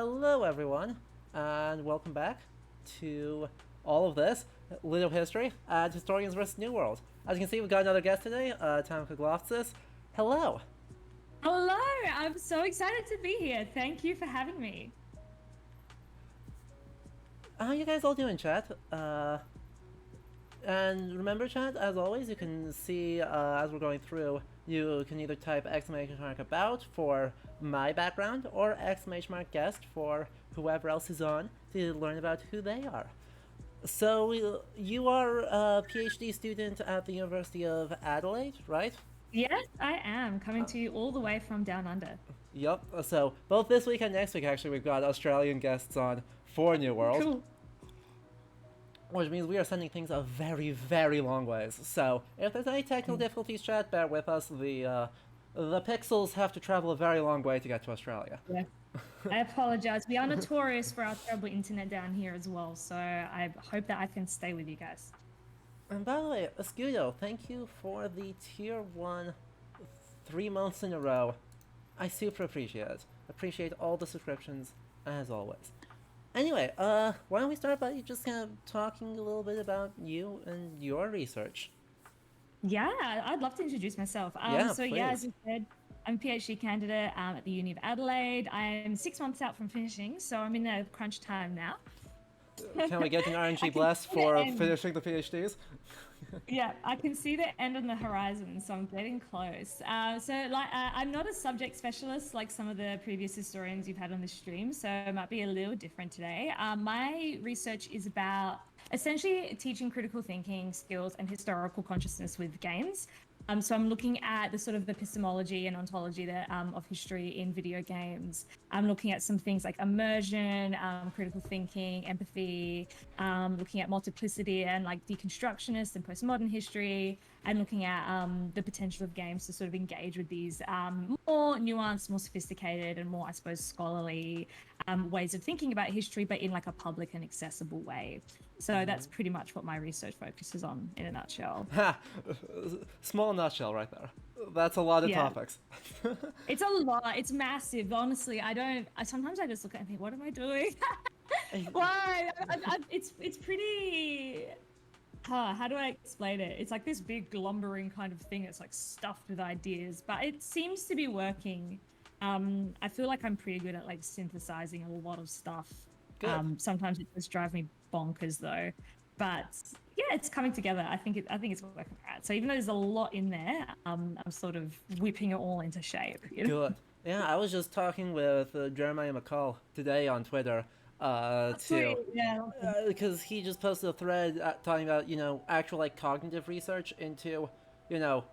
Hello, everyone, and welcome back to all of this Little History at Historians vs. New World. As you can see, we've got another guest today, Tamika Glouftsis. Hello. Hello, I'm so excited to be here. Thank you for having me. How you guys all doing, chat? And remember, chat, as always, you can see as we're going through, you can either type exclamation mark about for my background or exclamation mark guest for whoever else is on to learn about who they are. So you are a PhD student at the University of Adelaide, right? Yes, I am coming to you all the way from down under. Yep. So both this week and next week, actually, we've got Australian guests on for New World, Cool. which means we are sending things a very, very long ways. So if there's any technical difficulties, chat, bear with us. The pixels have to travel a very long way to get to Australia. Yeah. I apologize. We are notorious for our terrible internet down here as well, so I hope that I can stay with you guys. And by the way, Escudo, thank you for the tier 1 3 months in a row. I super appreciate it. Appreciate all the subscriptions, as always. Anyway, why don't we start by just kind of talking a little bit about you and your research? Yeah, I'd love to introduce myself. Yeah, So please. yeah, as you said, I'm a PhD candidate at the Uni of Adelaide. I'm 6 months out from finishing, so I'm in a crunch time now. Can we get an I RNG can blast see the for end. finishing the PhDs? Yeah, I can see the end on the horizon, so I'm getting close. I'm not a subject specialist like some of the previous historians you've had on the stream, so it might be a little different today. My research is about essentially teaching critical thinking skills and historical consciousness with games. So I'm looking at the sort of epistemology and ontology of history in video games. I'm looking at some things like immersion, critical thinking, empathy, looking at multiplicity and like deconstructionist and postmodern history, and looking at the potential of games to sort of engage with these more nuanced, more sophisticated, and more, I suppose, scholarly ways of thinking about history, but in like a public and accessible way. So that's pretty much what my research focuses on in a nutshell. Ha! Small nutshell right there. That's a lot of Yeah. topics. It's a lot. It's massive. Honestly, sometimes I just look at it and think, what am I doing? Why? It's pretty. How do I explain it? It's like this big lumbering kind of thing. It's like stuffed with ideas, but it seems to be working. I feel like I'm pretty good at like synthesizing a lot of stuff. Good. Sometimes it does drive me bonkers though, but yeah, it's coming together. I think it's working out. So even though there's a lot in there, I'm sort of whipping it all into shape. Good. Yeah, I was just talking with Jeremiah McCall today on Twitter, Sweet. Yeah. Awesome. because he just posted a thread talking about, actual like cognitive research into, you know,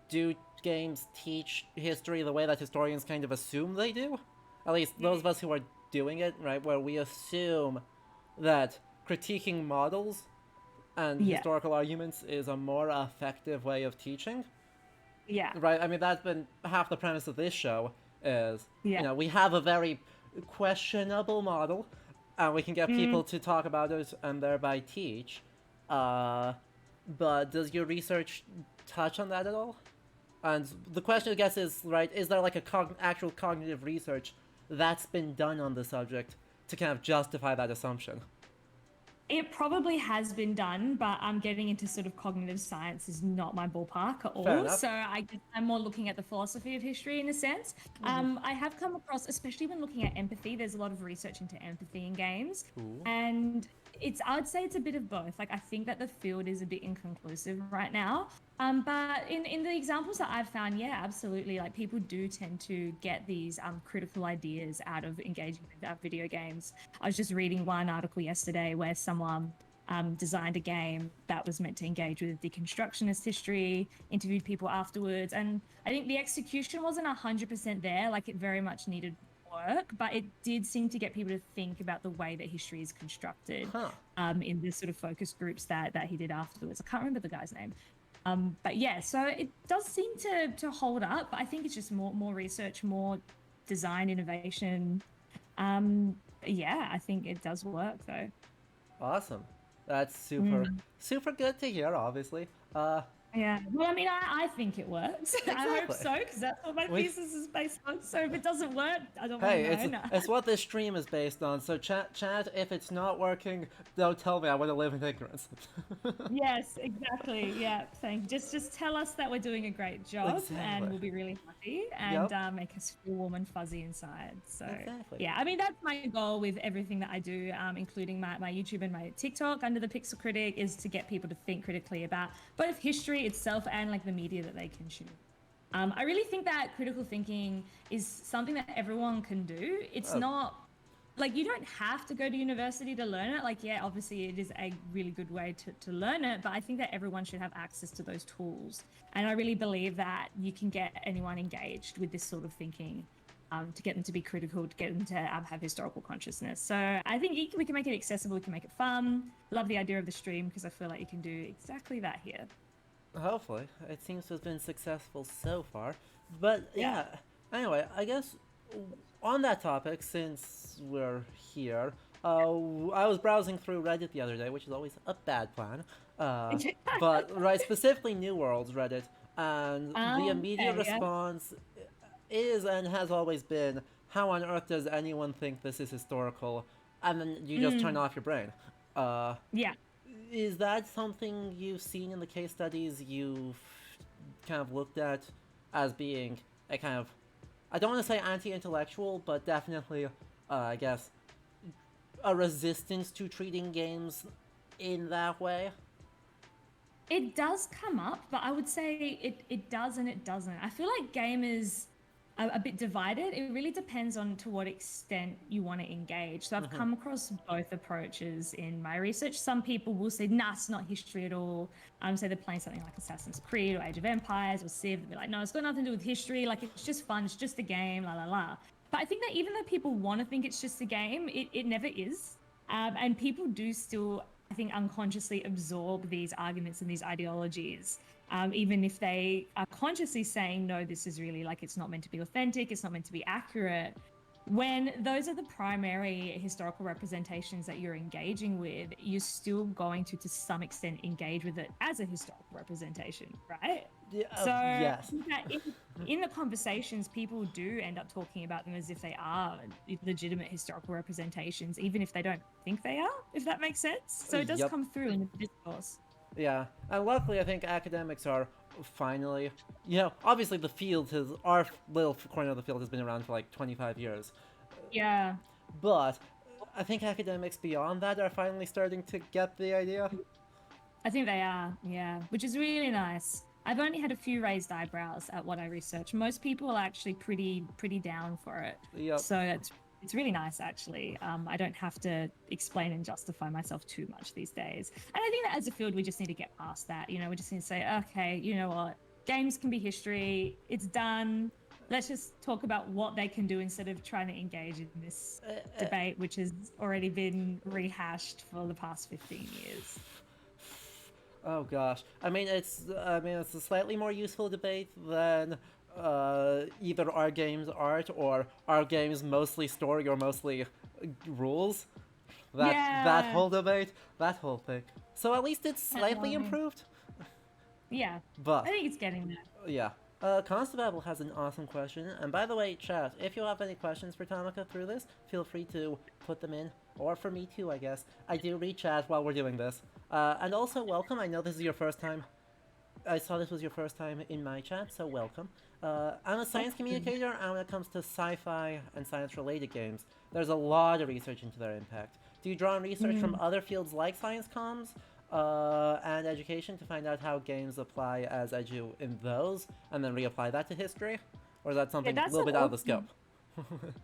do games teach history the way that historians kind of assume they do? At least those of us who are doing it, right, where we assume that critiquing models and Yeah. historical arguments is a more effective way of teaching. Yeah. Right, I mean, that's been half the premise of this show is, Yeah. we have a very questionable model, and we can get Mm, people to talk about it and thereby teach. Uh, but does your research touch on that at all? And the question, I guess, is, right, is there like a actual cognitive research that's been done on the subject to kind of justify that assumption? it probably has been done, but I'm getting into sort of cognitive science is not my ballpark at Fair all. enough. So I'm more looking at the philosophy of history in a sense. I have come across, especially when looking at empathy, there's a lot of research into empathy in games. Ooh. And I would say it's a bit of both. Like, I think that the field is a bit inconclusive right now. But in the examples that I've found, yeah, absolutely. Like, people do tend to get these critical ideas out of engaging with video games. I was just reading one article yesterday where someone designed a game that was meant to engage with deconstructionist history, interviewed people afterwards. And I think the execution wasn't 100% there. Like, it very much needed work, but it did seem to get people to think about the way that history is constructed Huh. in the sort of focus groups that he did afterwards. I can't remember the guy's name. But yeah, so it does seem to hold up. But I think it's just more research, more design innovation. Yeah, I think it does work though. Awesome. That's super good to hear, obviously. Yeah. Well, I mean, I think it works. I hope Exactly. so, because that's what my We, thesis is based on. So if it doesn't work, I don't want to hey, know. No. it's what this stream is based on. So chat, if it's not working, don't tell me. I want to live in ignorance. Yes, exactly. Yeah, thank you. Just tell us that we're doing a great job, and Exactly. we'll be really happy and Yep. make us feel warm and fuzzy inside. So Exactly. yeah, I mean that's my goal with everything that I do, including my YouTube and my TikTok under the Pixel Critic, is to get people to think critically about both history itself and like the media that they consume. I really think that critical thinking is something that everyone can do. It's Oh, not like you don't have to go to university to learn it. Like, yeah, obviously it is a really good way to learn it, but I think that everyone should have access to those tools. And I really believe that you can get anyone engaged with this sort of thinking, to get them to be critical, to get them to have historical consciousness. So I think we can make it accessible, we can make it fun. Love the idea of the stream because I feel like you can do exactly that here. hopefully, it seems to have been successful so far. But Yeah. yeah. Anyway, I guess on that topic, since we're here, I was browsing through Reddit the other day, which is always a bad plan. But right, specifically New World's Reddit, and the immediate Okay, yeah. response is and has always been, how on earth does anyone think this is historical? And then you just turn Mm, off your brain. Uh, yeah. is that something you've seen in the case studies you've kind of looked at as being a kind of, I don't want to say anti-intellectual, but definitely, I guess, a resistance to treating games in that way? It does come up, but I would say it does and it doesn't. I feel like gamers are a bit divided. It really depends on to what extent you want to engage. So I've Mm-hmm. come across both approaches in my research. Some people will say, nah, it's not history at all. So they're playing something like Assassin's Creed or Age of Empires or Civ. They'll be like, no, it's got nothing to do with history. Like, it's just fun. It's just a game, la, la, la. But I think that even though people want to think it's just a game, it never is. And people do still, I think, unconsciously absorb these arguments and these ideologies, even if they are consciously saying, no, this is really like, it's not meant to be authentic, it's not meant to be accurate. When those are the primary historical representations that you're engaging with, you're still going to some extent, engage with it as a historical representation, right? Yeah, So I yes. think that in the conversations, people do end up talking about them as if they are legitimate historical representations, even if they don't think they are, if that makes sense. So it does Yep. come through in the discourse. Yeah, and luckily I think academics are finally, you know, obviously the field has, our little corner of the field has been around for like 25 years, Yeah, but I think academics beyond that are finally starting to get the idea. I think they are. Yeah, which is really nice. I've only had a few raised eyebrows at what I research. Most people are actually pretty down for it. Yep. So it's really nice actually. I don't have to explain and justify myself too much these days. And I think that as a field, we just need to get past that. You know, we just need to say, okay, you know what, games can be history. It's done. Let's just talk about what they can do instead of trying to engage in this debate, which has already been rehashed for the past 15 years. Oh gosh. I mean it's a slightly more useful debate than either our game's art or our game's mostly story or mostly rules. That Yeah, whole debate, that whole thing. So at least it's I slightly know. improved. Yeah, I But think it's getting there. yeah. Constable has an awesome question. And by the way, chat, if you have any questions for Tamika through this, feel free to put them in. Or for me too, I guess. I do read chat while we're doing this. And also, welcome. I know this is your first time. I saw this was your first time in my chat, so welcome. I'm a science communicator, and when it comes to sci-fi and science-related games, there's a lot of research into their impact. Do you draw on research from Mm. other fields like science comms and education to find out how games apply as edu in those, and then reapply that to history? Or is that Yeah, something a little bit out of the scope?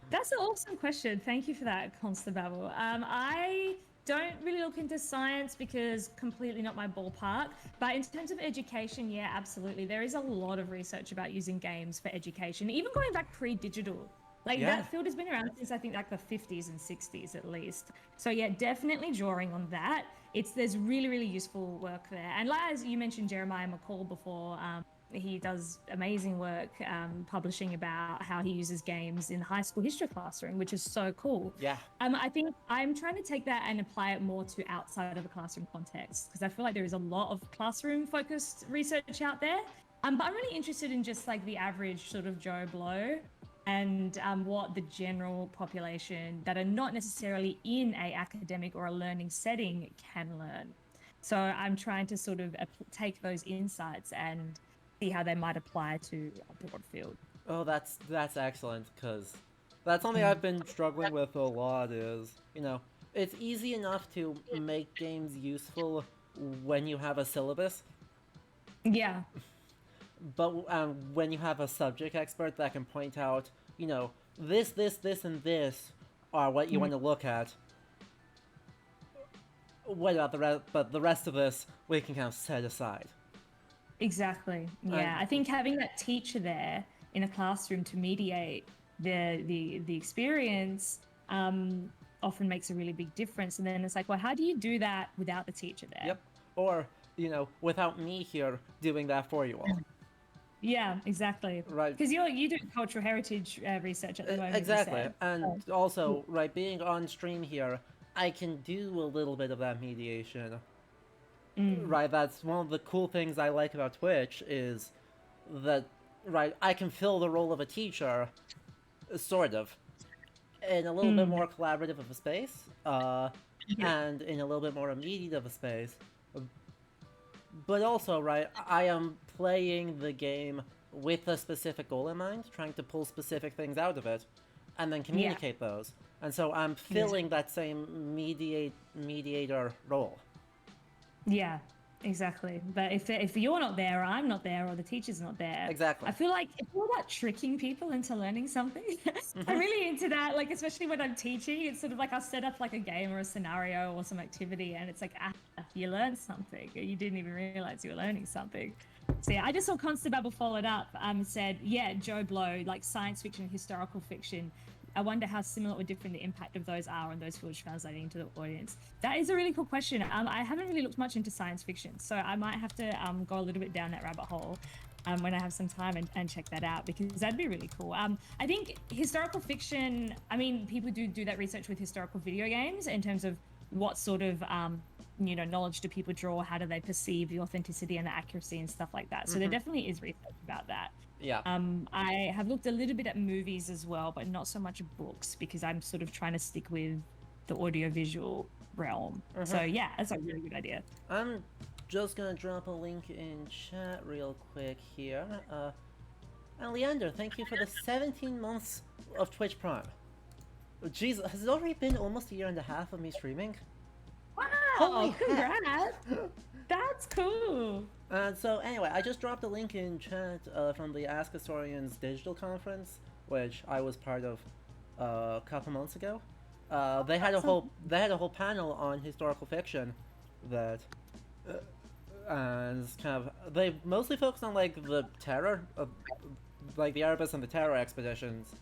that's an awesome question. Thank you for that, Constable. I don't really look into science because completely not my ballpark. But in terms of education, yeah, absolutely. There is a lot of research about using games for education, even going back pre-digital. Like Yeah. that field has been around since I think like the 50s and 60s at least. So yeah, definitely drawing on that. There's really useful work there. And like as you mentioned Jeremiah McCall before, he does amazing work publishing about how he uses games in the high school history classroom, which is so cool. Yeah. I think I'm trying to take that and apply it more to outside of the classroom context, because I feel like there is a lot of classroom focused research out there. But I'm really interested in just like the average sort of Joe Blow and what the general population that are not necessarily in a academic or a learning setting can learn. So I'm trying to sort of take those insights and see how they might apply to a broad field. Oh, that's excellent, because that's something I've been struggling with a lot. Is, it's easy enough to make games useful when you have a syllabus, Yeah. but when you have a subject expert that can point out, this, and this are what you want to look at. What about the rest? But the rest of this we can kind of set aside. Exactly. Yeah, I think having that teacher there in a classroom to mediate the experience often makes a really big difference. And then it's like, well, how do you do that without the teacher there? Yep. Or without me here doing that for you all. Yeah, exactly. Right. Because you do cultural heritage research at the moment. Exactly. And also, right, being on stream here, I can do a little bit of that mediation. Right, that's one of the cool things I like about Twitch is that, right, I can fill the role of a teacher, sort of, in a little bit more collaborative of a space, and in a little bit more immediate of a space. But also, right, I am playing the game with a specific goal in mind, trying to pull specific things out of it, and then communicate those. And so I'm filling that same mediator role. Yeah, exactly. But if you're not there, or I'm not there, or the teacher's not there, Exactly. I feel like it's all about tricking people into learning something. I'm really into that. Like, especially when I'm teaching, it's sort of like I'll set up like a game or a scenario or some activity, and it's like, you learned something, or you didn't even realize you were learning something. So yeah, I just saw Constable followed up said, yeah, Joe Blow, like science fiction and historical fiction. I wonder how similar or different the impact of those are on those fields translating into the audience. That is a really cool question. I haven't really looked much into science fiction, so I might have to go a little bit down that rabbit hole when I have some time and check that out, because that'd be really cool. I think historical fiction, I mean, people do that research with historical video games in terms of what sort of knowledge do people draw, how do they perceive the authenticity and the accuracy and stuff like that. So there definitely is research about that. Yeah. I have looked a little bit at movies as well, but not so much books, because I'm sort of trying to stick with the audiovisual realm. So yeah, that's a really good idea. I'm just gonna drop a link in chat real quick here. And Leander, thank you for the 17 months of Twitch Prime. Jeez, has it already been almost a year and a half of me streaming? Wow, Holy congrats! That's cool. So anyway, I just dropped a link in chat from the Ask Historians digital conference, which I was part of a couple months ago. They had a whole panel on historical fiction that and kind of they mostly focused on like the terror, like the Erebus and the terror expeditions.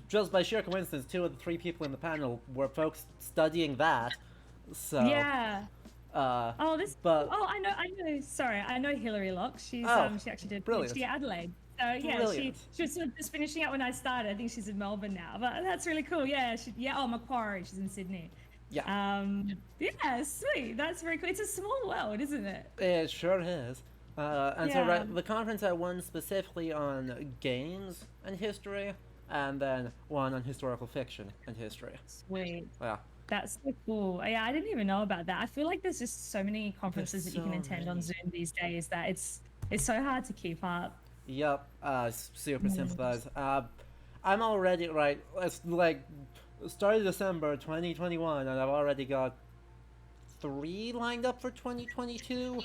Just by sheer coincidence, 2 of the 3 people in the panel were folks studying that. So yeah. But I know. Sorry, I know Hilary Locke. She's she actually did PhD at Adelaide. So yeah, Brilliant. she was sort of just finishing up when I started. I think she's in Melbourne now, but that's really cool. Yeah, Macquarie. She's in Sydney. Yeah. Yeah, sweet. That's very cool. It's a small world, isn't it? It sure is. So the conference had one specifically on games and history, and then one on historical fiction and history. Sweet. Yeah. That's so cool. Yeah, I didn't even know about that. I feel like there's just so many conferences that you can attend on Zoom these days that it's so hard to keep up. Yep. Super sympathize. I'm already it's like started December 2021, and I've already got 3 lined up for 2022.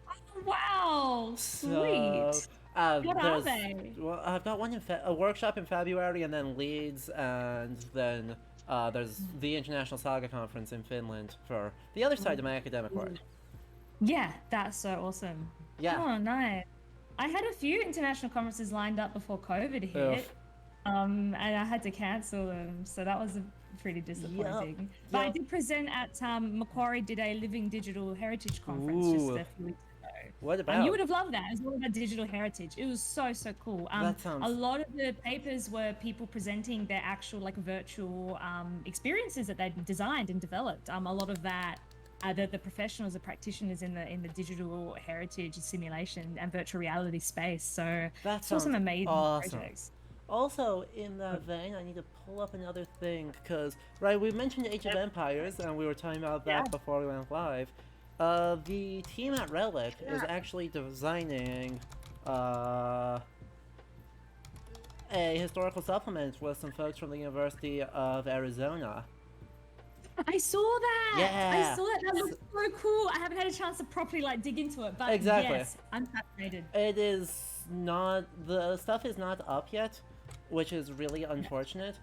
Oh, wow, sweet. What are they? Well, I've got one a workshop in February, and then Leeds, and then there's the International Saga Conference in Finland for the other side of my academic work. Yeah, that's so awesome. Yeah. Oh, nice. I had a few international conferences lined up before COVID hit. Oof. And I had to cancel them, so that was pretty disappointing. Yep. But I did present at Macquarie did a Living Digital Heritage Conference just a few weeks ago. What And you about? would have loved that. It was all about digital heritage. It was so, so cool. That A sounds lot of the papers were people presenting their actual like virtual experiences that they'd designed and developed. A lot of that, the professionals, the practitioners in the digital heritage simulation and virtual reality space. So that saw some sounds amazing awesome. projects. Also, in that vein, I need to pull up another thing because right, we mentioned Age of Empires, and we were talking about Yeah. that before we went live. The team at Relic is actually designing uh, a historical supplement with some folks from the University of Arizona. I saw that. I Yeah, saw that. That looks so cool. I haven't had a chance to properly like dig into it, but exactly. yes, I'm fascinated. It is not, the stuff is not up yet, which is really unfortunate.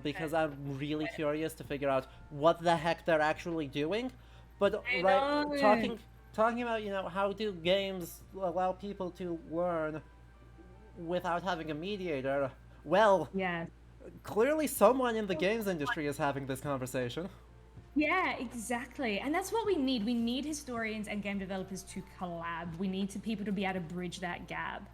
Because I'm really curious to figure out what the heck they're actually doing. But I right, know. talking about how do games allow people to learn without having a mediator? Well, Yeah. clearly someone in the games industry is having this conversation. Yeah, exactly. And that's what we need. We need historians and game developers to collab. We need people to be able to bridge that gap.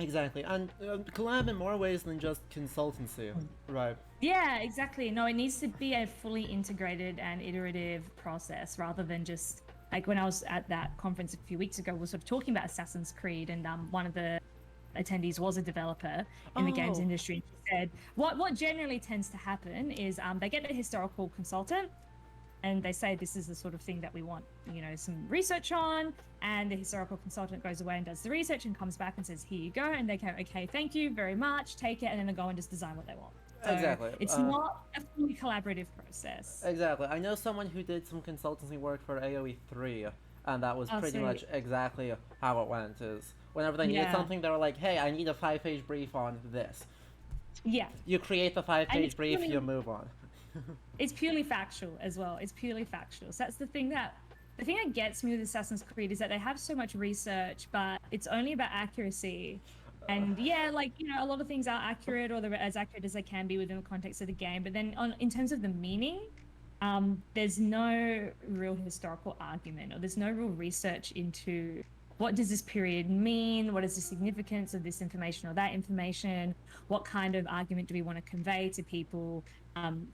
Exactly, and collab in more ways than just consultancy, right? Yeah, exactly. No, it needs to be a fully integrated and iterative process rather than just like when I was at that conference a few weeks ago, we were sort of talking about Assassin's Creed, and one of the attendees was a developer in the games Oh, industry. And she said what generally tends to happen is they get a historical consultant and they say this is the sort of thing that we want, some research on, and the historical consultant goes away and does the research and comes back and says, here you go, and they go, okay, thank you very much, take it, and then they go and just design what they want. So exactly. it's not a fully collaborative process. Exactly. I know someone who did some consultancy work for AoE 3, and that was Oh, pretty so much exactly how it went. Is whenever they needed yeah, something, they were like, "Hey, I need a 5-page brief on this." yeah, You create the and 5-page brief, you move on. it's purely factual as well. It's purely factual. So that's the thing that gets me with Assassin's Creed is that they have so much research, but it's only about accuracy. And yeah, like a lot of things are accurate, or they're as accurate as they can be within the context of the game. But then, in terms of the meaning, there's no real historical argument, or there's no real research into what does this period mean, what is the significance of this information or that information, what kind of argument do we want to convey to people.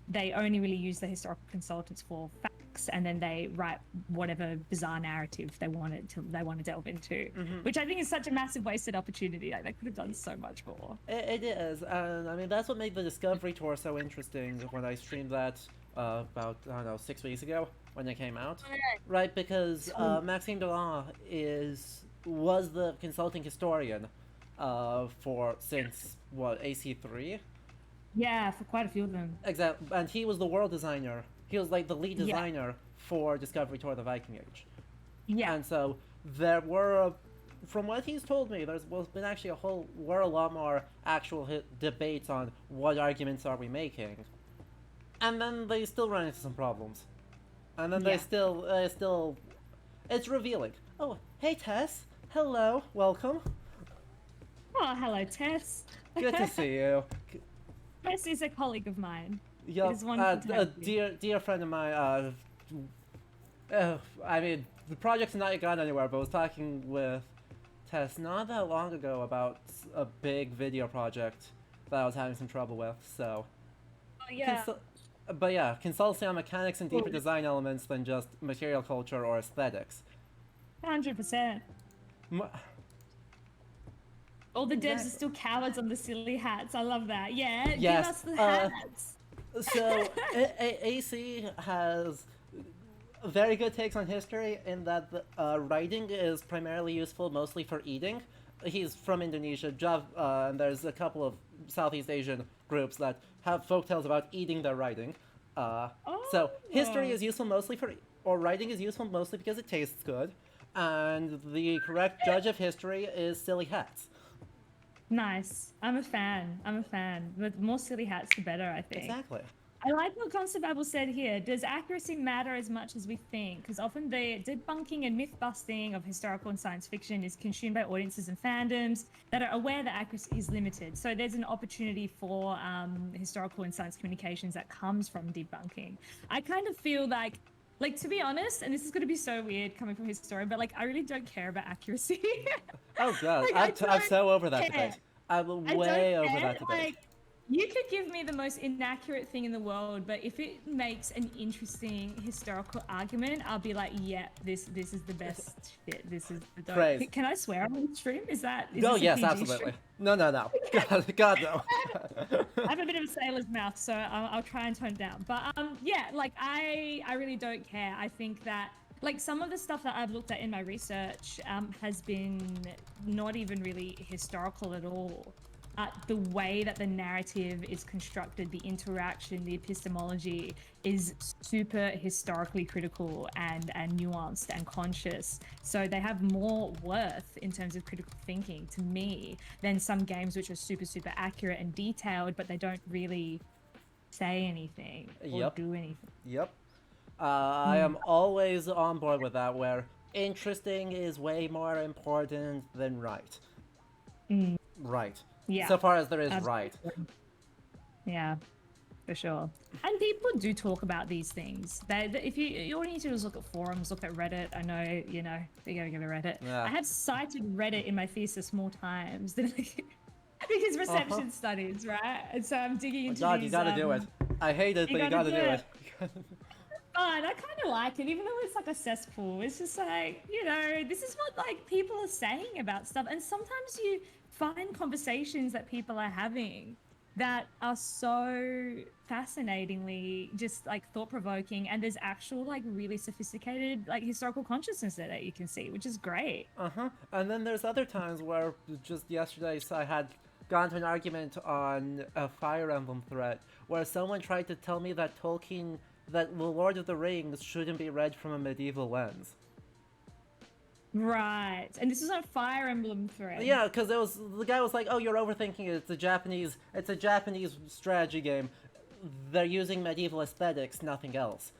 They only really use the historical consultants for facts, and then they write whatever bizarre narrative they want to delve into, which I think is such a massive wasted opportunity. Like they could have done so much more. It is, and I mean that's what made the Discovery Tour so interesting when I streamed that about, I don't know, 6 weeks ago when it came out, right? Because Maxime Delan was the consulting historian since what, AC3. Yeah, for quite a few of them. Exactly, and he was the world designer. He was like the lead Yeah, designer for Discovery Tour: The Viking Age, yeah, and so there were, from what he's told me, there's been actually a lot more actual debates on what arguments are we making, and then they still run into some problems, and then yeah. it's revealing. Oh, hey Tess, hello, welcome, Oh, hello, Tess. good to see you. Tess is a colleague of mine. Yeah, It is wonderful to a have you. dear friend of mine. I mean, the project's not gone anywhere, but I was talking with Tess not that long ago about a big video project that I was having some trouble with. So, Oh, yeah. but yeah, consulting on mechanics and deeper design elements than just material culture or aesthetics. 100%. M- All the devs are Exactly. still cowards on the silly hats. I love that. Yeah, give Yes. us the hats. So AC has very good takes on history in that the, writing is primarily useful mostly for eating. He's from Indonesia, and there's a couple of Southeast Asian groups that have folktales about eating their writing. So history Oh, is useful mostly or writing is useful mostly because it tastes good, and the correct judge of history is silly hats. nice. I'm a fan. I'm a fan. The more silly hats, the better, I think. Exactly. I like what Constable said here. Does accuracy matter as much as we think? Because often the debunking and myth busting of historical and science fiction is consumed by audiences and fandoms that are aware that accuracy is limited. So there's an opportunity for historical and science communications that comes from debunking. I kind of feel like Like, to be honest, and this is going to be so weird coming from a historian, but like, I really don't care about accuracy. Oh god, Like, I I'm don't so over that care. debate. I'm I don't way over care. that debate. Like, you could give me the most inaccurate thing in the world, but if it makes an interesting historical argument, I'll be like, yeah, this is the best shit. This is the dope. Praise. Can I swear on the stream? Is Oh this a yes, PG absolutely. stream? No. God no. I have a bit of a sailor's mouth, so I'll try and tone it down. But yeah, like I really don't care. I think that like some of the stuff that I've looked at in my research has been not even really historical at all. The way that the narrative is constructed, the interaction, the epistemology is super historically critical and nuanced and conscious. So they have more worth in terms of critical thinking to me than some games which are super, super accurate and detailed, but they don't really say anything or Yep. do anything. Yep. I am always on board with that, where interesting is way more important than right. Right. Yeah. So far as there is right. Yeah, for sure. And people do talk about these things. If you all you need to do is look at forums, look at Reddit. I know, you gotta go to Reddit. Yeah. I have cited Reddit in my thesis more times than because reception studies, right? And so I'm digging into God, these. you gotta do it. I hate it, but you gotta do it. Fun. I kind of like it, even though it's like a cesspool. It's just like, this is what like people are saying about stuff. And sometimes you find conversations that people are having that are so fascinatingly just like thought-provoking, and there's actual like really sophisticated like historical consciousness there that you can see, which is great. And then there's other times where just yesterday I had gone to an argument on a Fire Emblem thread where someone tried to tell me that that The Lord of the Rings shouldn't be read from a medieval lens. Right, and this is on Fire Emblem thread. Yeah, because the guy was like, "Oh, you're overthinking it. It's a Japanese strategy game. They're using medieval aesthetics, nothing else."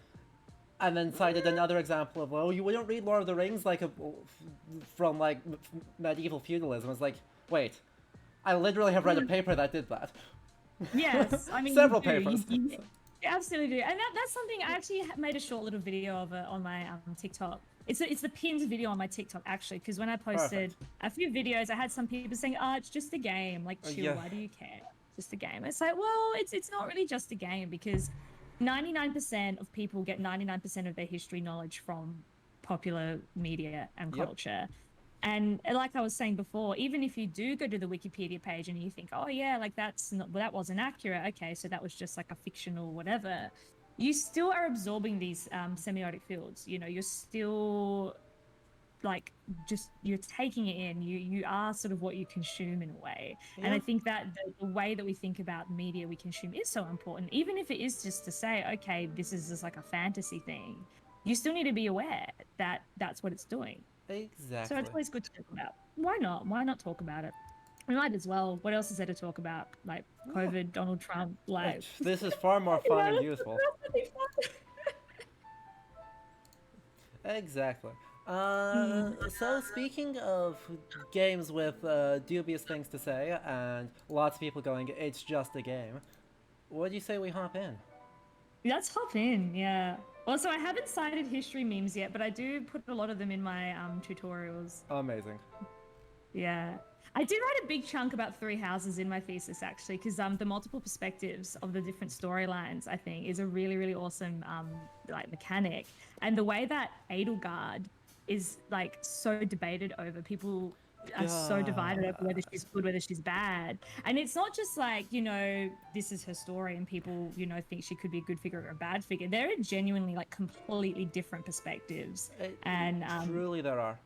And then cited another example of, "Oh, you wouldn't read Lord of the Rings from like medieval feudalism." It's like, wait, I literally have read a paper that did that. Yes, I mean Several you do. papers. You absolutely do, and that's something I actually made a short little video of it on my TikTok. It's the pinned video on my TikTok actually, because when I posted a few videos, I had some people saying, "Oh, it's just a game. Like, chill. Yeah. Why do you care? It's just a game." It's like, well, it's not really just a game, because 99% of people get 99% of their history knowledge from popular media and culture. And like I was saying before, even if you do go to the Wikipedia page and you think, "Oh yeah, like that wasn't accurate. Okay, so that was just like a fictional whatever," you still are absorbing these semiotic fields. You're still like you're taking it in. You are sort of what you consume in a way. And I think that the way that we think about media we consume is so important. Even if it is just to say, okay, this is just like a fantasy thing, you still need to be aware that that's what it's doing. Exactly. So it's always good to talk about. Why not? Why not talk about it? We might as well. What else is there to talk about? Like COVID, Donald Trump, like... This is far more fun and useful. Exactly. So speaking of games with dubious things to say and lots of people going, "It's just a game," what do you say we hop in? Let's hop in, yeah. Also, I haven't cited history memes yet, but I do put a lot of them in my tutorials. Amazing. Yeah. I did write a big chunk about Three Houses in my thesis, actually, because the multiple perspectives of the different storylines, I think, is a really, really awesome like mechanic. And the way that Edelgard is like so debated over, people are so divided over whether she's good, whether she's bad. And it's not just like, this is her story and people, think she could be a good figure or a bad figure. There are genuinely like completely different perspectives. And truly there are.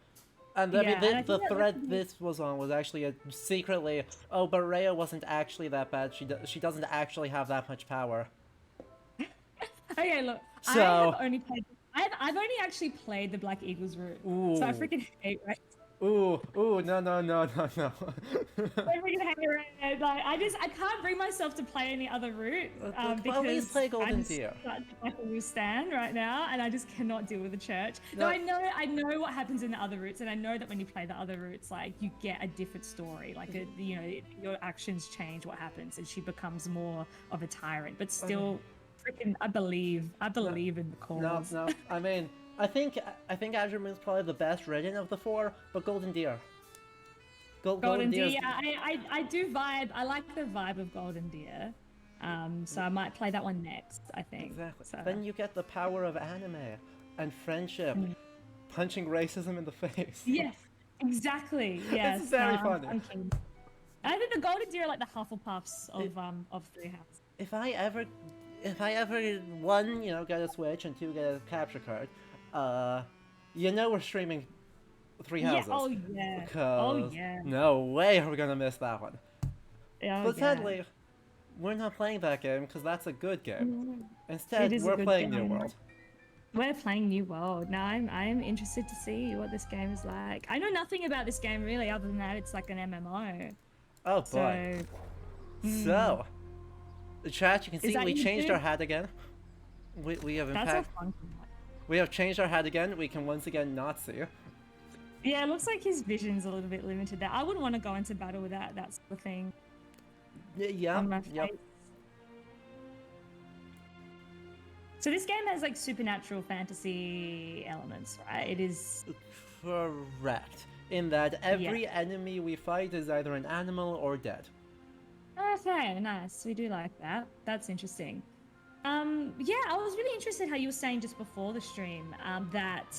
And I mean, the thread this was on was actually secretly, "Oh, but Rhea wasn't actually that bad. She doesn't actually have that much power." Okay, look, So I've only actually played the Black Eagles route, so I freaking hate Rhea. No. I freaking hate Rhea. Like, I can't bring myself to play any other route because at least play Golden I'm Deer. such like a loose stand right now, and I just cannot deal with the church. No. I know what happens in the other routes, and I know that when you play the other routes, like you get a different story. Like your actions change what happens, and she becomes more of a tyrant. But still, I believe. I No, believe in the no, cause. no. I mean, I think Azure Moon's probably the best written of the four, but Golden Deer. Golden Golden Deer Deer, is yeah, I do vibe. I like the vibe of Golden Deer. So I might play that one next, I think. exactly. So Then you get the power of anime and friendship, mm. punching racism in the face. Yes, exactly. It's Yes. No, very funny. I'm keen. I think the Golden Deer are like the Hufflepuffs of Three Houses. If I ever, one, get a Switch and two, get a capture card, we're streaming Three Yeah. Houses. Oh yeah. Oh Because yeah. no way are we gonna miss that one. Oh, But yeah. sadly, we're not playing that game because that's a good game. It Instead, is a we're good playing New game. World. We're playing New World. Now I'm interested to see what this game is like. I know nothing about this game really, other than that it's like an MMO. Oh boy. So, the chat, you can see that we you changed too? our hat again. We have in That's a fact fun. we have changed our hat again. We can once again not see. Yeah, it looks like his vision's a little bit limited there. I wouldn't want to go into battle with that sort of thing Yeah. on my Yep. face. So this game has like supernatural fantasy elements, right? It is. Correct. In that every enemy we fight is either an animal or dead. Okay, nice. We do like that. That's interesting. Yeah, I was really interested how you were saying just before the stream that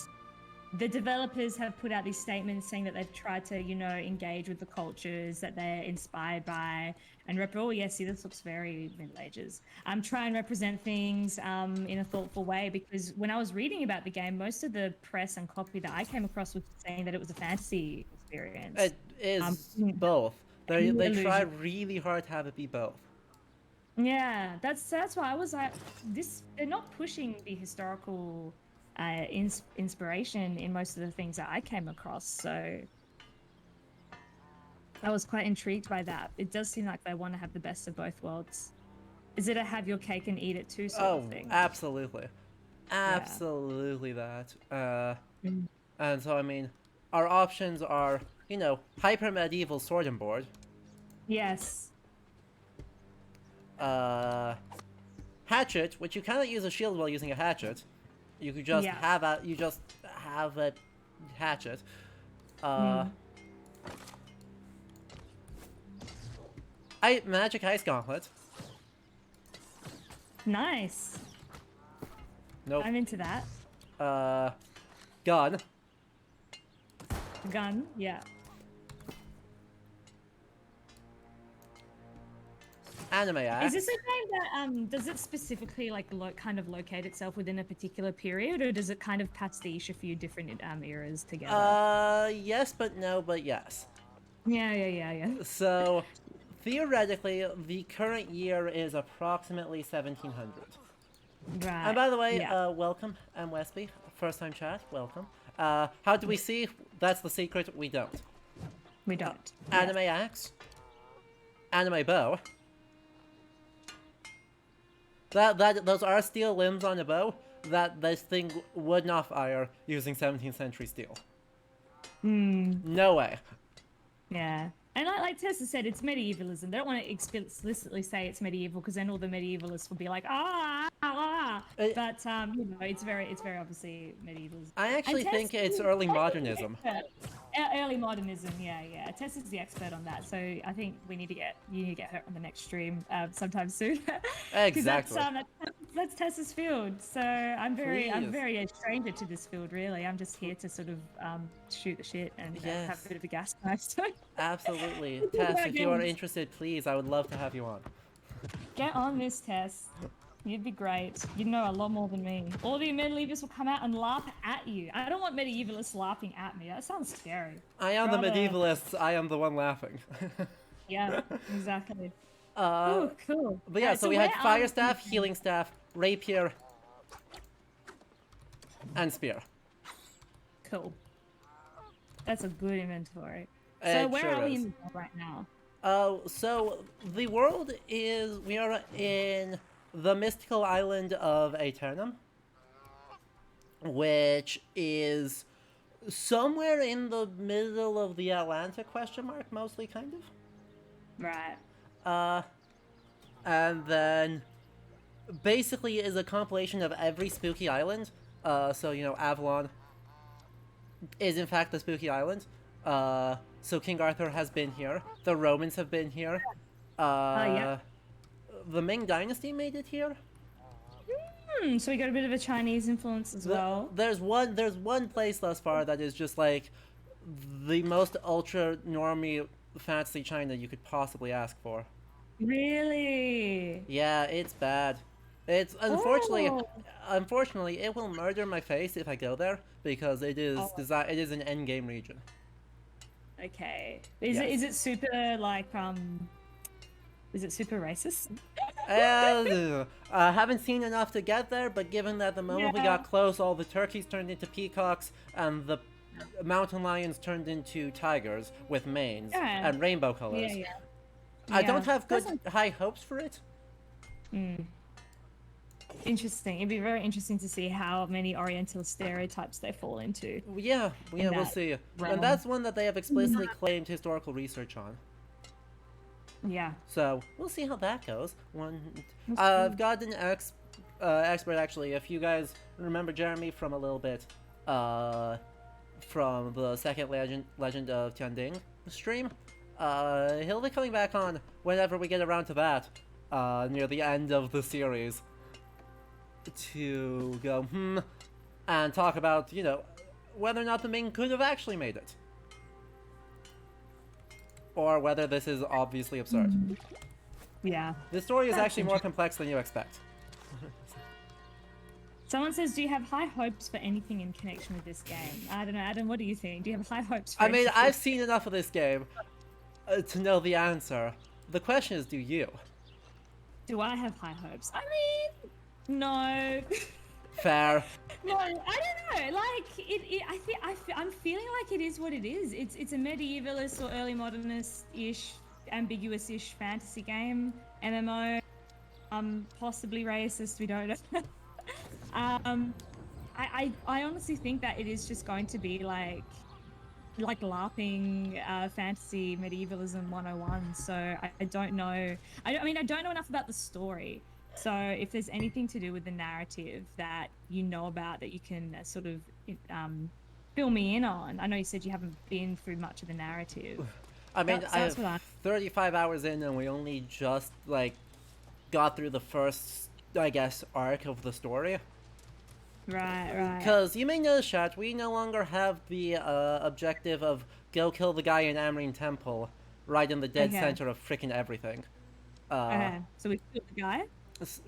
the developers have put out these statements saying that they've tried to, engage with the cultures that they're inspired by and oh yes, see, this looks very Middle Ages. Try and represent things in a thoughtful way, because when I was reading about the game, most of the press and copy that I came across was saying that it was a fantasy experience. It is both. They try really hard to have it be both. Yeah, that's why I was like, they're not pushing the historical inspiration in most of the things that I came across, so I was quite intrigued by that. It does seem like they want to have the best of both worlds. Is it a have your cake and eat it too sort of thing? Absolutely. Absolutely that. And so, I mean, our options are, hyper medieval sword and board. Yes. Hatchet, which you cannot use a shield while using a hatchet. You could just have a hatchet. Magic Ice Gauntlet. Nice. Nope. I'm into that. Gun. Gun, yeah. Anime axe. Is this a game that does it specifically kind of locate itself within a particular period, or does it kind of pastiche a few different eras together? Yes, but no, but yes. Yeah. So, theoretically, the current year is approximately 1700. Right. And by the way, welcome, I'm Westby. First time chat, welcome. How do we see? That's the secret, we don't. We don't. Anime axe. Anime bow. Those are steel limbs on a bow that this thing would not fire using 17th century steel. No way. Yeah. And like Tessa said, it's medievalism. They don't want to explicitly say it's medieval, because then all the medievalists will be like, but it's very obviously medieval. I actually think it's early modernism. Early modernism, yeah. Tessa's the expert on that, so I think you need to get her on the next stream sometime soon. Exactly. That's Tessa's field. So I'm very a stranger to this field, really. I'm just here to sort of shoot the shit and have a bit of a gas knife. So. Absolutely, Tess. If you are interested, please, I would love to have you on. Get on this, Tess. You'd be great. You'd know a lot more than me. All the medievalists will come out and laugh at you. I don't want medievalists laughing at me. That sounds scary. I am the medievalists. I am the one laughing. Yeah, exactly. Ooh, cool. But yeah, so we had fire staff, healing staff, rapier, and spear. Cool. That's a good inventory. So where are we in the world right now? So the world we are in the mystical island of Aeternum, which is somewhere in the middle of the Atlantic, mostly, kind of. Right. And then basically is a compilation of every spooky island. So, you know, Avalon is in fact the spooky island. So King Arthur has been here. The Romans have been here. Yeah. The Ming Dynasty made it here. So we got a bit of a Chinese influence as well. There's one place thus far that is just like the most ultra normie fantasy China you could possibly ask for. Really? Yeah, it's bad. It's unfortunately, it will murder my face if I go there because it is it is an end game region. Okay. Yes. Is it super like is it super racist? I haven't seen enough to get there, but given that the moment we got close, all the turkeys turned into peacocks and the mountain lions turned into tigers with manes and rainbow colors. I don't have high hopes for it. Interesting. It'd be very interesting to see how many Oriental stereotypes they fall into. Yeah, we'll see. And that's one that they have explicitly claimed historical research on. Yeah. So we'll see how that goes. I've got an expert actually. If you guys remember Jeremy from a little bit, from the second Legend of Tianding stream, he'll be coming back on whenever we get around to that, near the end of the series, to go and talk about, you know, whether or not the Ming could have actually made it. Or whether this is obviously absurd. Yeah. This story is actually more complex than you expect. Someone says, do you have high hopes for anything in connection with this game? I don't know, Adam, what do you think? Do you have high hopes for I mean, I've seen enough of this game to know the answer. The question is, do you? Do I have high hopes? I mean, no. Fair. No, I don't know. Like I'm feeling like it is what it is. It's a medievalist or early modernist-ish, ambiguous-ish fantasy game, MMO. Possibly racist. We don't know. I honestly think that it is just going to be like LARPing fantasy medievalism 101. So I don't know. I mean, I don't know enough about the story. So if there's anything to do with the narrative that you know about that you can sort of fill me in on. I know you said you haven't been through much of the narrative. I mean, I'm 35 hours in and we only just like got through the first, I guess, arc of the story. Right. Because you may notice, chat, we no longer have the objective of go kill the guy in Amrine Temple right in the dead center of frickin' everything. So we killed the guy?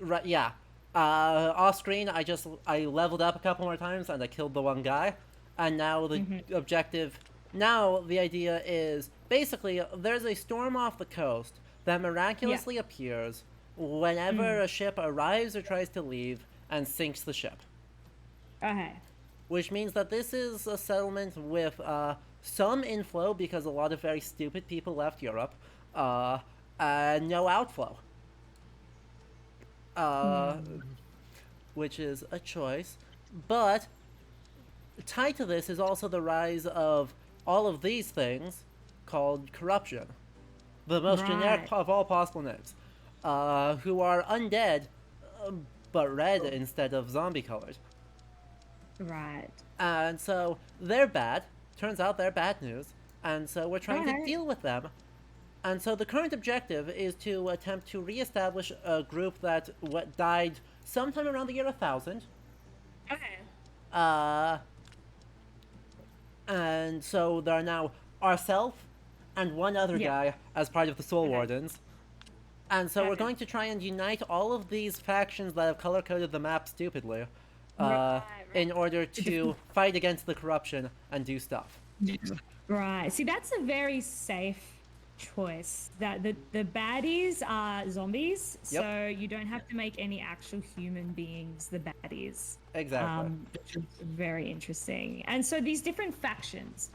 Right, yeah. Off screen, I leveled up a couple more times and I killed the one guy. And now the objective, now the idea is, basically, there's a storm off the coast that miraculously appears whenever a ship arrives or tries to leave and sinks the ship. Okay. Which means that this is a settlement with some inflow because a lot of very stupid people left Europe, and no outflow. Which is a choice. But tied to this is also the rise of all of these things called corruption. The most generic of all possible names. Who are undead, but red instead of zombie colored. Right. And so they're bad. Turns out they're bad news. And so we're trying to deal with them. And so the current objective is to attempt to reestablish a group that died sometime around the year 1000. Okay. And so there are now ourselves and one other guy as part of the Soul Wardens. And so we're going to try and unite all of these factions that have color-coded the map stupidly in order to fight against the corruption and do stuff. Right. See, that's a very safe choice. That the baddies are zombies, so you don't have to make any actual human beings the baddies. Exactly. Which is very interesting. And so these different factions,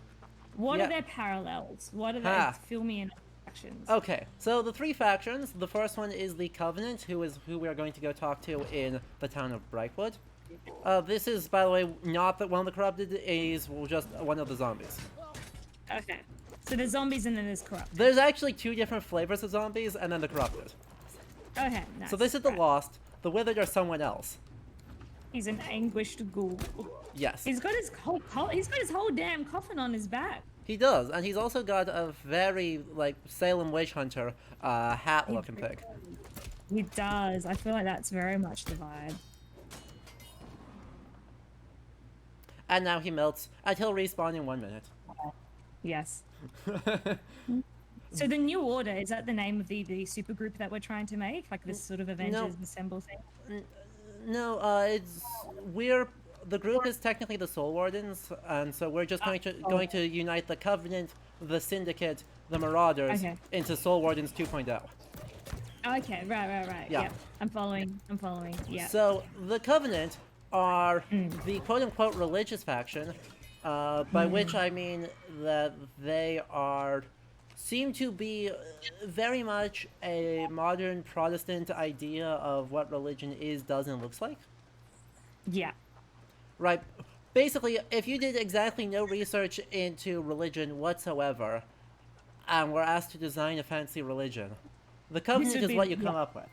what are their parallels? What are they? Fill me in. Factions. Okay, so the three factions. The first one is the Covenant, who we are going to go talk to in the town of Brightwood. This is, by the way, not that one of the corrupted, is just one of the zombies. Okay. So there's zombies and then there's corrupted. There's actually two different flavors of zombies and then the corrupted. Okay, nice. So this is the Lost. The Withered are someone else. He's an anguished ghoul. Yes. He's got his whole damn coffin on his back. He does, and he's also got a very, like, Salem witch hunter hat-looking pig. He does. I feel like that's very much the vibe. And now he melts, and he'll respawn in 1 minute. Yes. So the New Order, is that the name of the supergroup that we're trying to make? Like this sort of Avengers Assemble thing? No, the group is technically the Soul Wardens, and so we're just going to unite the Covenant, the Syndicate, the Marauders into Soul Wardens 2.0. Okay, right. Yeah. Yep. I'm following. Yeah. So the Covenant are the quote-unquote religious faction, by which I mean that they seem to be very much a modern Protestant idea of what religion is, does, and looks like. Yeah. Right. Basically, if you did exactly no research into religion whatsoever, and were asked to design a fancy religion, the Covenant is what you come up with.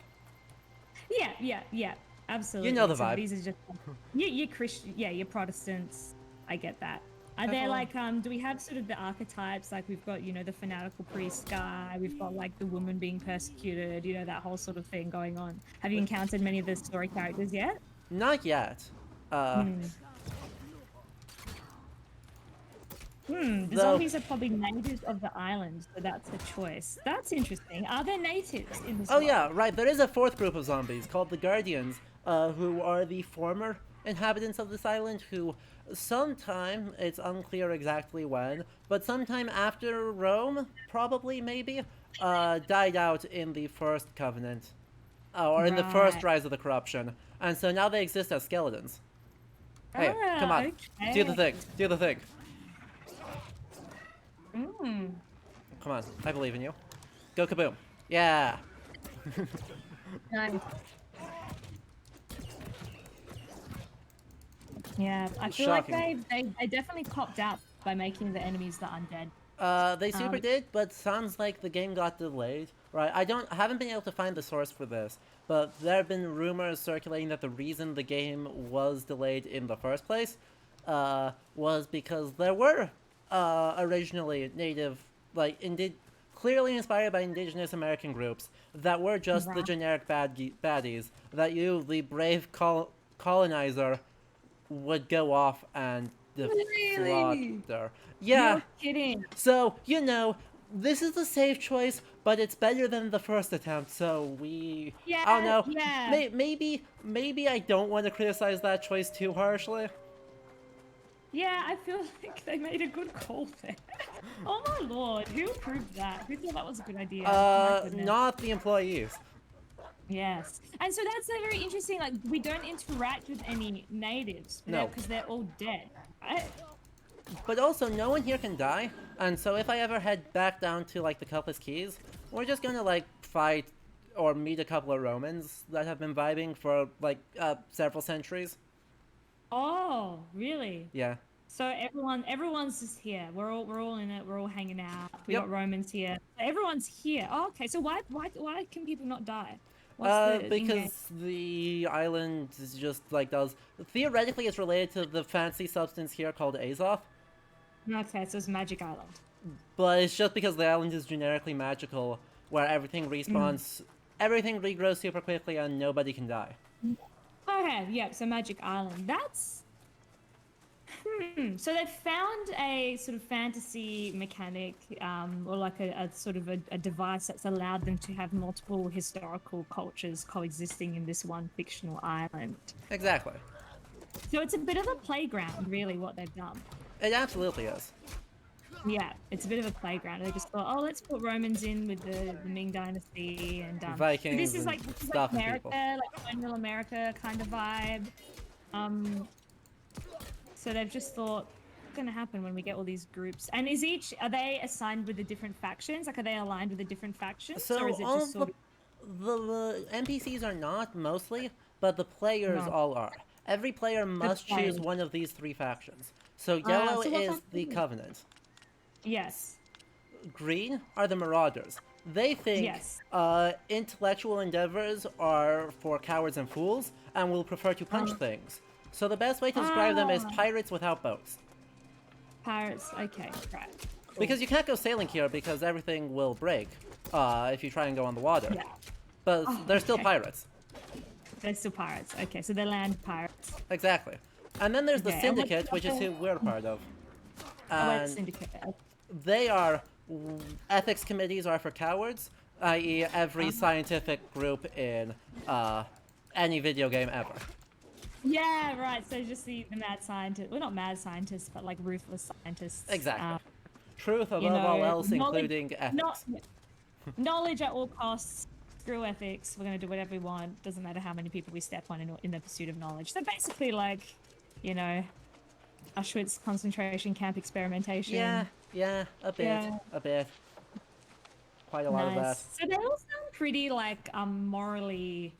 Yeah. Absolutely. You know the so vibe. These are just you're Christian. Yeah, you're Protestants. I get that. Are there like do we have sort of the archetypes? Like we've got the fanatical priest guy. We've got like the woman being persecuted. That whole sort of thing going on. Have you encountered many of the story characters yet? Not yet. The zombies are probably natives of the island, so that's a choice. That's interesting. Are there natives in this? Oh yeah, right. There is a fourth group of zombies called the Guardians, who are the former inhabitants of this island, who sometime, it's unclear exactly when, but sometime after Rome, probably, maybe, died out in the First Covenant. Or in the First Rise of the Corruption. And so now they exist as skeletons. Hey, come on. Okay. Do the thing. Come on, I believe in you. Go kaboom. Yeah. Nice. Yeah, I feel like they definitely copped out by making the enemies the undead. They super did, but sounds like the game got delayed. Right, I haven't been able to find the source for this, but there have been rumors circulating that the reason the game was delayed in the first place was because there were originally native, clearly inspired by indigenous American groups that were just the generic baddies that you, the brave colonizer, would go off and slaughter. Yeah. You're kidding. So, this is a safe choice, but it's better than the first attempt, so I don't know. Yeah. Maybe I don't want to criticize that choice too harshly. Yeah, I feel like they made a good call there. Oh my lord, who approved that? Who thought that was a good idea? Not the employees. Yes. And so that's very interesting, like, we don't interact with any natives. No. Because they're all dead, right? But also, no one here can die, and so if I ever head back down to, the Cutlass Keys, we're just gonna, fight or meet a couple of Romans that have been vibing for, several centuries. Oh, really? Yeah. So everyone's just here. We're all in it. We're all hanging out. We got Romans here. Everyone's here. Oh, okay. So why can people not die? Because the island is just does theoretically it's related to the fancy substance here called Azoth. Okay, so it's Magic Island. But it's just because the island is generically magical, where everything respawns, everything regrows super quickly, and nobody can die. Okay, yeah, so Magic Island. That's... So they've found a sort of fantasy mechanic, or a sort of a device that's allowed them to have multiple historical cultures coexisting in this one fictional island. Exactly. So it's a bit of a playground, really, what they've done. It absolutely is. Yeah, it's a bit of a playground. They just thought, let's put Romans in with the Ming Dynasty and Vikings. This is like America, people. like colonial America kind of vibe. So they've just thought, what's going to happen when we get all these groups? And are they assigned with the different factions? Like, are they aligned with the different factions? So or is it just sort of... the NPCs are not mostly, but the players all are. Every player must choose one of these three factions. So yellow is the Covenant. Yes. Green are the Marauders. They think Yes. intellectual endeavors are for cowards and fools, and will prefer to punch things. So the best way to describe them is Ah, pirates without boats. pirates. Okay, right. Cool. Because you can't go sailing here because everything will break if you try and go on the water. Yeah. But Oh, they're still okay. pirates. They're still pirates. Okay, so they're land pirates. Exactly. And then there's the Okay, and what's syndicate, which is the- who we're a part of. Oh, wait, And syndicate. they are ethics committees are for cowards, i.e., every scientific group in any video game ever. Yeah, right. So just the mad scientists. Well, not mad scientists, but like ruthless scientists. Exactly. Truth above You know, all else, knowledge- including ethics. Knowledge at all costs. Screw ethics. We're gonna do whatever we want. Doesn't matter how many people we step on in the pursuit of knowledge. So basically, like, you know, Auschwitz concentration camp experimentation. Yeah, a bit, Yeah. a bit. Quite a lot of that. Nice. So they all sound pretty like morally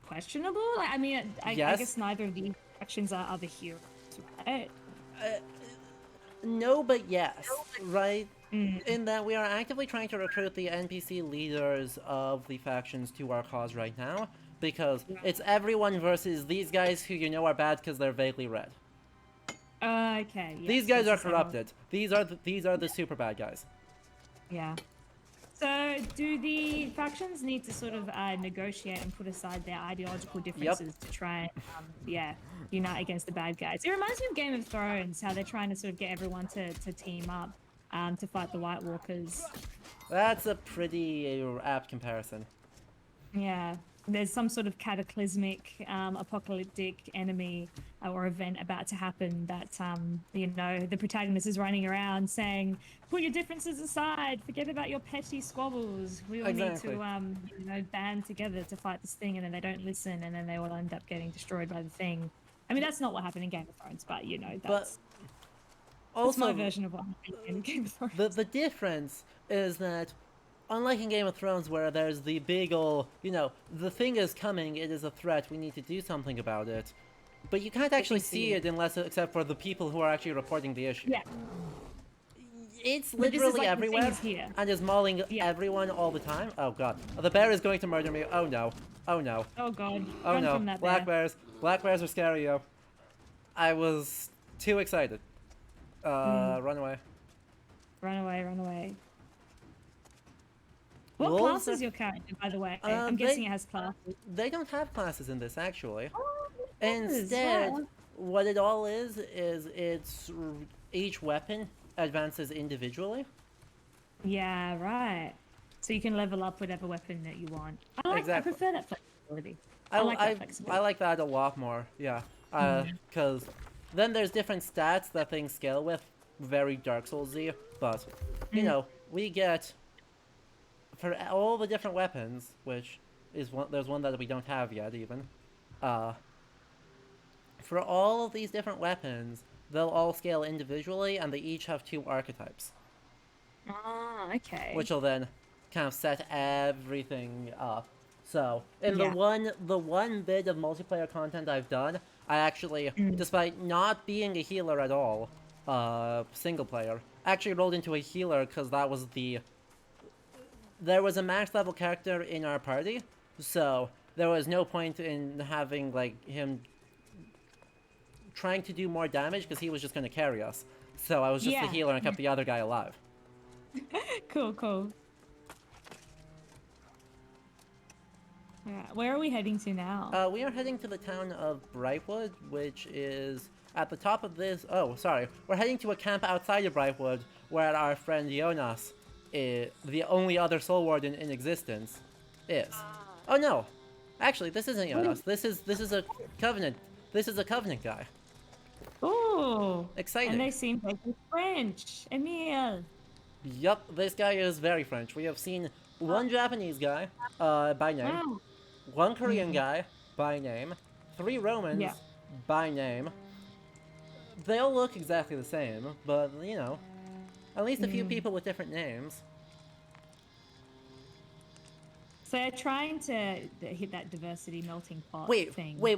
questionable. Like, I mean, I Yes. guess neither of these factions are the heroes, right? No, but yes, right? In that we are actively trying to recruit the NPC leaders of the factions to our cause right now, because it's everyone versus these guys who you know are bad because they're vaguely red. Okay. Yes, These guys this are is how- corrupted. These are the super bad guys. Yeah. So, do the factions need to sort of negotiate and put aside their ideological differences to try and, unite against the bad guys? It reminds me of Game of Thrones, how they're trying to sort of get everyone to team up to fight the White Walkers. That's a pretty apt comparison. Yeah. There's some sort of cataclysmic, apocalyptic enemy or event about to happen that, the protagonist is running around saying, put your differences aside, forget about your petty squabbles. We all Exactly. need to, band together to fight this thing, and then they don't listen, and then they all end up getting destroyed by the thing. I mean, that's not what happened in Game of Thrones, but, that's Also, my version of what happened in Game of Thrones. the difference is that, unlike in Game of Thrones, where there's the big ol', the thing is coming, it is a threat, we need to do something about it. But you can't actually see it except for the people who are actually reporting the issue. Yeah. It's But this is literally like the everywhere, thing is here. and is mauling Yeah. everyone all the time. Oh god. The bear is going to murder me. Oh no. Oh no. Oh, God. Oh Run no. from that Black bear. bears. Black bears are scary, yo. I was too excited. Run away. Run away, run away. What Wolves class is are- your character, by the way? Uh, I'm guessing they- it has classes. They don't have classes in this, actually. Oh, it does, Instead, wow. what it all is each weapon advances individually. Yeah, right. So you can level up whatever weapon that you want. Exactly. I prefer that flexibility. I like that I flexibility. like that a lot more, yeah. Because then there's different stats that things scale with, very Dark Souls-y, but, we get, for all the different weapons, which is there's one that we don't have yet, even, for all of these different weapons, they'll all scale individually, and they each have 2 archetypes, Ah, okay. which will then kind of set everything up. So, in Yeah. the one bit of multiplayer content I've done, I actually, despite not being a healer at all, single player, actually rolled into a healer because there was a max level character in our party, so there was no point in having, him trying to do more damage because he was just going to carry us. So I was just the Yeah. healer and kept the other guy alive. Cool. Yeah, where are we heading to now? We are heading to the town of Brightwood, which is at the top of this. Oh, sorry. We're heading to a camp outside of Brightwood, where our friend Jonas, the only other Soul Warden in existence, is. Oh no, actually, this isn't Jonas. This is a Covenant. This is a Covenant guy. Oh, Exciting. and they seem like they're French. Emile. Yup, this guy is very French. We have seen one Japanese guy, by name, Wow. one Korean guy, by name, 3 Romans, Yeah. by name. They all look exactly the same, but, at least a few people with different names. So they're trying to hit that diversity melting pot Wait, thing. wait.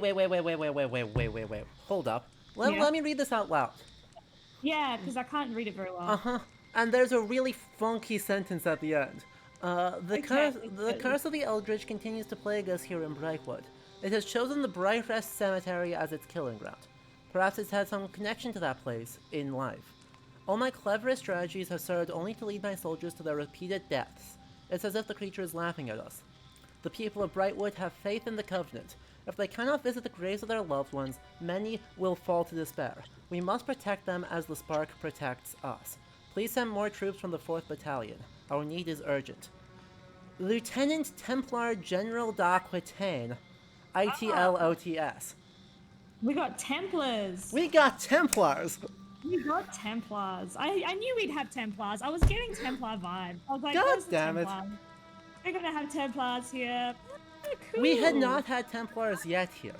Hold up. Let Yeah. me read this out loud. Yeah, because I can't read it very well. Uh-huh. And there's a really funky sentence at the end. The curse of the Eldritch continues to plague us here in Brightwood. It has chosen the Bright Rest Cemetery as its killing ground. Perhaps it's had some connection to that place in life. All my cleverest strategies have served only to lead my soldiers to their repeated deaths. It's as if the creature is laughing at us. The people of Brightwood have faith in the Covenant. If they cannot visit the graves of their loved ones, many will fall to despair. We must protect them as the Spark protects us. Please send more troops from the 4th Battalion. Our need is urgent. Lieutenant Templar General d'Aquitaine, ITLOTS. We got Templars. We got Templars! We got Templars. I knew we'd have Templars. I was getting Templar vibe. I was like, God "Where's the damn it. Templars? We're gonna have Templars here." Oh, cool. We had not had Templars yet here.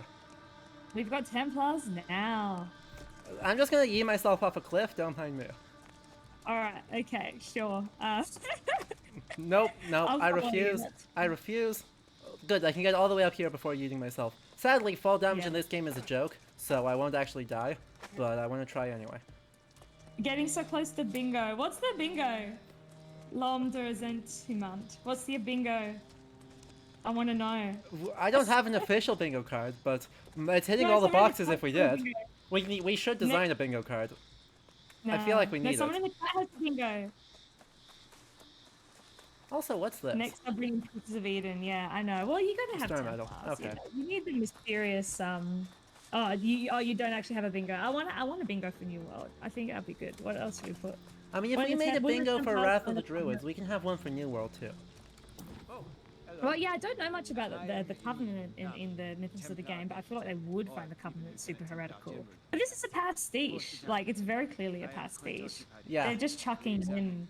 We've got Templars now. I'm just gonna yee myself off a cliff, don't mind me. Alright, okay, sure. Nope, I'll I follow you. refuse. I refuse. Good, I can get all the way up here before yeeting myself. Sadly, fall damage Yeah. in this game is a joke, so I won't actually die, but I want to try anyway. Getting so close to bingo. What's the bingo? L'homme de ressentiment. What's the bingo? I want to know. I don't have an official bingo card, but it's hitting No, all the someone in boxes chat if we has a did. bingo. We should design a bingo card. I feel like we No, need someone it. in the chat has bingo. Also, what's this? Next, I'll bring Pieces of Eden. Yeah, I know. Well, you gotta have Star Templars. medal. Okay. You need the mysterious. Oh, you don't actually have a bingo. I want a bingo for New World. I think that'd be good. What else should we put? I mean, if What we is made a that- what is bingo for Templars Wrath on of the the Druids, Covenant? we can have one for New World too. Well, yeah, I don't know much about the Covenant in the mythos of the game, but I feel like they would find the Covenant super heretical. But this is a pastiche. Like, it's very clearly a pastiche. Yeah. They're just chucking in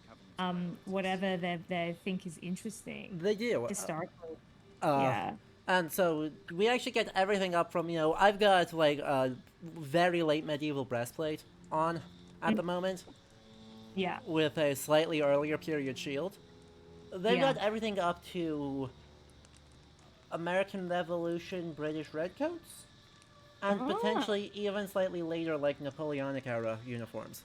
whatever they think is interesting They do. historically. Uh, Yeah. And so we actually get everything up from, I've got like a very late medieval breastplate on at the moment Yeah. with a slightly earlier period shield. They've Yeah. got everything up to American Revolution British redcoats and Ah. potentially even slightly later like Napoleonic era uniforms.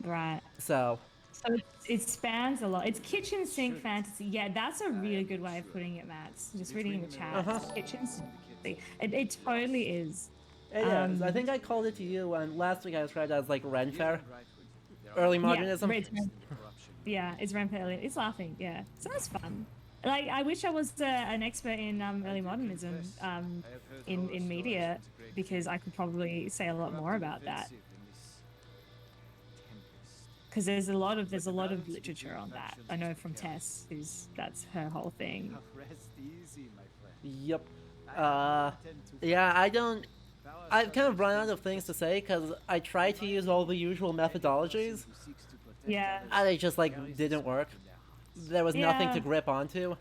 Right. So So it spans a lot. It's kitchen sink fantasy. Yeah, that's a really good way of putting it, Matt. Just reading in the chat. Uh-huh. Kitchen sink. It totally is. it is. I think I called it to you and last week I described it as like Ren Fair. Early modernism. Yeah, it's rampant. It's laughing. Yeah, so that's fun. Like, I wish I was an expert in early modernism in media, because I could probably say a lot more about that. Because there's a lot of literature on that. I know from Tess, that's her whole thing. Yep. Yeah, I've kind of run out of things to say because I tried to use all the usual methodologies Yeah. and it just like didn't work. There was nothing to Yeah. grip onto.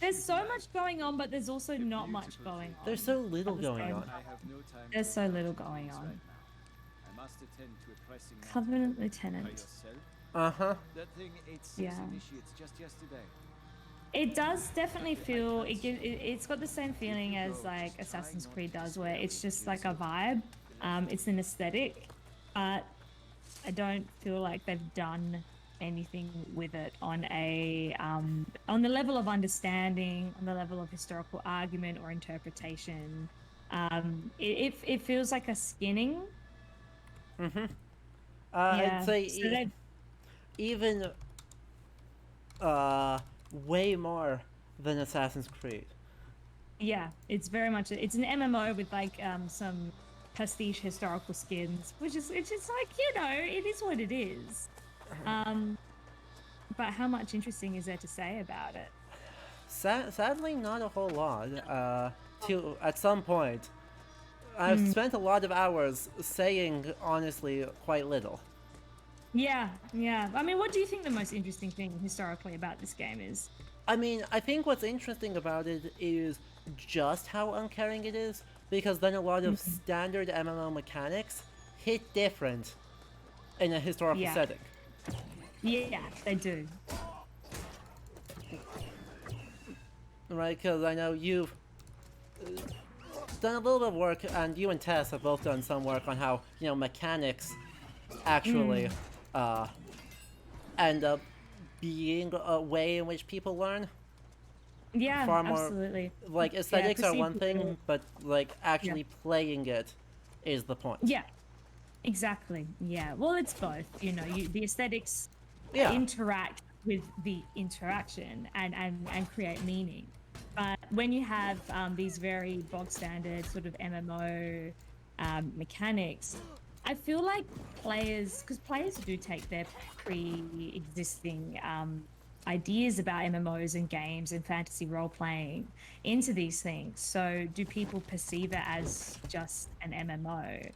There's so much going on, but there's also not much going on. There's so little At the going same on. time. There's so little going on. Covenant Lieutenant. Uh-huh. Yeah. It does definitely feel it's got the same feeling as like Assassin's Creed does, where it's just like a vibe. It's an aesthetic, but I don't feel like they've done anything with it on the level of understanding, on the level of historical argument or interpretation. It feels like a skinning. Mm-hmm. Yeah. I'd say So they- even way more than Assassin's Creed. Yeah, it's very much it's an MMO with like some pastiche historical skins, which is it's just like, it is what it is. But how much interesting is there to say about it? Sadly, not a whole lot. At some point, I've spent a lot of hours saying honestly quite little. Yeah. I mean, what do you think the most interesting thing historically about this game is? I mean, I think what's interesting about it is just how uncaring it is, because then a lot of standard MMO mechanics hit different in a historical Yeah. setting. Yeah, they do. Right, because I know you've done a little bit of work, and you and Tess have both done some work on how, mechanics actually end up being a way in which people learn. Yeah, Far more absolutely. like Yeah, aesthetics are one procedural. thing, but like Yeah. actually playing it is the point. Yeah, exactly. Yeah. Well, it's both. You know, the aesthetics Yeah. interact with the interaction and create meaning. But when you have these very bog standard sort of MMO mechanics, I feel like players, because players do take their pre-existing ideas about MMOs and games and fantasy role playing into these things. So do people perceive it as just an MMO?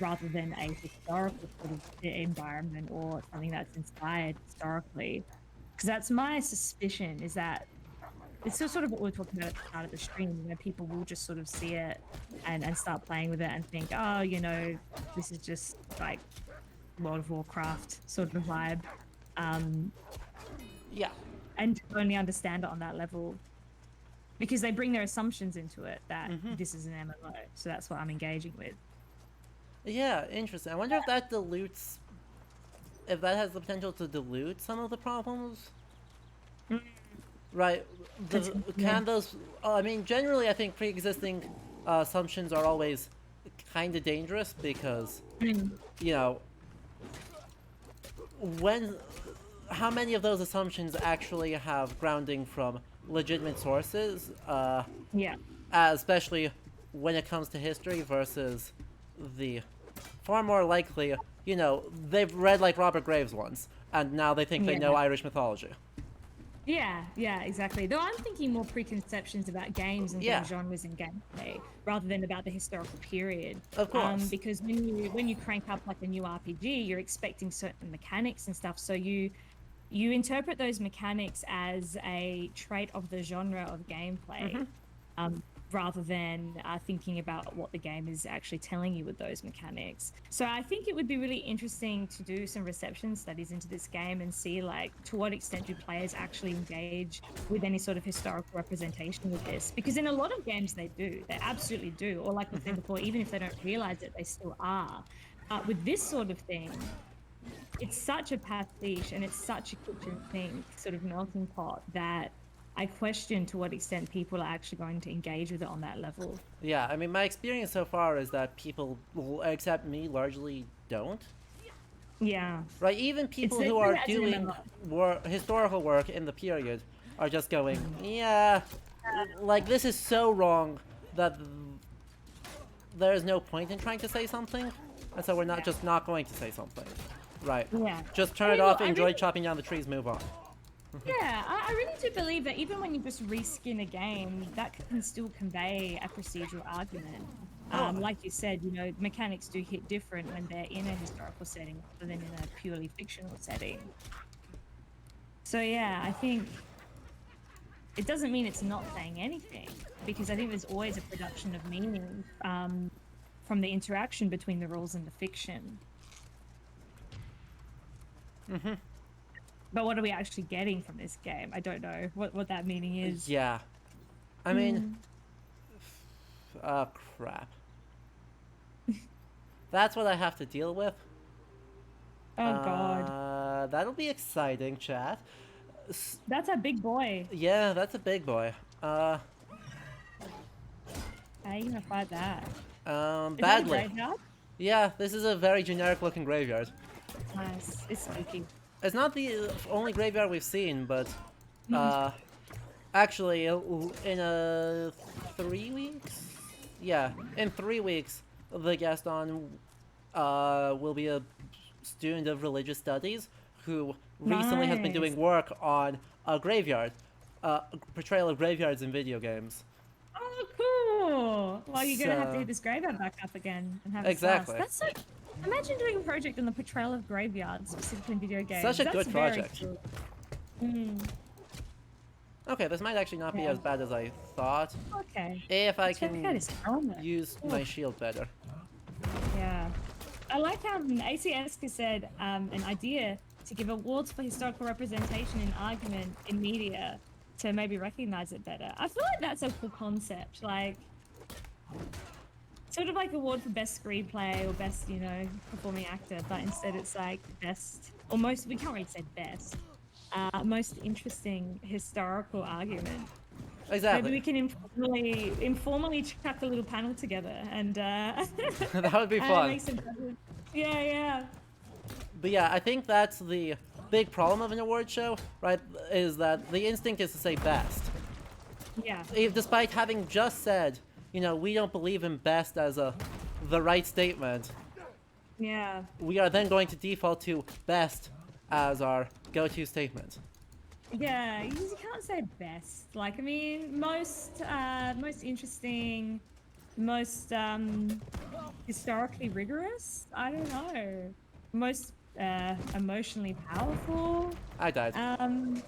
Rather than a historical sort of environment or something that's inspired historically. Because that's my suspicion, is that it's still sort of what we were talking about at the start of the stream. You know, people will just sort of see it and start playing with it and think, oh, you know, this is just like World of Warcraft sort of vibe, Yeah. and only understand it on that level because they bring their assumptions into it that this is an MMO. So that's what I'm engaging with. Yeah, interesting. I wonder if that dilutes, if that has the potential to dilute some of the problems. Right. Can those? I mean, generally, I think pre-existing assumptions are always kind of dangerous because, you know, when, how many of those assumptions actually have grounding from legitimate sources? Yeah. Especially when it comes to history versus the far more likely, you know, they've read like Robert Graves once, and now they think they know Irish mythology. Yeah, exactly. Though I'm thinking more preconceptions about games and game genres and gameplay rather than about the historical period. Of course. Because when you crank up like a new RPG, you're expecting certain mechanics and stuff. So you interpret those mechanics as a trait of the genre of gameplay, rather than thinking about what the game is actually telling you with those mechanics. So I think it would be really interesting to do some reception studies into this game and see like to what extent do players actually engage with any sort of historical representation of this, because in a lot of games they absolutely do, or like we said before, even if they don't realize it, they still are. With this sort of thing, it's such a pastiche and it's such a kitchen sink sort of melting pot that I question to what extent people are actually going to engage with it on that level. Yeah, I mean, my experience so far is that people, except me, largely don't. Yeah. Right, even people who are doing historical work in the period are just going, yeah, like this is so wrong that there is no point in trying to say something, and so we're not just not going to say something. Right. Yeah. Just turn it off, enjoy chopping down the trees, move on. Yeah, I really do believe that even when you just reskin a game, that can still convey a procedural argument. Like you said, you know, mechanics do hit different when they're in a historical setting rather than in a purely fictional setting. So yeah, I think it doesn't mean it's not saying anything, because I think there's always a production of meaning from the interaction between the rules and the fiction. But what are we actually getting from this game? I don't know what that meaning is. Yeah. I mean... crap. That's what I have to deal with. Oh, God. That'll be exciting, chat. That's a big boy. Yeah, that's a big boy. How are you gonna fight that? Badly. Is that a graveyard? Yeah, this is a very generic-looking graveyard. Nice. It's spooky. It's not the only graveyard we've seen, but actually, in 3 weeks, in 3 weeks, the guest on will be a student of religious studies who recently has been doing work on a graveyard, portrayal of graveyards in video games. Oh, cool! Well, you're gonna have to hit this graveyard back up again and have exactly. That's so. Imagine doing a project on the portrayal of graveyards, specifically in video games. Such a good project. Cool. Okay, this might actually not be as bad as I thought. Okay. If I can use my shield better. Yeah. I like how ACS said an idea to give awards for historical representation in argument in media to maybe recognize it better. I feel like that's a cool concept. Like, sort of like award for best screenplay or best, you know, performing actor, but instead it's like best, or most, we can't really say best, most interesting historical argument. Exactly. Maybe we can informally chuck a little panel together and That would be fun. make some. Yeah, yeah. But yeah, I think that's the big problem of an award show, right? Is that the instinct is to say best. Yeah. Despite having just said, we don't believe in best as the right statement, Yeah. we are then going to default to best as our go-to statement. Yeah, you can't say best. Like, I mean, most interesting, most historically rigorous. I don't know. Most emotionally powerful. I died. Yeah. I'm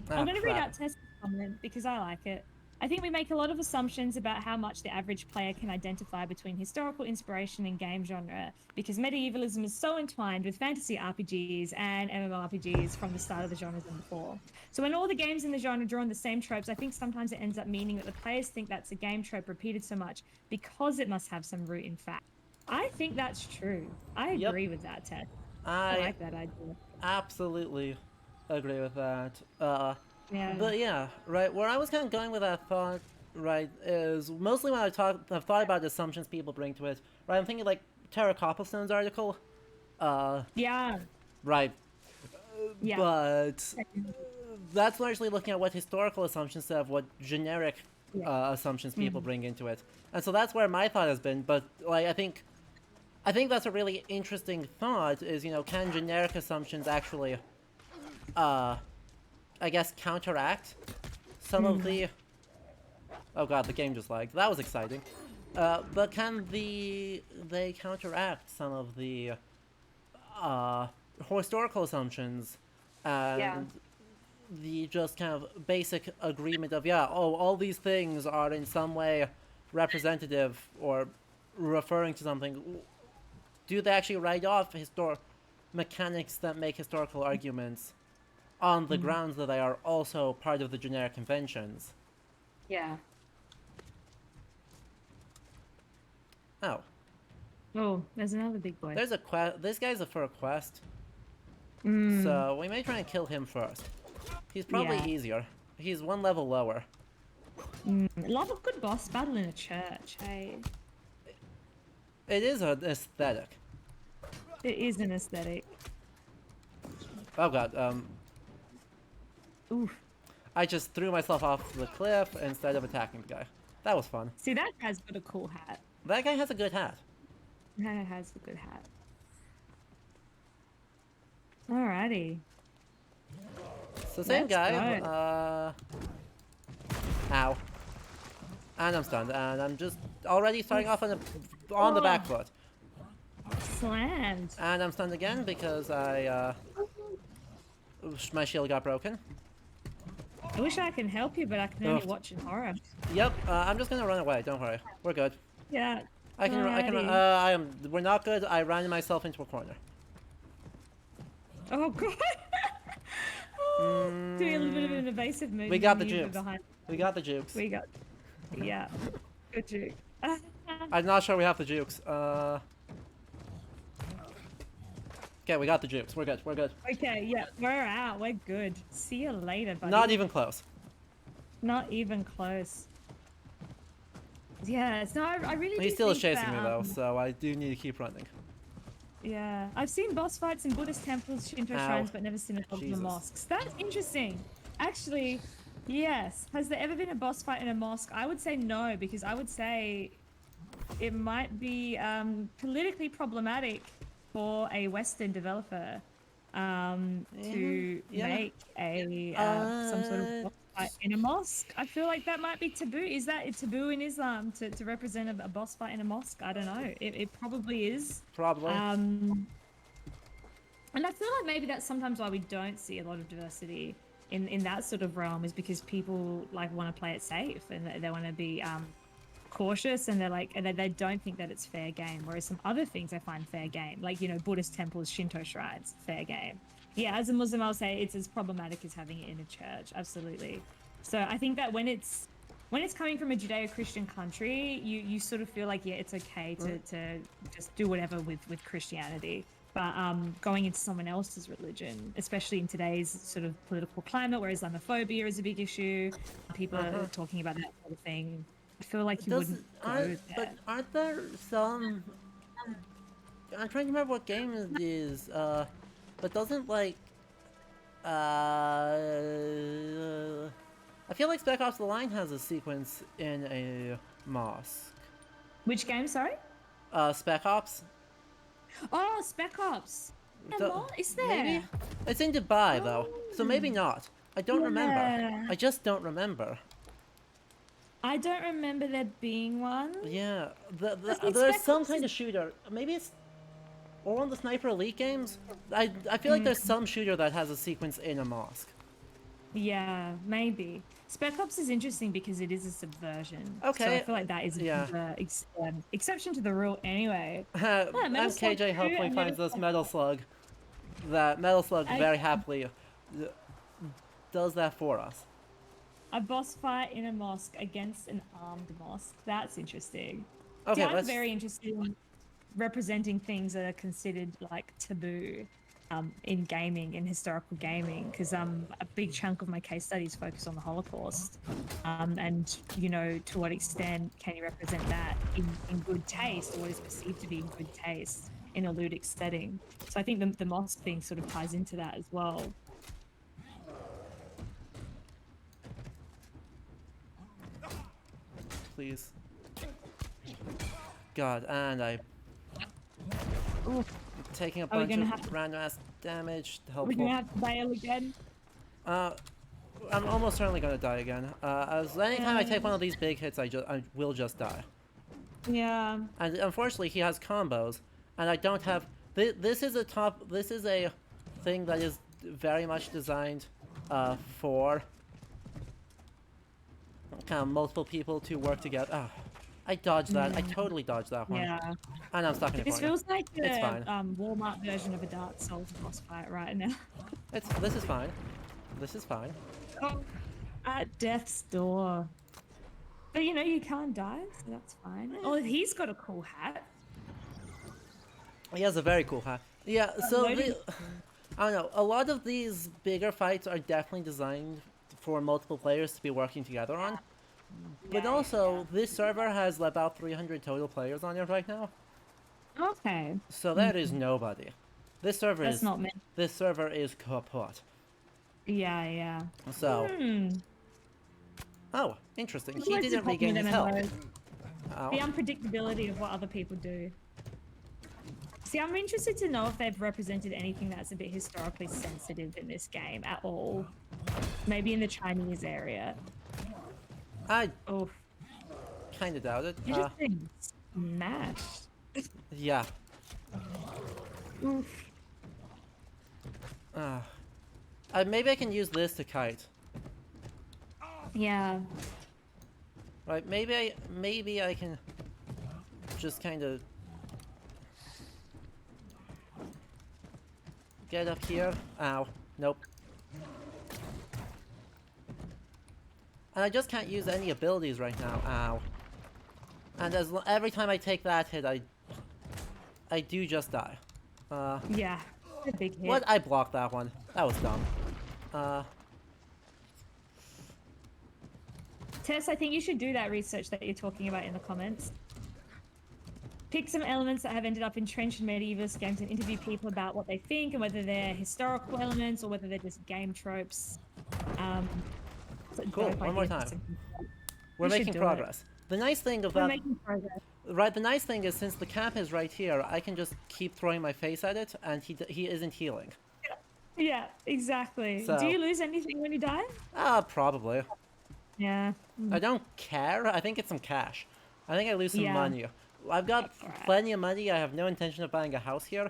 going to read out Tessa's comment because I like it. I think we make a lot of assumptions about how much the average player can identify between historical inspiration and game genre, because medievalism is so entwined with fantasy RPGs and MMORPGs from the start of the genres and before. So when all the games in the genre draw on the same tropes, I think sometimes it ends up meaning that the players think that's a game trope repeated so much because it must have some root in fact. I think that's true. I agree with that, Ted. I like that idea. Absolutely agree with that. Yeah. But yeah, right, where I was kind of going with that thought, right, is mostly when I've thought about the assumptions people bring to it, right, I'm thinking like Tara Copplestone's article. Yeah. Right. Yeah. But that's largely looking at what historical assumptions instead of what generic assumptions people bring into it. And so that's where my thought has been, but like I think that's a really interesting thought is, can generic assumptions actually I guess counteract some of the... Oh god, the game just lagged. That was exciting. But can they counteract some of the historical assumptions and the just kind of basic agreement of, all these things are in some way representative or referring to something. Do they actually write off mechanics that make historical arguments on the grounds that they are also part of the generic conventions? Yeah. Oh. Oh, there's another big boy. There's a quest. This guy's for a quest. So we may try and kill him first. He's probably easier. He's one level lower. Love a good boss battle in a church, hey? It is an aesthetic. It is an aesthetic. Oh god, Oof. I just threw myself off the cliff instead of attacking the guy. That was fun. See, that guy's got a cool hat. That guy has a good hat. That has a good hat. Alrighty. So same Let's guy, go. ow. And I'm stunned, and I'm just already starting off on the back foot. Slammed. And I'm stunned again because my shield got broken. I wish I can help you, but I can only watch in horror. Yep, I'm just gonna run away, don't worry. We're good. Yeah. We're not good. I ran myself into a corner. Oh god. Doing a little bit of an evasive move. We got the jukes. We got the jukes. Yeah. Good juke. I'm not sure we have the jukes. Okay, we got the jukes. We're good. Okay, yeah, we're out. We're good. See you later, buddy. Not even close. Not even close. Yeah, so I really He do still is think chasing that, me though, so I do need to keep running. Yeah, I've seen boss fights in Buddhist temples, Shinto shrines, but never seen a boss in the mosques. That's interesting. Actually, yes. Has there ever been a boss fight in a mosque? I would say no, because I would say it might be politically problematic for a Western developer to make a some sort of boss fight in a mosque. I feel like that might be taboo. Is that a taboo in Islam to represent a boss fight in a mosque? I don't know. It probably is. Probably. And I feel like maybe that's sometimes why we don't see a lot of diversity in that sort of realm, is because people like want to play it safe and they want to be cautious, and they don't think that it's fair game. Whereas some other things I find fair game, like Buddhist temples, Shinto shrines, fair game. Yeah, as a Muslim, I'll say it's as problematic as having it in a church. Absolutely. So I think that when it's coming from a Judeo-Christian country, you sort of feel like it's okay to just do whatever with Christianity. but going into someone else's religion, especially in today's sort of political climate where Islamophobia is a big issue, people are talking about that sort of thing. I feel like you wouldn't go there. Aren't there some? I'm trying to remember what game it is. But doesn't like I feel like Spec Ops: The Line has a sequence in a mosque. Which game? Sorry. Spec Ops. Oh, Spec Ops. Is there? Maybe it's in Dubai though, so maybe not. I don't remember. Yeah. I just don't remember. I don't remember there being one. Yeah, think there's Spec some Ops kind is- of shooter. Maybe it's or on the Sniper Elite games. I feel like there's some shooter that has a sequence in a mosque. Yeah, maybe. Spec Ops is interesting because it is a subversion. Okay, So I feel like that is yeah. the exception to the rule anyway. And Metal Slug KJ 2 hopefully and finds Metal this Slug- Metal Slug. That Metal Slug I- very happily does that for us. A boss fight in a mosque against an armed mosque. That's interesting. Okay, See, I'm let's. very interested in representing things that are considered like taboo in gaming and historical gaming because a big chunk of my case studies focus on the Holocaust and to what extent can you represent that in good taste or what is perceived to be in good taste in a ludic setting. So I think the mosque thing sort of ties into that as well. Please. God, and I'm taking a Are we bunch gonna of have- random ass damage. We're Helpful. gonna have to bail again. I'm almost certainly gonna die again. As anytime I take one of these big hits, I will just die. Yeah. And unfortunately, he has combos, and I don't have. This is a thing that is very much designed for kind of multiple people to work together. Oh, I dodged that. I totally dodged that one. Yeah. And I'm stuck in a This corner. feels like It's the fine. Walmart version of a Dark Souls boss fight right now. This is fine. This is fine. Oh, at death's door. But you can't die, so that's fine. Oh, he's got a cool hat. He has a very cool hat. Yeah, so loading- I don't know. A lot of these bigger fights are definitely designed for multiple players to be working together on. But Yeah, also, this server has about 300 total players on it right now. Okay. So that is nobody. This server That's is not me. this server is kaput. Yeah. So, Hmm. oh, interesting. I'd He like to didn't regain his compliment health. MMOs. The Ow. unpredictability of what other people do. See, I'm interested to know if they've represented anything that's a bit historically sensitive in this game at all. Maybe in the Chinese area. I Oof. kind of doubt it. You're just getting smashed. Yeah. Oof. Maybe I can use this to kite. Yeah. Right, maybe I can just kind of get up here. Ow. Nope. And I just can't use any abilities right now. Ow. And every time I take that hit, I do just die. Yeah. A big hit. What? I blocked that one. That was dumb. Tess, I think you should do that research that you're talking about in the comments. Pick some elements that have ended up entrenched in medievalist games and interview people about what they think and whether they're historical elements or whether they're just game tropes. Cool, one more time. We're You should making do progress. The nice thing of We're that, making progress. right? The nice thing is since the cap is right here, I can just keep throwing my face at it, and he isn't healing. Yeah, exactly. So- Do you lose anything when you die? Probably. Yeah. I don't care. I think it's some cash. I think I lose some Yeah. money. I've got That's alright. plenty of money. I have no intention of buying a house here.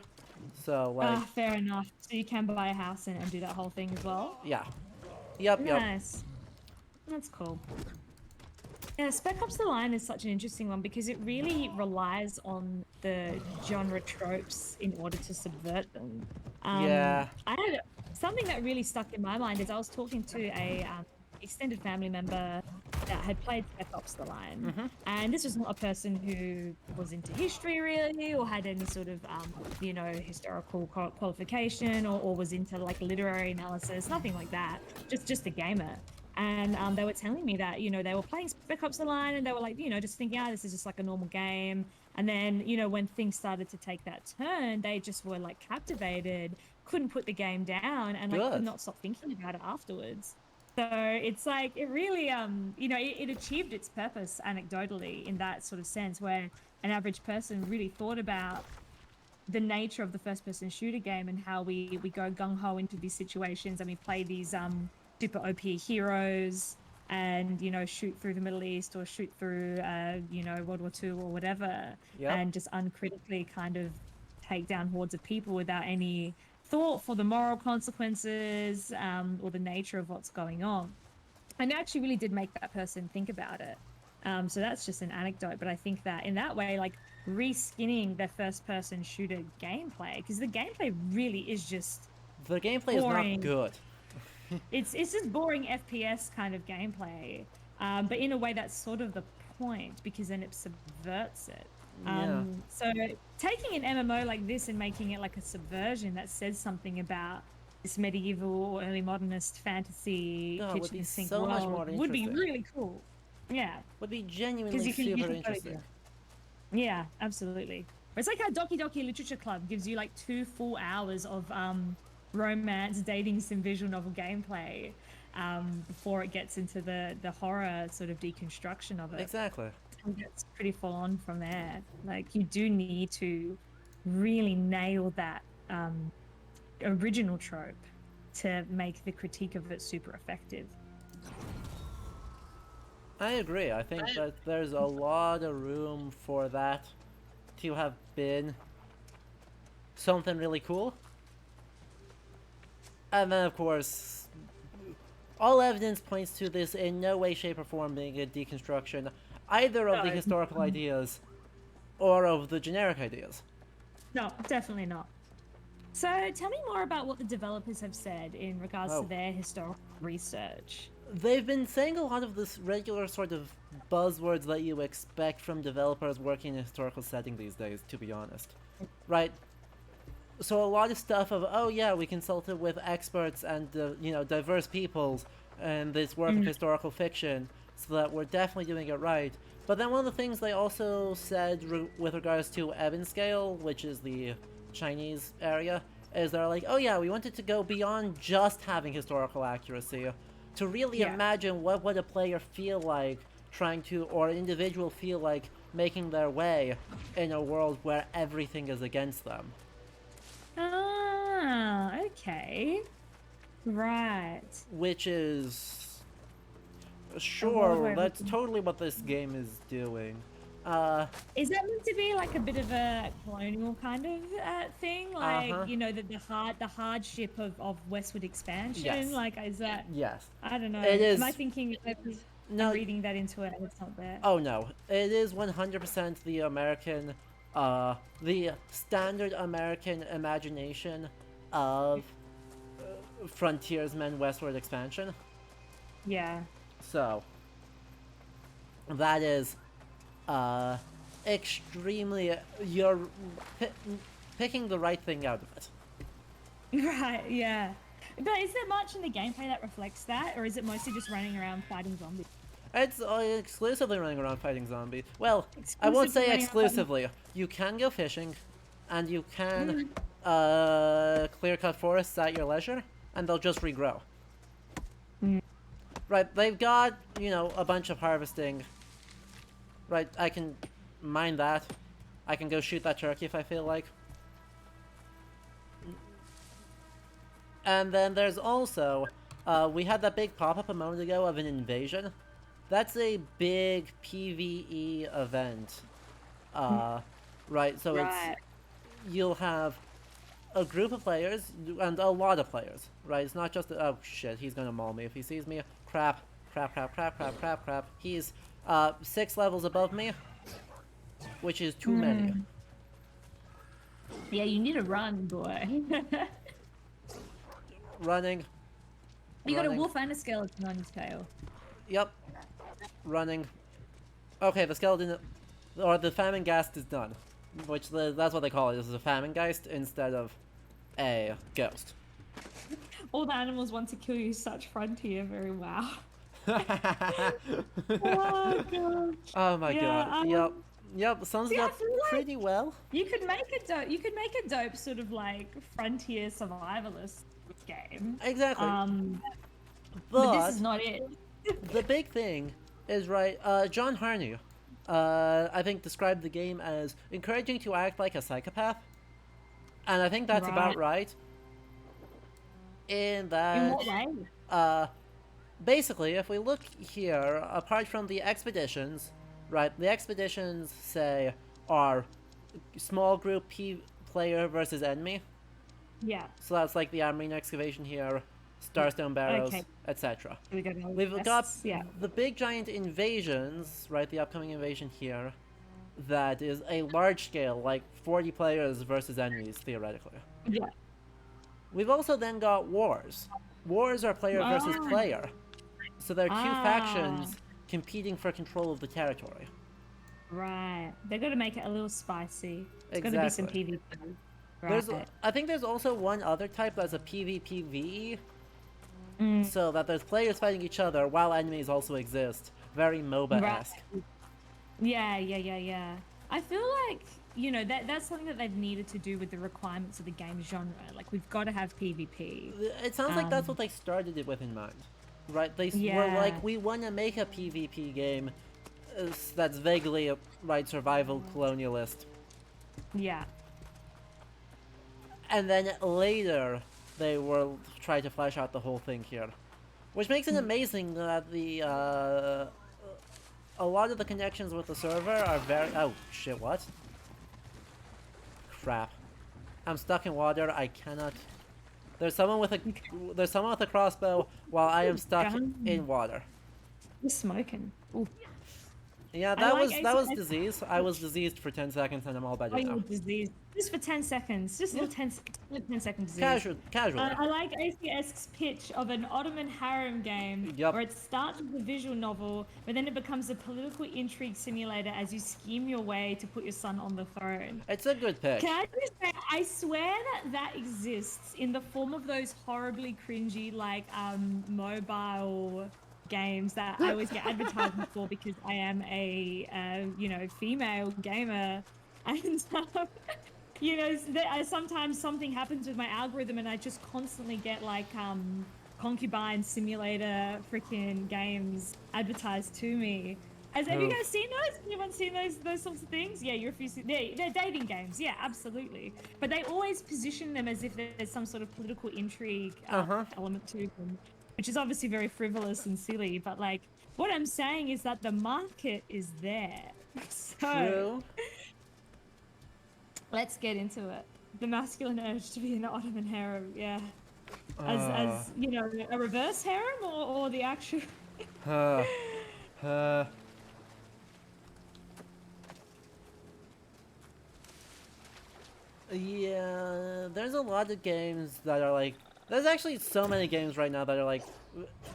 So, like, Fair enough. So you can buy a house and do that whole thing as well? yeah. Yep. Nice. That's cool. Yeah, Spec Ops: The Line is such an interesting one because it really relies on the genre tropes in order to subvert them. Yeah. I had something that really stuck in my mind is I was talking to a extended family member that had played Spec Ops: The Line, Mm-hmm. and this was not a person who was into history really, or had any sort of historical qualification, or was into like literary analysis, nothing like that. Just a gamer. And they were telling me that they were playing Spec Ops: The Line, and they were like just thinking, this is just like a normal game. And then when things started to take that turn, they just were like captivated, couldn't put the game down, and like could Good. not stop thinking about it afterwards. So it's like it really, it achieved its purpose anecdotally in that sort of sense, where an average person really thought about the nature of the first-person shooter game and how we go gung-ho into these situations and we play these super OP heroes and shoot through the Middle East or shoot through World War II or whatever, Yep. and just uncritically kind of take down hordes of people without any thought for the moral consequences or the nature of what's going on. And it actually really did make that person think about it. So that's just an anecdote, but I think that in that way, like reskinning the first-person shooter gameplay, because the gameplay really is just The gameplay boring. is not good. It's just boring FPS kind of gameplay, but in a way that's sort of the point, because then it subverts it. Yeah. So taking an MMO like this and making it like a subversion that says something about this medieval, early modernist fantasy Oh, it would kitchen be sink so much world more would be interesting. really cool. Yeah, Would be because genuinely you can super totally interesting. do it. Yeah, absolutely. It's like how Doki Doki Literature Club gives you like 2 full hours of romance, dating sim visual novel gameplay before it gets into the horror sort of deconstruction of it. Exactly. And it's pretty full on from there. Like you do need to really nail that original trope to make the critique of it super effective. I agree. I think that there's a lot of room for that to have been something really cool. And then, of course, all evidence points to this in no way, shape, or form being a deconstruction either of the No. historical ideas or of the generic ideas. No, definitely not. So tell me more about what the developers have said in regards Oh. to their historical research. They've been saying a lot of this regular sort of buzzwords that you expect from developers working in a historical setting these days, to be honest. Right? So a lot of stuff of, oh yeah, we consulted with experts and, diverse peoples and this work of historical fiction, so that we're definitely doing it right. But then one of the things they also said with regards to Ebonscale, which is the Chinese area, is they're like, oh yeah, we wanted to go beyond just having historical accuracy to really imagine what would a player feel like trying to, or an individual feel like making their way in a world where everything is against them. Ah, okay. Right. Which is... where Sure, that's everything- totally what this game is doing. Is that meant to be like a bit of a colonial kind of thing? Like, Uh-huh. the hardship of westward expansion? Yes. Like, is that... Yes. I don't know. It is... Am I thinking I'm No, reading that into it and it's not there? oh no. It is 100% the American, the standard American imagination of frontiersmen westward expansion. Yeah. So, that is, extremely, you're picking the right thing out of it. Right, yeah. But is there much in the gameplay that reflects that, or is it mostly just running around fighting zombies? It's exclusively running around fighting zombies. Well, I won't say Exclusively running around fighting- exclusively. You can go fishing, and you can clear-cut forests at your leisure, and they'll just regrow. Right, they've got, a bunch of harvesting. Right, I can mine that. I can go shoot that turkey if I feel like. And then there's also, we had that big pop-up a moment ago of an invasion. That's a big PvE event. Right, so Right. you'll have a group of players, and a lot of players, right? It's not just, oh shit, he's gonna maul me if he sees me. Crap, crap, crap, crap, crap, crap, crap. He's, 6 levels above me, which is too many. Yeah, you need to run, boy. Running. You got a running. wolf and a skeleton on your tail. Yep. running. Okay, the skeleton, or the famine ghast is done. That's what they call it. This is a famine geist instead of a ghost. All the animals want to kill you. Such frontier. Very wow. Oh gosh. Oh my Yeah, god. Yep. Sums it see, I up feel like pretty well. You could make a dope. You could make a dope sort of like frontier survivalist game. Exactly. But this is not it. The big thing is, right, John Harney, I think described the game as encouraging to act like a psychopath. And I think that's about right. In that... In what way? Basically, if we look here, apart from the expeditions, right, the expeditions, say, are small group player versus enemy. Yeah. So that's like the Armene excavation here, Starstone Barrows, etc. We've got the big giant invasions, right, the upcoming invasion here, that is a large scale, like 40 players versus enemies, theoretically. Yeah. We've also then got wars. Wars are player versus player. So there are two factions competing for control of the territory. Right. They've got to make it a little spicy. It's got to be some PvP. Right. I think there's also one other type that's a PvPvE. So that there's players fighting each other while enemies also exist. Very MOBA-esque. Right. Yeah. I feel like, you know, that's something that they've needed to do with the requirements of the game genre. Like, we've got to have PvP. It sounds like that's what they started it with in mind. Right? They were like, we want to make a PvP game that's vaguely, right, survival colonialist. Yeah. And then later, they will try to flesh out the whole thing here. Which makes it amazing that the, a lot of the connections with the server are very... Oh, shit, what? Crap. I'm stuck in water, I cannot... There's someone with a crossbow while I am stuck in water. You're smoking. Ooh. Yeah, that was disease. I was diseased for 10 seconds and I'm all better now. You were diseased. Just for 10 seconds. Just a little 10 second disease. Casually. I like ACS's pitch of an Ottoman harem game where it starts with a visual novel, but then it becomes a political intrigue simulator as you scheme your way to put your son on the throne. It's a good pitch. Can I just say, I swear that exists in the form of those horribly cringy, like, mobile games that I always get advertising for because I am a, you know, female gamer. And, you know, sometimes something happens with my algorithm and I just constantly get, like, concubine simulator freaking games advertised to me. Have you guys seen those? Have anyone seen those sorts of things? Yeah, they're dating games. Yeah, absolutely. But they always position them as if there's some sort of political intrigue element to them, which is obviously very frivolous and silly. But like, what I'm saying is that the market is there. So True. Let's get into it. The masculine urge to be an Ottoman harem. Yeah. As you know, a reverse harem or the actual. Yeah, there's a lot of games that are like... There's actually so many games right now that are like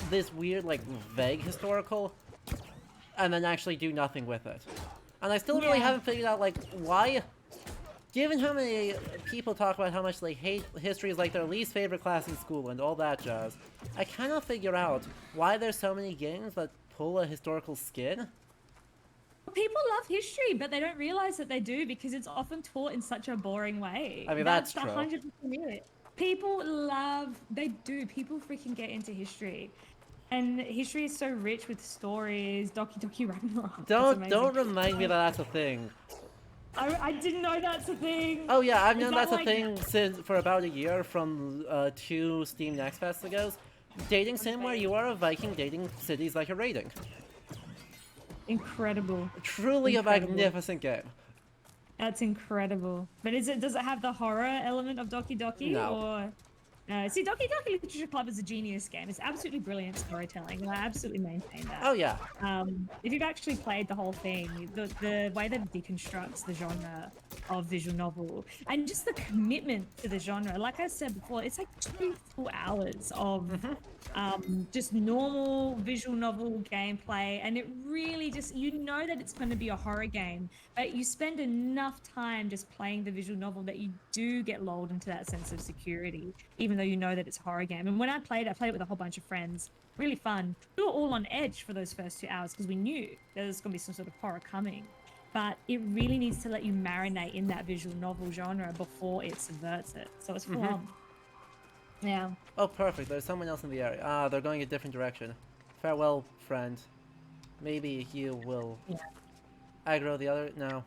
this weird, like, vague historical, and then actually do nothing with it. And I still really haven't figured out, like, why... Given how many people talk about how much they hate history is like their least favorite class in school and all that jazz, I cannot figure out why there's so many games that pull a historical skin. People love history, but they don't realize that they do because it's often taught in such a boring way. I mean, that's true. 100% it. People freaking get into history. And history is so rich with stories, Doki Ragnarok. Don't remind me that that's a thing. I didn't know that's a thing. Oh yeah, I've known that's a thing for about a year from 2 Steam Next Festivals. Dating sim where you are a Viking dating cities like you're raiding. Incredible. Truly incredible. A magnificent game. That's incredible. But does it have the horror element of Doki? No. Or... See, Doki Doki Literature Club is a genius game. It's absolutely brilliant storytelling, and I absolutely maintain that. Oh yeah. If you've actually played the whole thing, the way that it deconstructs the genre of visual novel and just the commitment to the genre, like I said before, it's like 2 full hours of just normal visual novel gameplay, and it really just, you know that it's going to be a horror game, but you spend enough time just playing the visual novel that you do get lulled into that sense of security, even though you know that it's a horror game. And when I played it with a whole bunch of friends. Really fun. We were all on edge for those first 2 hours because we knew there was going to be some sort of horror coming. But it really needs to let you marinate in that visual novel genre before it subverts it. So it's full on. Yeah. Oh, perfect. There's someone else in the area. Ah, they're going a different direction. Farewell, friend. Maybe you will aggro the other. No.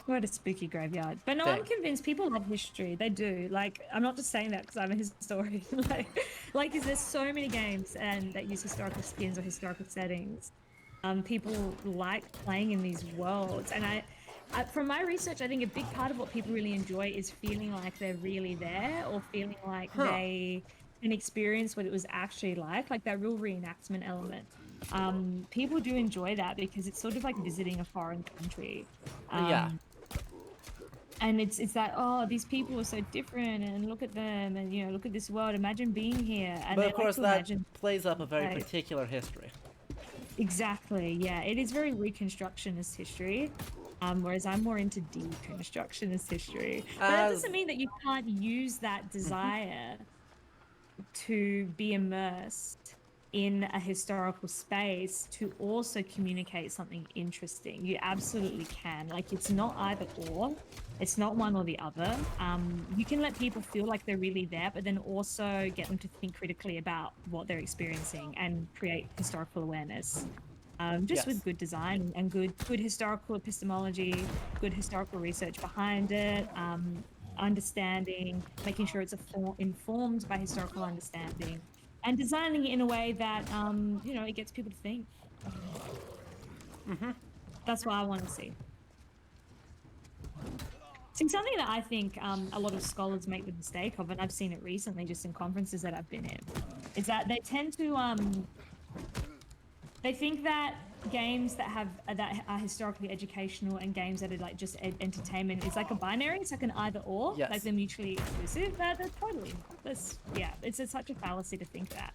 What a spooky graveyard. But no, I'm convinced people love history. They do. Like, I'm not just saying that because I'm a historian. like, there's so many games that use historical skins or historical settings. People like playing in these worlds. And I, from my research, I think a big part of what people really enjoy is feeling like they're really there, or feeling like they can experience what it was actually like that real reenactment element. People do enjoy that because it's sort of like visiting a foreign country. Yeah. And it's that, oh, these people are so different, and look at them, and you know, look at this world, imagine being here. And but of course that plays up a very particular history. Exactly, yeah. It is very reconstructionist history, whereas I'm more into deconstructionist history. But that doesn't mean that you can't use that desire to be immersed in a historical space to also communicate something interesting. You absolutely can. Like, it's not either or. It's not one or the other. You can let people feel like they're really there, but then also get them to think critically about what they're experiencing and create historical awareness. Just with good design and good historical epistemology, good historical research behind it, understanding, making sure it's informed by historical understanding, and designing it in a way that, you know, it gets people to think. That's what I want to see. See, something that I think a lot of scholars make the mistake of, and I've seen it recently just in conferences that I've been in, is that they tend to, they think that games that are historically educational and games that are like just entertainment is like a binary. It's like an either or. Yes. Like they're mutually exclusive. They're totally not. It's such a fallacy to think that.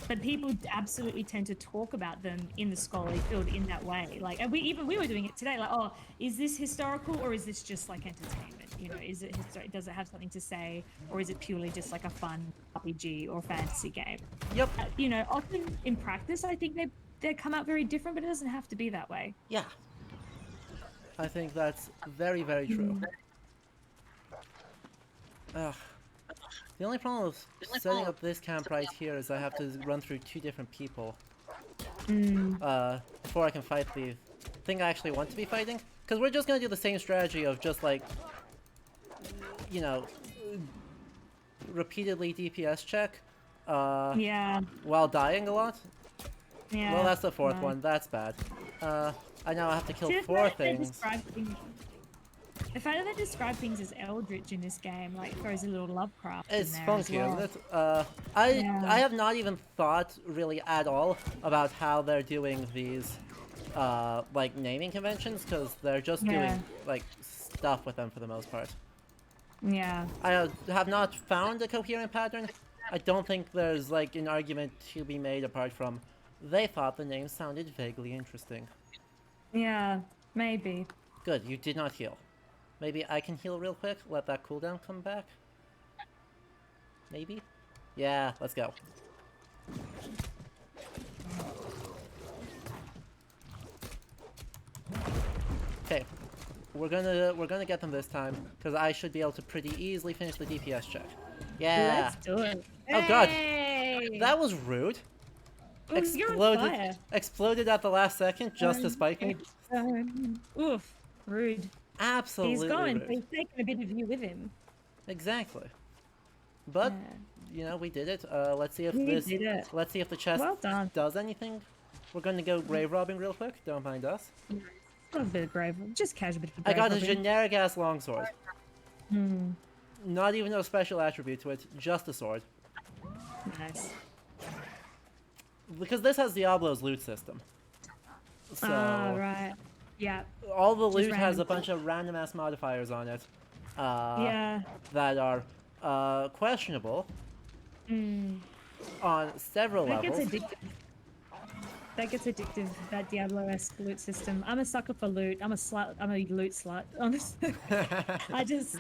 But people absolutely tend to talk about them in the scholarly field in that way. Like, and we were doing it today. Like, oh, is this historical or is this just like entertainment? You know, is it does it have something to say, or is it purely just like a fun RPG or fantasy game? Yep. You know, often in practice, I think they come out very different, but it doesn't have to be that way. Yeah. I think that's very, very true. Ugh. The only problem with setting up this camp right here is I have to run through 2 different people before I can fight the thing I actually want to be fighting. Because we're just going to do the same strategy of just like, you know, repeatedly DPS check while dying a lot. Yeah. Well, that's the 4th one. That's bad. I now have to kill 4 things. The fact that they describe things as eldritch in this game, like, throws a little Lovecraft it's in there funky, as well. isn't it? I have not even thought really at all about how they're doing these, like, naming conventions, because they're just doing, like, stuff with them for the most part. Yeah. I have not found a coherent pattern. I don't think there's, like, an argument to be made apart from they thought the name sounded vaguely interesting. Yeah, maybe. Good, you did not heal. Maybe I can heal real quick, let that cooldown come back? Maybe? Yeah, let's go. Okay, we're gonna get them this time, because I should be able to pretty easily finish the DPS check. Yeah! Let's do it. Oh god! Hey! That was rude! Exploded at the last second just to spike me. Oof, rude. Absolutely. He's gone. Rude. He's taken a bit of you with him. Exactly. But you know, we did it. Let's see if let's see if the chest does anything. We're gonna go grave robbing real quick. Don't mind us. A bit of grave, just casual bit of grave I got robbing. a generic ass longsword. Not even a special attribute to it, just a sword. Nice. Because this has Diablo's loot system. So Right. Yeah. all the Just loot has random. a bunch of random ass modifiers on it. Yeah. That are questionable on several That gets levels. addictive. That gets addictive, that Diablo-esque loot system. I'm a sucker for loot. I'm a slut. I'm a loot slut, honestly. I just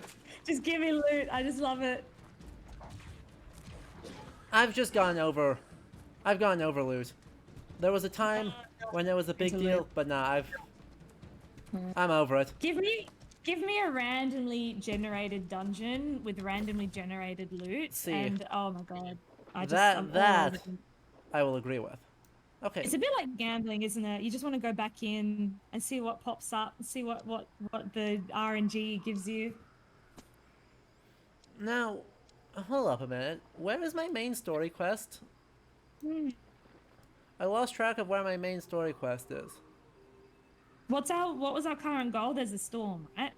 give me loot. I just love it. I've gone over loot. There was a time when it was a big Into deal, loot. but nah, I'm over it. Give me a randomly generated dungeon with randomly generated loot, See, and oh my god, I'm all that over it. I will agree with. Okay. It's a bit like gambling, isn't it? You just want to go back in and see what pops up, and see what the RNG gives you. Now, hold up a minute. Where is my main story quest? I lost track of where my main story quest is. What was our current goal? There's a storm, right?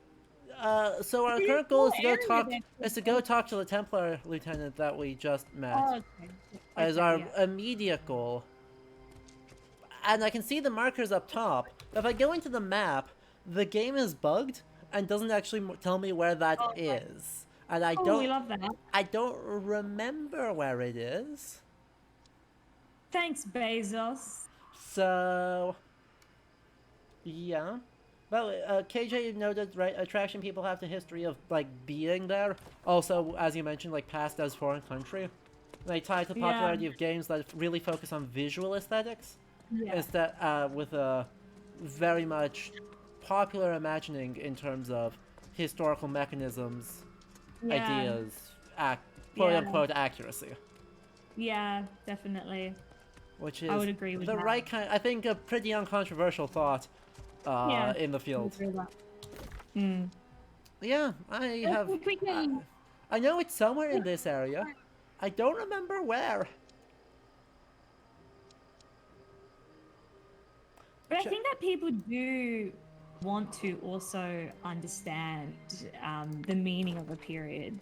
So our Pretty current goal is cool to go area talk there. is to go talk to the Templar lieutenant that we just met. Oh, okay. As Okay, our yeah. immediate goal. And I can see the markers up top. If I go into the map, the game is bugged and doesn't actually tell me where that is. And I Oh, we love that. don't remember where it is. Thanks, Bezos. So, yeah. Well, KJ noted, right, attraction people have the history of, like, being there. Also, as you mentioned, like, passed as foreign country. They tie to the Yeah. popularity of games that really focus on visual aesthetics. Yeah. Instead, with a very much popular imagining in terms of historical mechanisms, Yeah. ideas, quote-unquote accuracy. Yeah, definitely. Which is I would agree with the that. right kind, I think a pretty uncontroversial thought Yeah. in the field. Mm. Yeah, I have. think we can- I know it's somewhere in this area. I don't remember where. But I think that people do want to also understand the meaning of a period.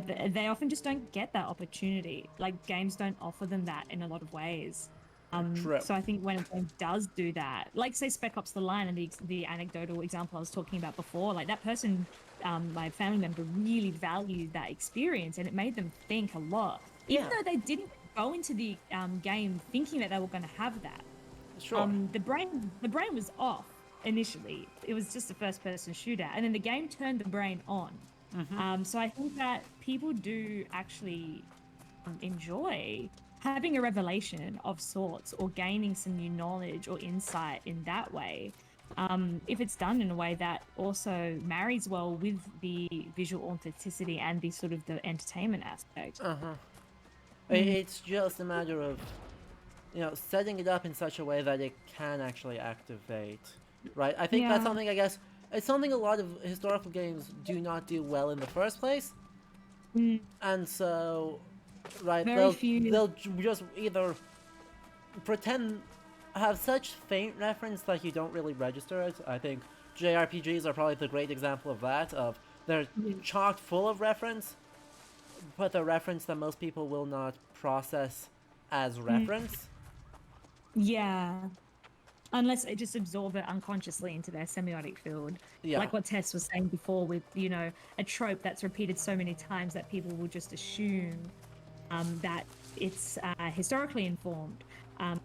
They often just don't get that opportunity. Like, games don't offer them that in a lot of ways. True. So I think when a game does do that, like say Spec Ops: The Line and the anecdotal example I was talking about before, like that person, my family member, really valued that experience, and it made them think a lot, even Yeah. though they didn't go into the game thinking that they were going to have that. Sure. The brain was off initially. It was just a first-person shooter, and then the game turned the brain on. So I think that people do actually enjoy having a revelation of sorts, or gaining some new knowledge or insight in that way, if it's done in a way that also marries well with the visual authenticity and the sort of the entertainment aspect. It's just a matter of, setting it up in such a way that it can actually activate, right? I think that's Yeah. something, I guess, it's something a lot of historical games do not do well in the first place. And so, right, Very few. they'll just either have such faint reference that you don't really register it. I think JRPGs are probably the great example of that, of they're chocked full of reference, but the reference that most people will not process as reference. Yeah. Unless they just absorb it unconsciously into their semiotic field. Yeah. Like what Tess was saying before with, a trope that's repeated so many times that people will just assume that it's historically informed.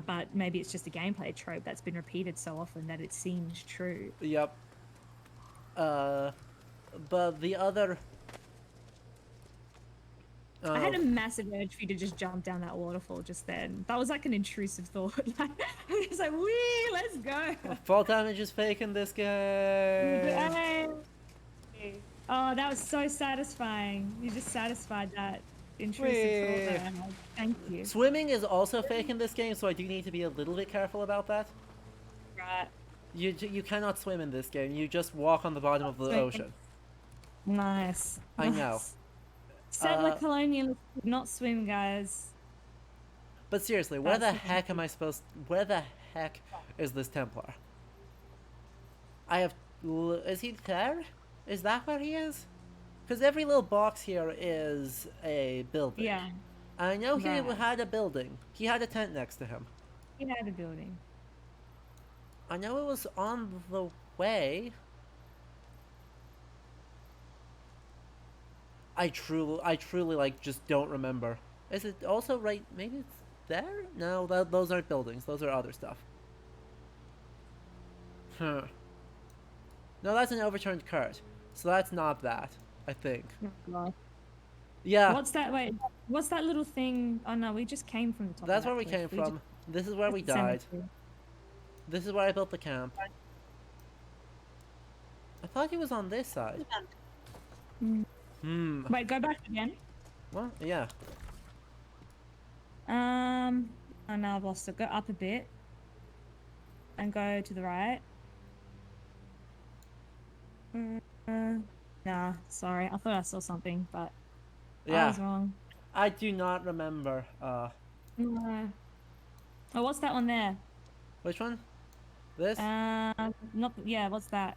But maybe it's just a gameplay trope that's been repeated so often that it seems true. Yep. But the other... I had a massive urge for you to just jump down that waterfall just then. That was like an intrusive thought. I was like, wee, let's go. fall damage is fake in this game. Hey. Oh, that was so satisfying. You just satisfied that intrusive thought there. and Thank you. Swimming is also fake in this game, so I do need to be a little bit careful about that. Right. You cannot swim in this game. You just walk on the bottom of the Swimming. ocean. Nice. I know. Settler colonialists could not swim, guys. But seriously, where the That's- heck am I supposed... Where the heck is this Templar? I have... Is he there? Is that where he is? Because every little box here is a building. Yeah, I know he right. had a building. He had a tent next to him. He had a building. I know it was on the way. I truly like just don't remember. Is it also right? Maybe it's there? No, those aren't buildings. Those are other stuff. Huh. No, that's an overturned cart. So that's not that, I think. Oh, God. Yeah, What's that? Wait, what's that little thing? Oh no, we just came from the top. that's of that where we cliff. came We just- from. This is where we that's the died. cemetery. This is where I built the camp. I thought he was on this side. Hmm. Hmm. Wait, go back again. Well, yeah. Oh no, I've lost it. Go up a bit. And go to the right. Nah, sorry. I thought I saw something, but I was Yeah. wrong. I do not remember. No. Oh, what's that one there? Which one? This? Not yeah. What's that?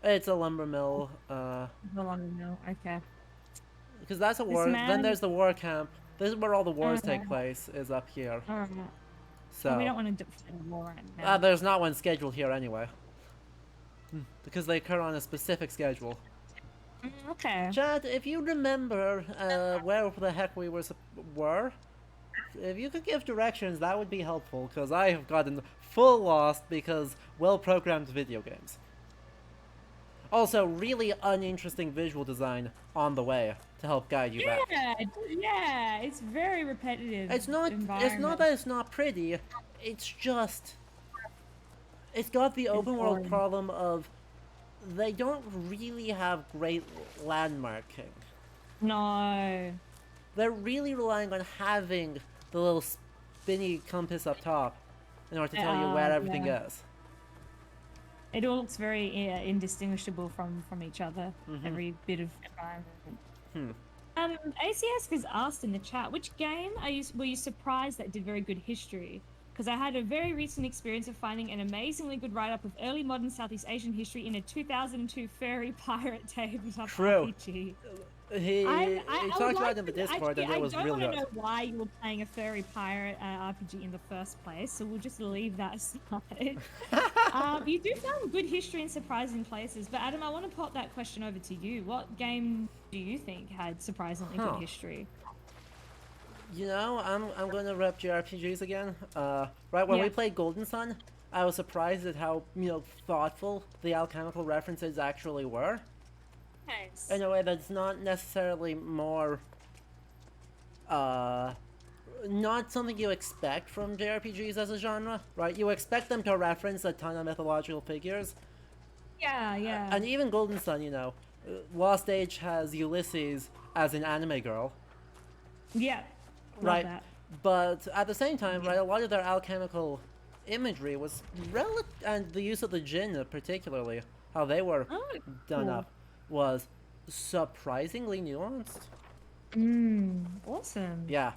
It's a lumber mill. No longer no. Okay. Because that's a This war. Then man- there's the war camp. This is where all the wars Okay. take place. Is up here. All right. So. Well, we don't want to defend war right now. There's not one scheduled here anyway. Because they occur on a specific schedule. Okay. Chad, if you remember where the heck we were, if you could give directions, that would be helpful. Because I have gotten full lost because well-programmed video games. Also, really uninteresting visual design on the way to help guide you back. Yeah. It's very repetitive. It's not environment. that it's not pretty. It's just it's got the open world boring. problem of they don't really have great landmarking. No. They're really relying on having the little spinny compass up top in order to tell you where everything yeah. is. It all looks very indistinguishable from each other. Every bit of environment. ACS has asked in the chat, which game were you surprised that did very good history? Because I had a very recent experience of finding an amazingly good write-up of early modern Southeast Asian history in a 2002 furry pirate tabletop True. RPG. He I talked would about like it in the to- Discord actually, and it was I really don't good. want to know why you were playing a furry pirate RPG in the first place, so we'll just leave that aside. You do find good history in surprising places, but Adam, I want to pop that question over to you. What game do you think had surprisingly Huh. good history? You know, I'm gonna rep JRPGs again. Right when we Yeah. played Golden Sun, I was surprised at how thoughtful the alchemical references actually were. Nice. In a way that's not necessarily more not something you expect from JRPGs as a genre, right? You expect them to reference a ton of mythological figures. Yeah. And even Golden Sun, Lost Age has Ulysses as an anime girl. Yeah. Love Right. that. But at the same time, right, a lot of their alchemical imagery was and the use of the djinn particularly, how they were Oh, done cool. up, was surprisingly nuanced. Awesome. Yeah.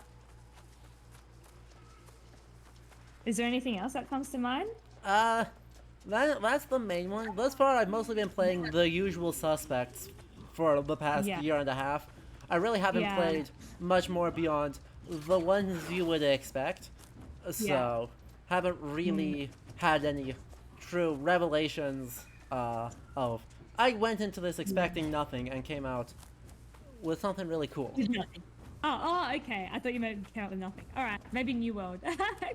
Is there anything else that comes to mind? That's the main one. Thus far, I've mostly been playing the usual suspects for the past Yeah. year and a half. I really haven't Yeah. played much more beyond the ones you would expect. So, Yeah. haven't really had any true revelations of. I went into this expecting nothing and came out with something really cool. Nothing. Oh, okay. I thought you meant came out with nothing. All right, maybe New World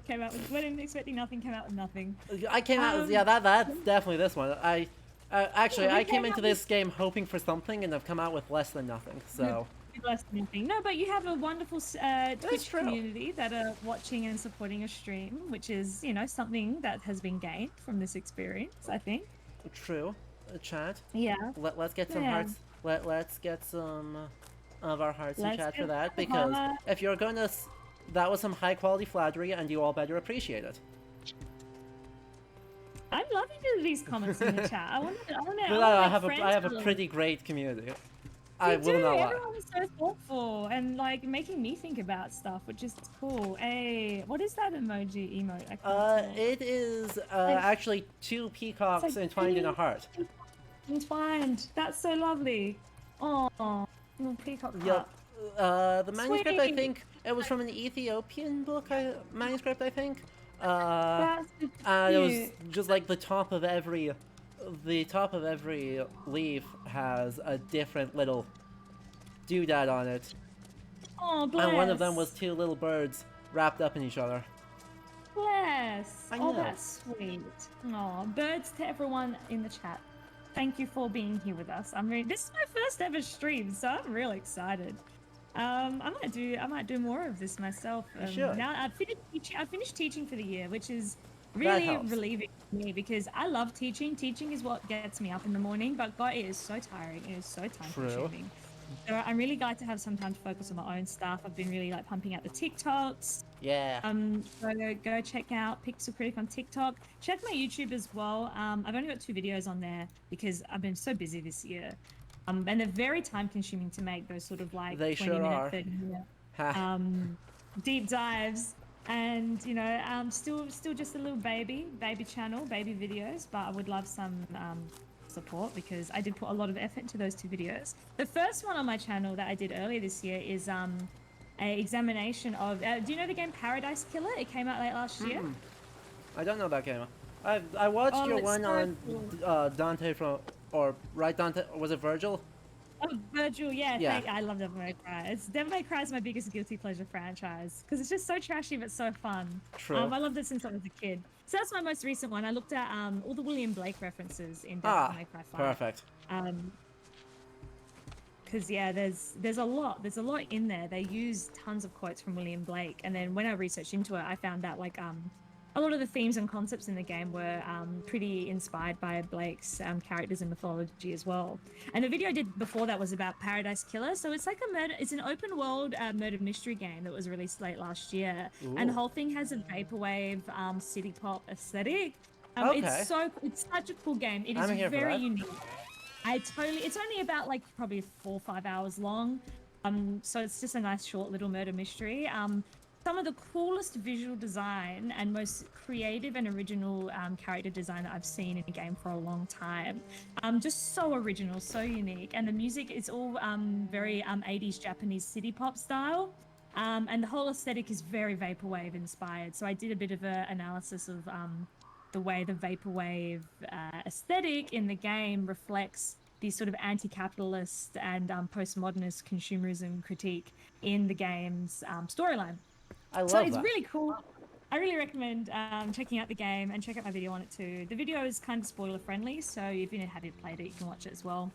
came out with went in expecting nothing, came out with nothing. I came out. Yeah, that's definitely this one. Actually, Yeah, we I came came into out this game hoping for something, and I've come out with less than nothing. So. Less than nothing. No, but you have a wonderful Twitch true. community that are watching and supporting a stream, which is something that has been gained from this experience. I think. True. Chat. Yeah. Let's get some Yeah. hearts. Let's get some of our hearts in Let's chat for get that, some because hearts. if you're gonna, that was some high quality flattery, and you all better appreciate it. I'm loving these comments in the chat. I want to. But I have a pretty great community. I will not lie. Everyone is so thoughtful and like making me think about stuff, which is cool. Hey, what is that emoji emote? I can't tell. It is actually two peacocks like entwined in a really- heart. Entwined. That's so lovely. Oh, Little peacock Yep. cup. The manuscript, I Sweet. think, it was from an Ethiopian book, manuscript, I think. That's super It was cute. just like the top of every leaf has a different little doodad on it. Oh, And one of them was bless. two little birds wrapped up in each other. Bless. I Oh, know. that's sweet. Oh, birds to everyone in the chat. Thank you for being here with us. This is my first ever stream, so I'm really excited. I might do more of this myself. You should. Now I finished teaching for the year, which is That really helps. relieving for me because I love teaching. Teaching is what gets me up in the morning, but God, it is so tiring. It is so time True. consuming. So I'm really glad to have some time to focus on my own stuff. I've been really like pumping out the TikToks. Yeah. So go check out Pixel Critic on TikTok. Check my YouTube as well. I've only got 2 videos on there because I've been so busy this year. And they're very time consuming to make, those sort of like They 20 sure minute, are. 30 minute Ha. deep dives. And you know, still just a little baby channel, baby videos, but I would love some support because I did put a lot of effort into those 2 videos. The first one on my channel that I did earlier this year is a examination of do you know the game Paradise Killer? It came out late last year. I don't know that game. I watched your it's one so on cool. Dante from, or right, Dante, was it Virgil? Oh, Virgil, yeah, Yeah. I love Devil May Cry. Devil May Cry is my biggest guilty pleasure franchise because it's just so trashy but so fun. True. I loved it since I was a kid. So that's my most recent one. I looked at all the William Blake references in Devil May Cry 5. Perfect. Because yeah, there's a lot in there. They use tons of quotes from William Blake, and then when I researched into it, I found that like a lot of the themes and concepts in the game were pretty inspired by Blake's characters and mythology as well. And the video I did before that was about Paradise Killer. So it's like it's an open world murder mystery game that was released late last year. Ooh. And the whole thing has a vaporwave city pop aesthetic. Okay. It's such a cool game. It I'm is here for very that. unique. It's only about like probably 4 or 5 hours long. So it's just a nice short little murder mystery. Some of the coolest visual design and most creative and original character design that I've seen in a game for a long time. Just so original, so unique. And the music is all very 80s Japanese city pop style. And the whole aesthetic is very vaporwave inspired. So I did a bit of an analysis of the way the vaporwave aesthetic in the game reflects the sort of anti-capitalist and postmodernist consumerism critique in the game's storyline. I love So it's that. really cool. I really recommend checking out the game and check out my video on it too. The video is kind of spoiler friendly, so if you haven't played it, you can watch it as well.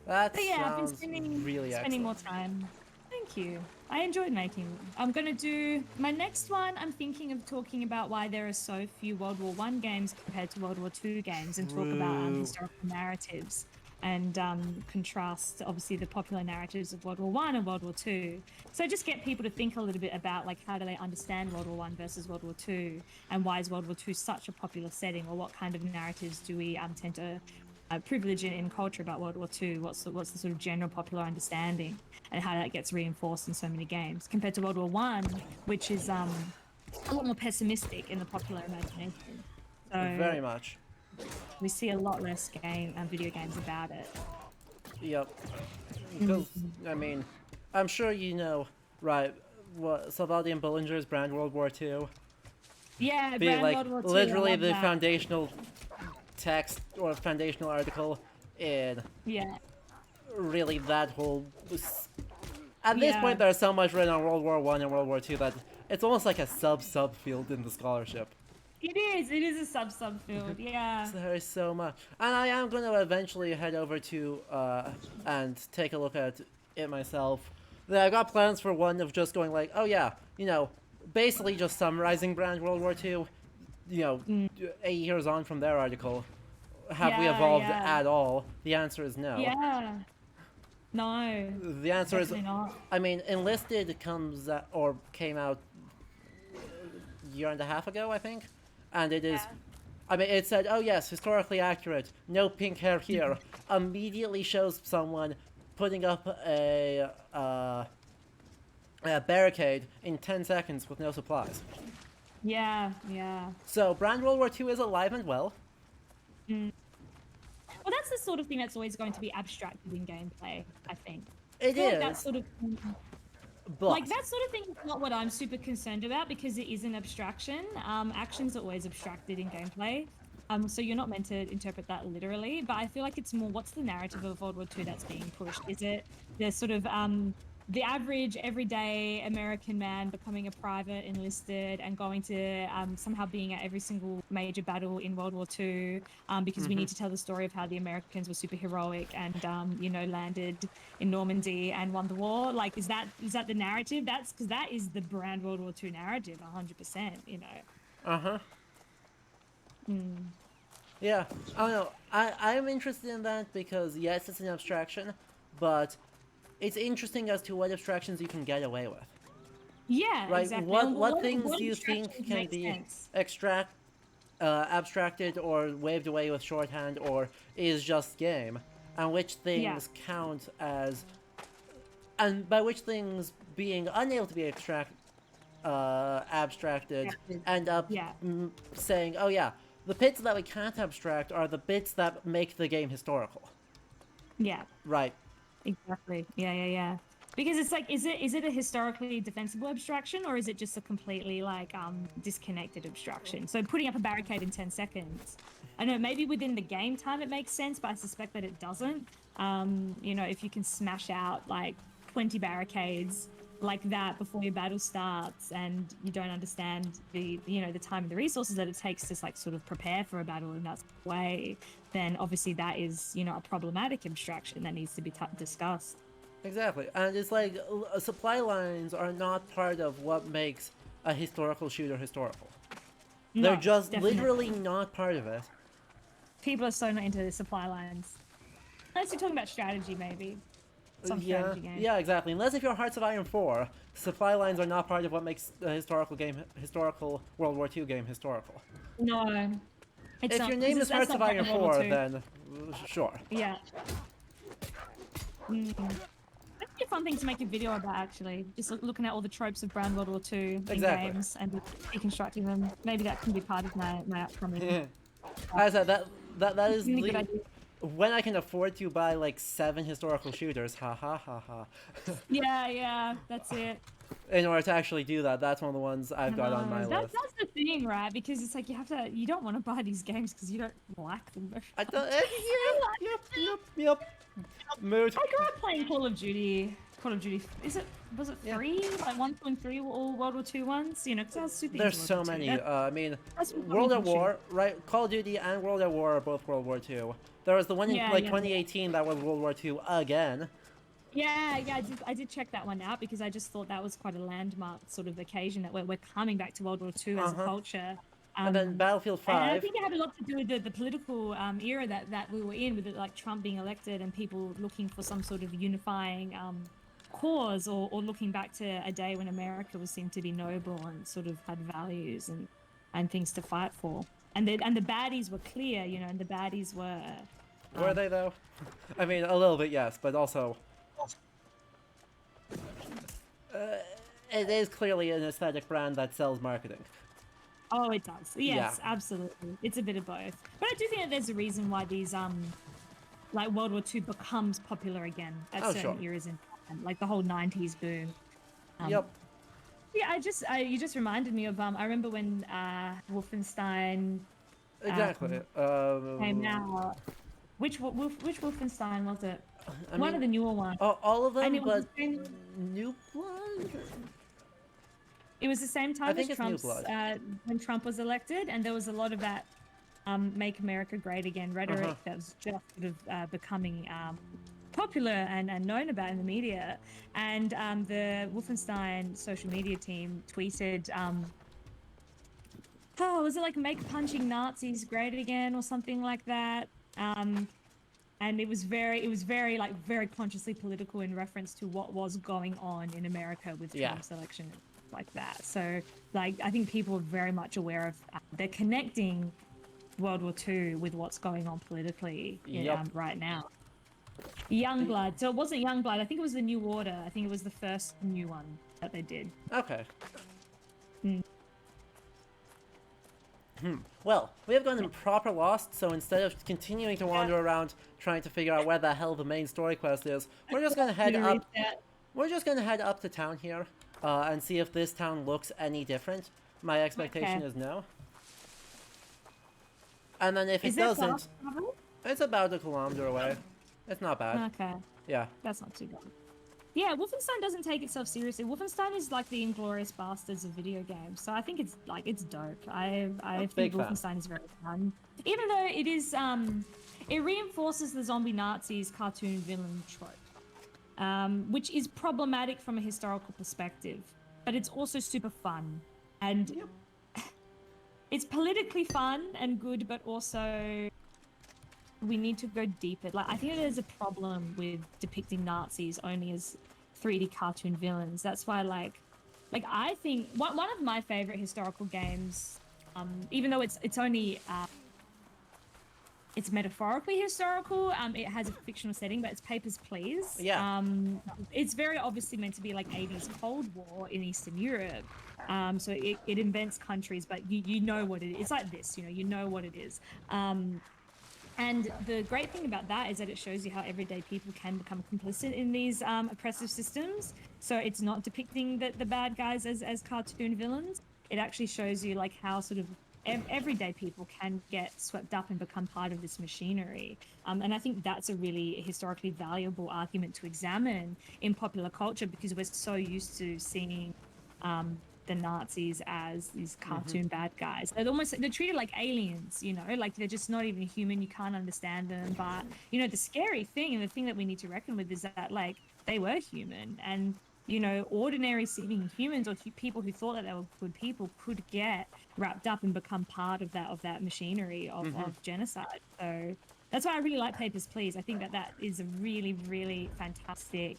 That But yeah, I've been sounds spending really more excellent. time. Thank you. I enjoyed making. I'm going to do my next one. I'm thinking of talking about why there are so few World War I games compared to World War II games, and talk about True. historical narratives and contrast, obviously, the popular narratives of World War I and World War II. So just get people to think a little bit about like how do they understand World War I versus World War II, and why is World War II such a popular setting, or what kind of narratives do we tend to privilege in culture about World War II? What's the sort of general popular understanding, and how that gets reinforced in so many games compared to World War I, which is a lot more pessimistic in the popular imagination. So Very much. we see a lot less video games about it. Yep. Because, I mean, I'm sure you know, right, what Salvador and Bollinger's brand World War II? Yeah, Be Brand like World War II, I literally love the that. foundational text or foundational article in Yeah, really that whole. At this Yeah. point, there's so much written on World War I and World War II that it's almost like a subfield in the scholarship. it is. It is a subfield. Yeah. There is so much, and I am going to eventually head over to and take a look at it myself. I got plans for one of just going like, oh yeah, you know, basically just summarizing Brand World War II. You know, 8 years on from their article, have we Yeah, evolved yeah. at all? The answer is no. Yeah. No. The answer is, Definitely not. I mean, Enlisted came out a year and a half ago, I think, and it is. Yeah. I mean, it said, "Oh yes, historically accurate. No pink hair here." Immediately shows someone putting up a barricade in 10 seconds with no supplies. Yeah. Yeah. So, Brand World War II is alive and well. Well, that's the sort of thing that's always going to be abstracted in gameplay, I think. It feel like that is, sort of but like that sort of thing is not what I'm super concerned about because it is an abstraction. Actions are always abstracted in gameplay. So you're not meant to interpret that literally, but I feel like it's more what's the narrative of World War II that's being pushed? Is it the sort of the average everyday American man becoming a private enlisted and going to somehow being at every single major battle in World War II because we need to tell the story of how the Americans were super heroic and landed in Normandy and won the war? Like, is that the narrative? That's because that is the brand World War II narrative, 100%. uh-huh. Mm. Yeah, I don't know. I'm interested in that because yes, it's an abstraction, but it's interesting as to what abstractions you can get away with. Yeah, Right? exactly. What And things what do you abstractions think can make be sense? abstracted or waved away with shorthand or is just game, and which Yeah, things count as, and by which things being unable to be abstracted abstracted. end up Yeah, saying, oh yeah, the bits that we can't abstract are the bits that make the game historical. yeah. Right. Exactly. Yeah. Because it's like, is it a historically defensible abstraction or is it just a completely like disconnected abstraction? So putting up a barricade in 10 seconds. I know maybe within the game time it makes sense, but I suspect that it doesn't. If you can smash out like 20 barricades like that before your battle starts and you don't understand the time and the resources that it takes to like sort of prepare for a battle in that way, then obviously that is a problematic abstraction that needs to be discussed. Exactly. And it's like supply lines are not part of what makes a historical shooter historical. They're No, just definitely. literally not part of it. People are so not into the supply lines. Unless you're talking about strategy, maybe. Some Yeah, strategy game. yeah, exactly. Unless if you're Hearts of Iron 4, supply lines are not part of what makes a historical World War II game historical. No, it's If not. your name is That's Hearts not of part Iron of World War 4, II. then sure. Yeah. That'd be a fun thing to make a video about, actually. Just looking at all the tropes of Brand World War II in Exactly. games and deconstructing them. Maybe that can be part of my upcoming. As I said, that is Really good the idea. when I can afford to buy like 7 historical shooters, ha ha ha ha. Yeah, that's it. In order to actually do that, that's one of the ones I've got on my list. That's the thing, right? Because it's like you don't want to buy these games because you don't like them. I don't. Yep. Mood. I grew up playing Call of Duty. Was it Yeah. 3? Like 1, 2, and 3 were all World War II ones? Because I was super There's into so World War II. many. I mean, That's what World we at can War, right? Call of Duty and World at War are both World War II. There was the one in Yeah, like yeah. 2018 that was World War II again. Yeah, I did check that one out because I just thought that was quite a landmark sort of occasion that we're coming back to World War II as a culture. And then Battlefield And I 5. think it had a lot to do with the political era that we were in, with it, like Trump being elected and people looking for some sort of unifying cause, or looking back to a day when America was seen to be noble and sort of had values and things to fight for. And the baddies were clear, and the baddies were. Were they though? I mean, a little bit yes, but also. It is clearly an aesthetic brand that sells marketing. Oh, it does. Yes, Yeah. absolutely. It's a bit of both. But I do think that there's a reason why these like World War II becomes popular again at certain eras in time, like the whole 90s boom. Yep. Yeah, you just reminded me of I remember when Wolfenstein Exactly. came out. Which Wolfenstein was it? I One mean, of the newer ones. all of them, And it was but the same, New Blood. it was the same time think as it's New Trump's Blood. when Trump was elected, and there was a lot of that "Make America Great Again" rhetoric that was just sort of becoming popular and known about in the media. And the Wolfenstein social media team tweeted, was it like "Make punching Nazis great again" or something like that? And it was very like very consciously political in reference to what was going on in America with Trump's election, like that. So like I think people are very much aware of they're connecting World War II with what's going on politically right now. Youngblood. So it wasn't Youngblood. I think it was the New Order. I think it was the first new one that they did. Okay. Well, we have gotten proper lost, so instead of continuing to wander around trying to figure out where the hell the main story quest is, we're just gonna head up. We're just gonna head up to town here, and see if this town looks any different. My expectation is no. And then if it doesn't, it's about a kilometer away. It's not bad. Okay. Yeah. That's not too bad. Yeah, Wolfenstein doesn't take itself seriously. Wolfenstein is like the Inglorious Bastards of video games, so I think it's dope. I think Wolfenstein is very fun, even though it is it reinforces the zombie Nazis cartoon villain trope, which is problematic from a historical perspective, but it's also super fun and it's politically fun and good, but also we need to go deeper. Like, I think there's a problem with depicting Nazis only as 3D cartoon villains. That's why, like I think one of my favorite historical games, even though it's only it's metaphorically historical, it has a fictional setting, but it's Papers, Please. Yeah. It's very obviously meant to be like 80s Cold War in Eastern Europe. So it invents countries, but you know what it is. It's like this, you know what it is. And the great thing about that is that it shows you how everyday people can become complicit in these oppressive systems. So it's not depicting the bad guys as cartoon villains. It actually shows you like how sort of everyday people can get swept up and become part of this machinery. And I think that's a really historically valuable argument to examine in popular culture, because we're so used to seeing the Nazis as these cartoon bad guys. They're treated like aliens, like they're just not even human. You can't understand them. But the scary thing, and the thing that we need to reckon with, is that like they were human, and ordinary seeming humans or people who thought that they were good people could get wrapped up and become part of that machinery of genocide. So that's why I really like Papers, Please. I think that is a really, really fantastic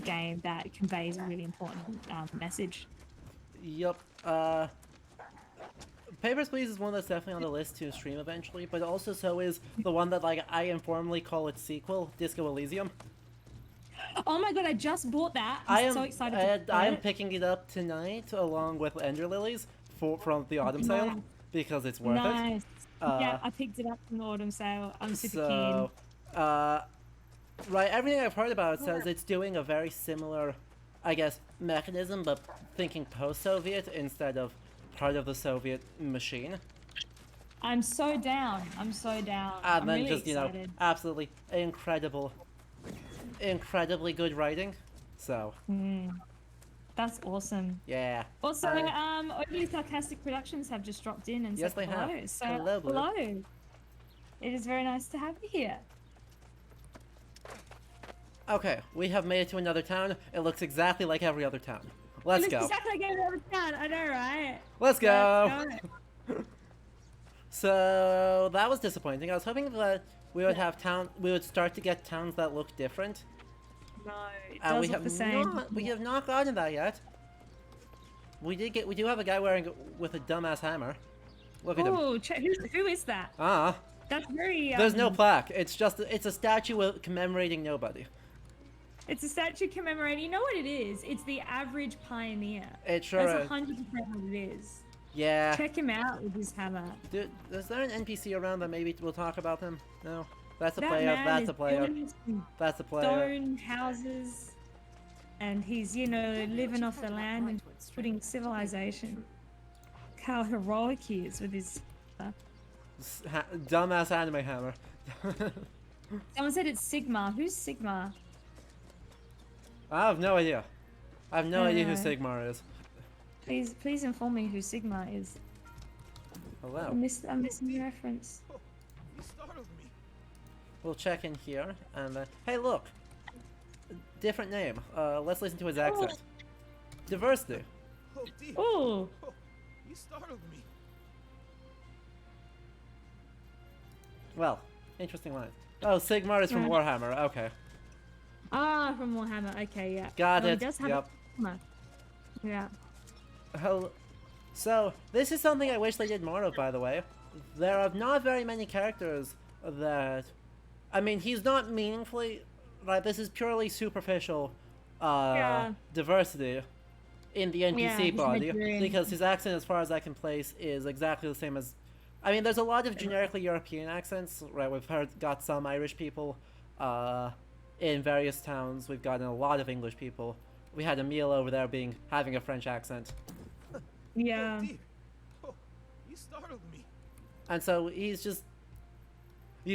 game that conveys a really important message. Yup. Papers, Please is one that's definitely on the list to stream eventually, but also so is the one that like I informally call its sequel, Disco Elysium. Oh my god, I just bought that. I'm so excited. I am picking it up tonight along with Ender Lilies from the autumn sale because it's worth it. Yeah, I picked it up from the autumn sale. I'm super keen. Right, everything I've heard about it says it's doing a very similar, I guess, mechanism, but thinking post-Soviet instead of part of the Soviet machine. I'm so down. And then really just, excited. Absolutely incredibly good writing. So. That's awesome. Yeah. Also, Overly Sarcastic Productions have just dropped in and said hello. Have. So, hello. It is very nice to have you here. Okay, we have made it to another town. It looks exactly like every other town. Let's go. It looks exactly like every other town. I know, right? Let's go. So that was disappointing. I was hoping that we would start to get towns that look different. No, it does look the same. We have not gotten that yet. We do have a guy with a dumbass hammer. Look at him. Oh, who is that? That's very. There's no plaque. It's a statue commemorating nobody. It's a statue commemorating. You know what it is? It's the average pioneer. It sure That's is. 100% what it is. Yeah. Check him out with his hammer. Dude, is there an NPC around that maybe we'll talk about him? No. That's a that player. Man That's is a player. That's a player. Stone houses, and he's living off the land and putting civilization. Look how heroic he is with his. Dumbass anime hammer. Someone said it's Sigma. Who's Sigma? I have no idea. I have no idea who Sigmar is. Please inform me who Sigma is. Hello. I'm missing the reference. You startled me. We'll check in here and hey, look. Different name. Let's listen to his accent. Diversity. Oh dear. Ooh. Oh, you startled me. Well, interesting line. Oh, Sigmar is from Warhammer. Okay. Ah, from Warhammer. Okay, yeah. Got it. He does have a hammer. Yeah. So, this is something I wish they did more of, by the way. There are not very many characters that... I mean, he's not meaningfully... Like, this is purely superficial diversity. in the Yeah, NPC he's body, Nigerian. because his accent, as far as I can place, is exactly the same as. I mean, there's a lot of generically European accents, right? Got some Irish people, in various towns. We've gotten a lot of English people. We had a meal over there having a French accent, Yeah. Oh dear. Oh, you startled me. and so he's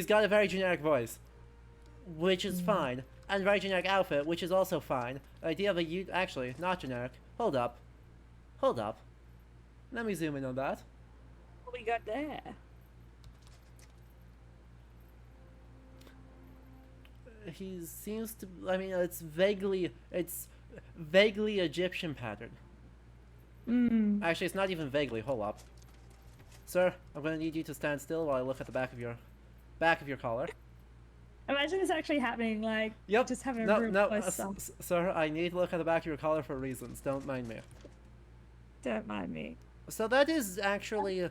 got a very generic voice, which is fine, and very generic outfit, which is also fine. The idea of actually not generic. Hold up. Let me zoom in on that. What we got there? He seems to. I mean, it's vaguely Egyptian pattern. Actually, it's not even vaguely. Hold up, sir. I'm gonna need you to stand still while I look at the back of your collar. Imagine this actually happening, like, Yep. just having a No, real no, close up. sir. I need to look at the back of your collar for reasons. Don't mind me. Don't mind me. So that is actually,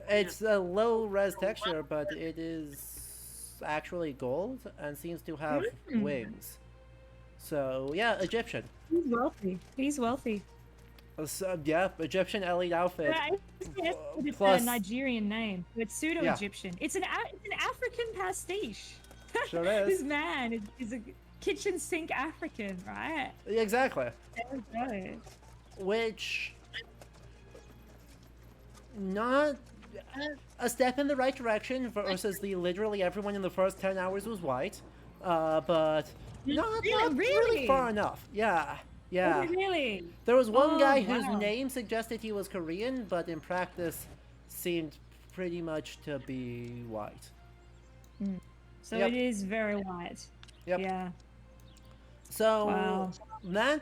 it's a low res texture, but it is actually gold and seems to have wings. So yeah, Egyptian. He's wealthy. He's wealthy. So, yeah, Egyptian elite outfit. Yeah, it's plus- a Nigerian name. It's pseudo-Egyptian. It's an African pastiche. Sure is. This man is a kitchen sink African, right? Exactly. There we go. Which, not a step in the right direction versus the literally everyone in the first 10 hours was white, but not really Really? far enough. Yeah. Yeah. Oh, really? There was one Oh, guy whose wow. name suggested he was Korean, but in practice seemed pretty much to be white. So Yep. it is very white. Yep. Yeah. So Wow. that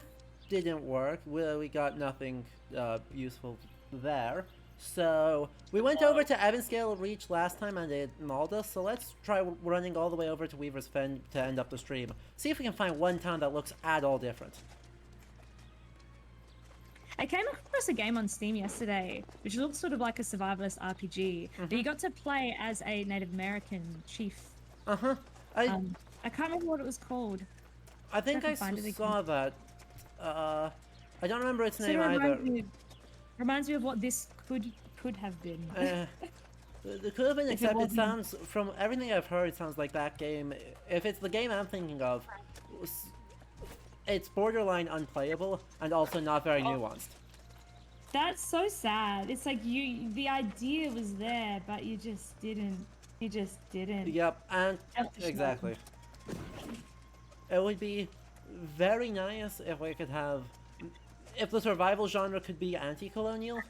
didn't work. We got nothing useful there. So we went over to Evanscale Reach last time and it mauled us. So let's try running all the way over to Weaver's Fen to end up the stream. See if we can find one town that looks at all different. I came across a game on Steam yesterday, which looks sort of like a survivalist RPG. But you got to play as a Native American chief. I I can't remember what it was called. I think I I can find it saw that. I don't remember its Sort name of either. reminds me of what this could have been. It could have been, If it except it wasn't- sounds, from everything I've heard, it sounds like that game, if it's the game I'm thinking of, it's borderline unplayable and also not very nuanced. That's so sad. It's like the idea was there, but you just didn't. You just didn't. Yep, and That's the exactly. It would be very nice if we could have, if the survival genre could be anti-colonial.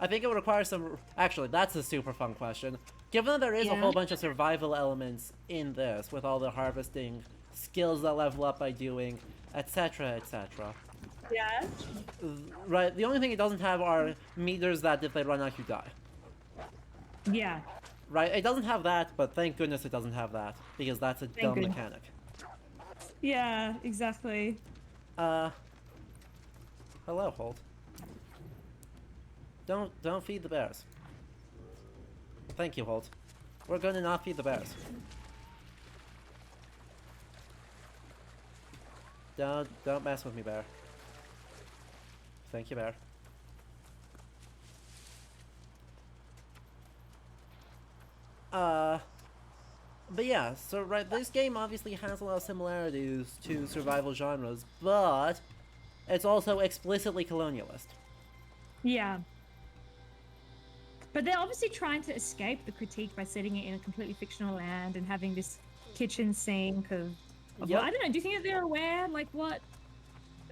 I think it would require some. Actually, that's a super fun question. Given that there is a Yeah. whole bunch of survival elements in this, with all the harvesting skills that level up by doing, etc., etc. Yeah. Right. The only thing it doesn't have are meters that if they run out, you die. Yeah. Right. It doesn't have that, but thank goodness it doesn't have that because that's a dumb goodness. mechanic. Yeah. Exactly. Hello, Holt. Don't feed the bears. Thank you, Holt. We're gonna not feed the bears. Don't mess with me, bear. Thank you, bear. But yeah, so right, this game obviously has a lot of similarities to survival genres, but it's also explicitly colonialist. Yeah. But they're obviously trying to escape the critique by setting it in a completely fictional land and having this kitchen sink of Yep. I don't know, do you think that they're aware? Like what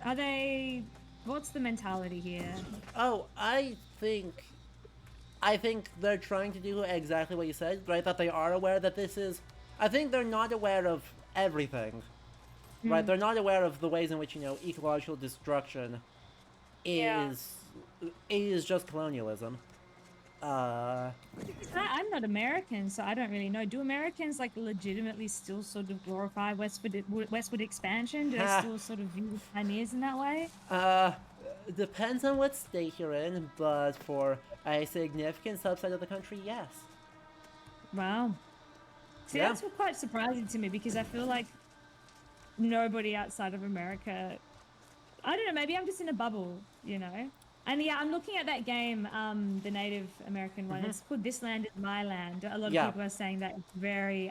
are they what's the mentality here? Oh, I think they're trying to do exactly what you said, right? That they are aware that this is. I think they're not aware of everything, right? They're not aware of the ways in which ecological destruction Yeah. is just colonialism. I'm not American, so I don't really know. Do Americans like legitimately still sort of glorify westward expansion? Do they Ha. still sort of view the pioneers in that way? Depends on what state you're in, but for a significant subset of the country, yes. Wow. See, Yeah. that's quite surprising to me because I feel like nobody outside of America I don't know, maybe I'm just in a bubble, you know? And yeah, I'm looking at that game, the Native American one. It's called This Land Is My Land. A lot of Yeah. people are saying that it's very,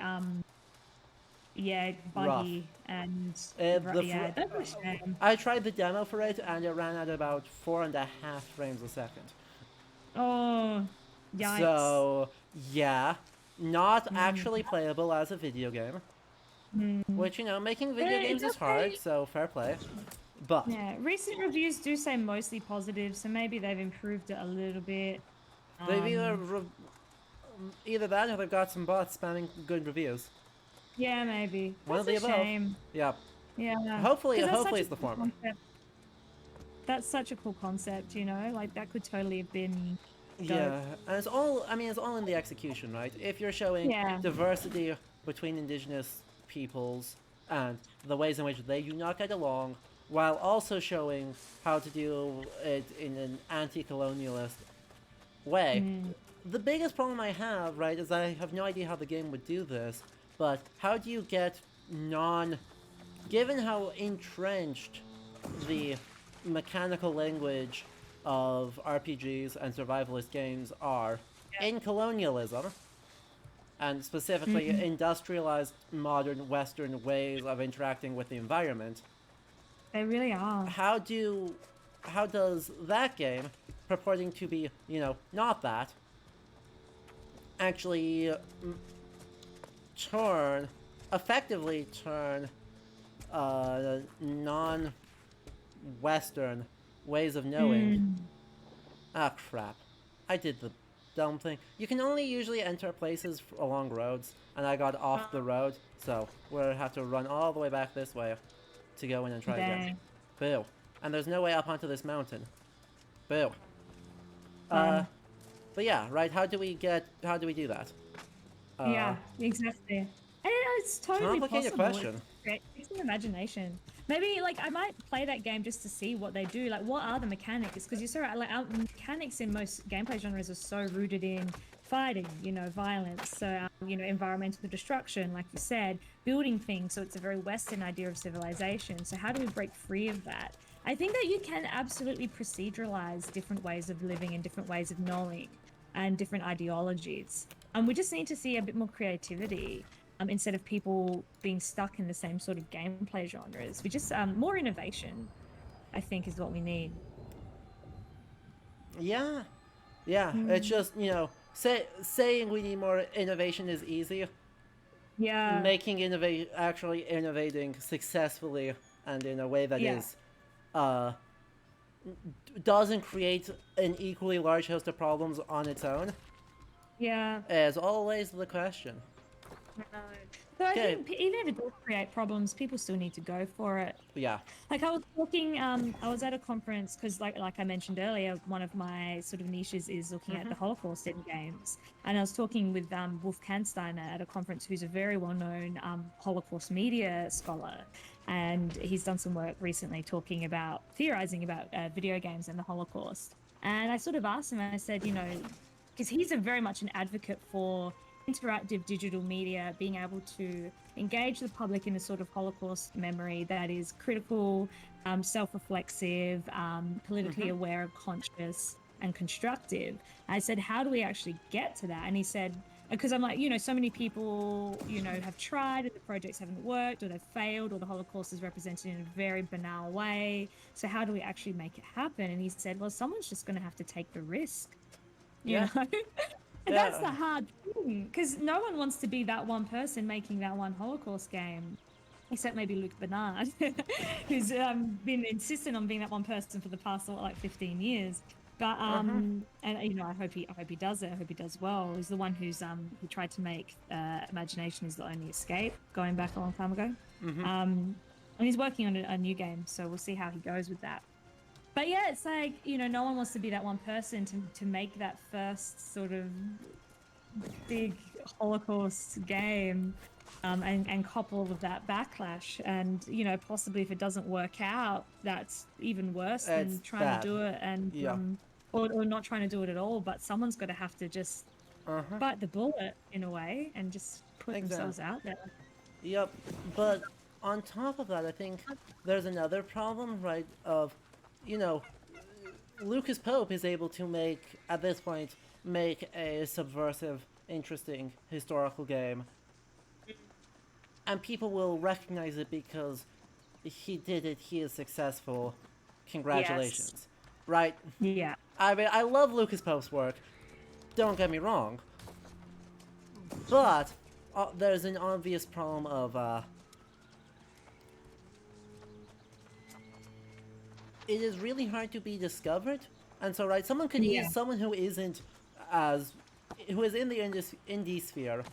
yeah, Rough. buggy and The yeah, that's a shame. I tried the demo for it, and it ran at about 4.5 frames a second. Oh, yikes. So, yeah, not actually playable as a video game. Which, you know, making video But it games does is hard, say, so fair play. But, yeah, recent reviews do say mostly positive, so maybe they've improved it a little bit. they've Um, either that or they've got some bots spamming good reviews. yeah, maybe. One of That's the a above. shame. Yeah. Yeah. Hopefully, 'Cause that's hopefully such a it's the cool former. concept. That's such a cool concept, you know? Like, that could totally have been dope. Yeah, and it's all, I mean, it's all in the execution, right? If you're showing Yeah. diversity between indigenous peoples and the ways in which they do not get along, while also showing how to do it in an anti-colonialist way. The biggest problem I have, right, is I have no idea how the game would do this, but how do you get given how entrenched the mechanical language of RPGs and survivalist games are in colonialism, and specifically industrialized modern Western ways of interacting with the environment, They really are. how does that game, purporting to be, you know, not that, actually effectively turn non-Western ways of knowing. Ah, crap. I did the dumb thing. You can only usually enter places along roads, and I got off the road, so we'll have to run all the way back this way to go in and try again. Dang. Boo. And there's no way up onto this mountain. Boo. But yeah, right, how do we do that? Yeah, exactly. And it's totally Complicated possible. question. It's an imagination. Maybe like I might play that game just to see what they do. Like, what are the mechanics? Because you're so right. Like, our mechanics in most gameplay genres are so rooted in fighting, you know, violence. So, you know, environmental destruction, like you said, building things. So it's a very Western idea of civilization. So how do we break free of that? I think that you can absolutely proceduralize different ways of living and different ways of knowing and different ideologies. We just need to see a bit more creativity instead of people being stuck in the same sort of gameplay genres. We just more innovation, I think, is what we need. Yeah. Yeah, it's just, you know, saying we need more innovation is easy. Yeah. Actually innovating successfully and in a way that Yeah. is doesn't create an equally large host of problems on its own Yeah. is always the question. So I Okay. think even if it does create problems, people still need to go for it. Yeah. Like I was talking, I was at a conference because, like I mentioned earlier, one of my sort of niches is looking at the Holocaust in games. And I was talking with Wolf Kansteiner at a conference, who's a very well-known Holocaust media scholar, and he's done some work recently theorizing about video games and the Holocaust. And I sort of asked him, I said, you know, because he's very much an advocate for interactive digital media being able to engage the public in a sort of Holocaust memory that is critical, self-reflexive, politically aware, conscious, and constructive. I said, how do we actually get to that? And he said, because I'm like, you know, so many people, you know, have tried and the projects haven't worked, or they've failed, or the Holocaust is represented in a very banal way. So how do we actually make it happen? And he said, well, someone's just going to have to take the risk. You Yeah. know? And that's the hard thing, because no one wants to be that one person making that one Holocaust game, except maybe Luke Bernard, who's been insistent on being that one person for the past like 15 years. But and you know, I hope he does it. I hope he does well. He's the one who tried to make Imagination is the Only Escape, going back a long time ago. And he's working on a new game, so we'll see how he goes with that. But yeah, it's like, you know, no one wants to be that one person to make that first sort of big Holocaust game and cop all of that backlash. And, you know, possibly if it doesn't work out, that's even worse than trying to do it and or not trying to do it at all. But someone's got to have to just bite the bullet in a way and just put themselves out there. Yep, but on top of that, I think there's another problem, right? Of, you know, Lucas Pope is able to make, at this point, make a subversive, interesting historical game, and people will recognize it because he did it. He is successful. Congratulations, right? Yeah. I mean, I love Lucas Pope's work. Don't get me wrong, but there's an obvious problem of it is really hard to be discovered, and so right, someone could use someone who isn't as who is in the indie sphere,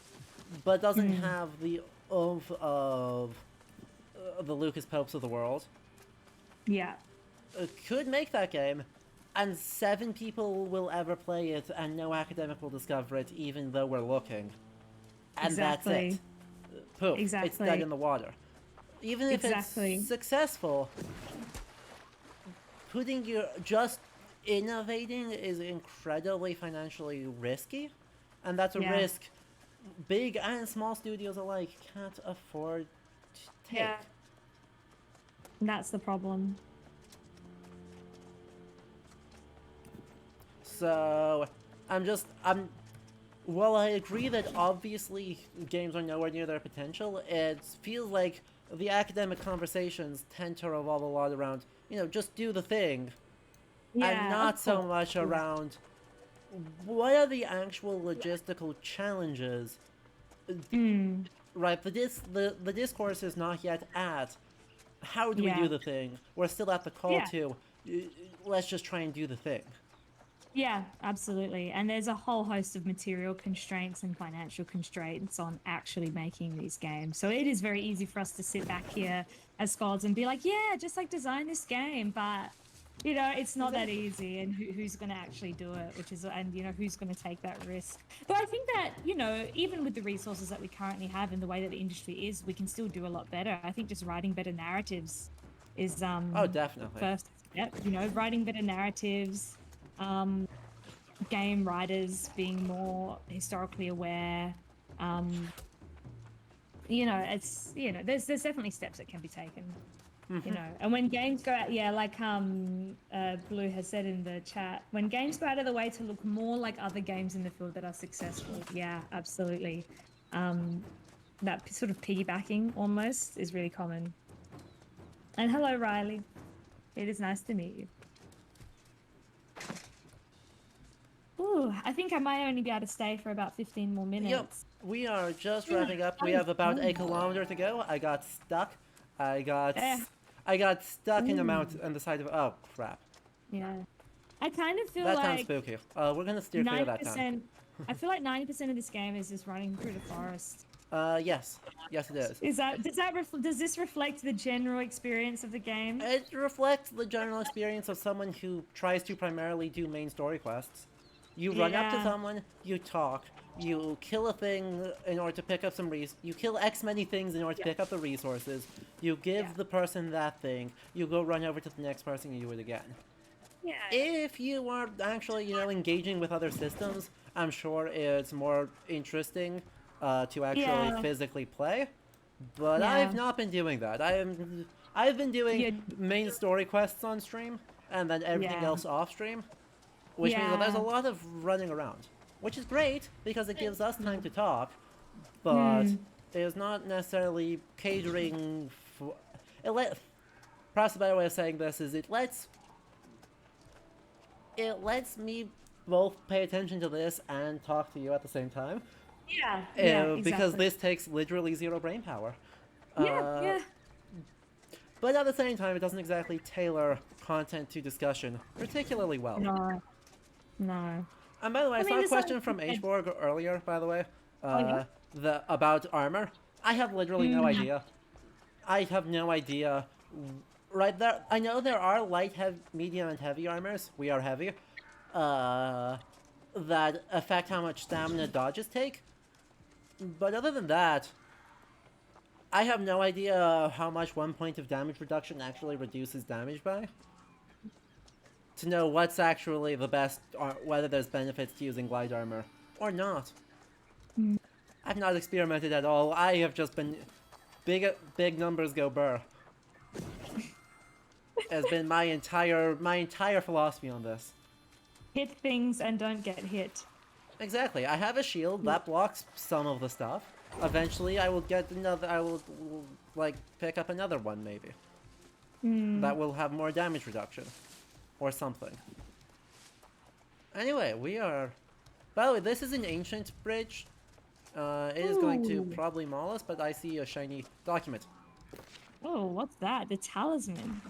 but doesn't have the oomph of the Lucas Popes of the world. Yeah. Could make that game, and 7 people will ever play it, and no academic will discover it, even though we're looking. And that's it. Poof. Exactly. It's dead in the water. Even if it's successful, just innovating is incredibly financially risky, and that's a risk big and small studios alike can't afford to take. Yeah. That's the problem. So, while I agree that obviously games are nowhere near their potential, it feels like the academic conversations tend to revolve a lot around, just do the thing, and not so much around what are the actual logistical challenges. Right, the discourse is not yet at how do we do the thing. We're still at the call to let's just try and do the thing. Yeah, absolutely. And there's a whole host of material constraints and financial constraints on actually making these games. So it is very easy for us to sit back here as scholars and be like, yeah, just like design this game. But, it's not that easy. And who's going to actually do it, who's going to take that risk. But I think that, even with the resources that we currently have and the way that the industry is, we can still do a lot better. I think just writing better narratives is oh, definitely. First step, writing better narratives. Game writers being more historically aware. There's definitely steps that can be taken. And when games go out, like Blue has said in the chat, when games go out of the way to look more like other games in the field that are successful, yeah, absolutely. That sort of piggybacking almost is really common. And hello, Riley. It is nice to meet you. Ooh, I think I might only be able to stay for about 15 more minutes. Yep, we are just wrapping up. We have about 1 kilometer to go. I got stuck. I got stuck in a mountain on the side of. Oh crap. Yeah, I kind of feel that like sounds spooky. We're gonna steer clear of that time. I feel like 90% of this game is just running through the forest. Yes, it is. Does this reflect the general experience of the game? It reflects the general experience of someone who tries to primarily do main story quests. You run up to someone, you talk, you kill a thing in order to pick up some you kill X many things in order to pick up the resources, you give the person that thing, you go run over to the next person and you do it again. Yeah. If you are actually, engaging with other systems, I'm sure it's more interesting to actually physically play, but I've not been doing that. I've been doing main story quests on stream, and then everything else off stream. Which means that there's a lot of running around, which is great because it gives us time to talk, but it is not necessarily catering for. Perhaps a better way of saying this is it lets me both pay attention to this and talk to you at the same time. Yeah. Because this takes literally 0 brain power. Yeah. But at the same time, it doesn't exactly tailor content to discussion particularly well. No. And by the way, I saw a question from Hborg earlier, by the way, about armor. I have literally no idea. I have no idea. Right there, I know there are light, medium, and heavy armors. We are heavy. That affect how much stamina dodges take. But other than that, I have no idea how much 1 point of damage reduction actually reduces damage by. To know what's actually the best, or whether there's benefits to using glide armor or not. I've not experimented at all. I have just been big numbers go burr. Has been my entire philosophy on this. Hit things and don't get hit. Exactly. I have a shield that blocks some of the stuff. Eventually, I will get another. I will like pick up another one maybe. That will have more damage reduction, or something. Anyway, we are. By the way, this is an ancient bridge. It is going to Ooh. probably maul us, but I see a shiny document. Oh, what's that? The talisman.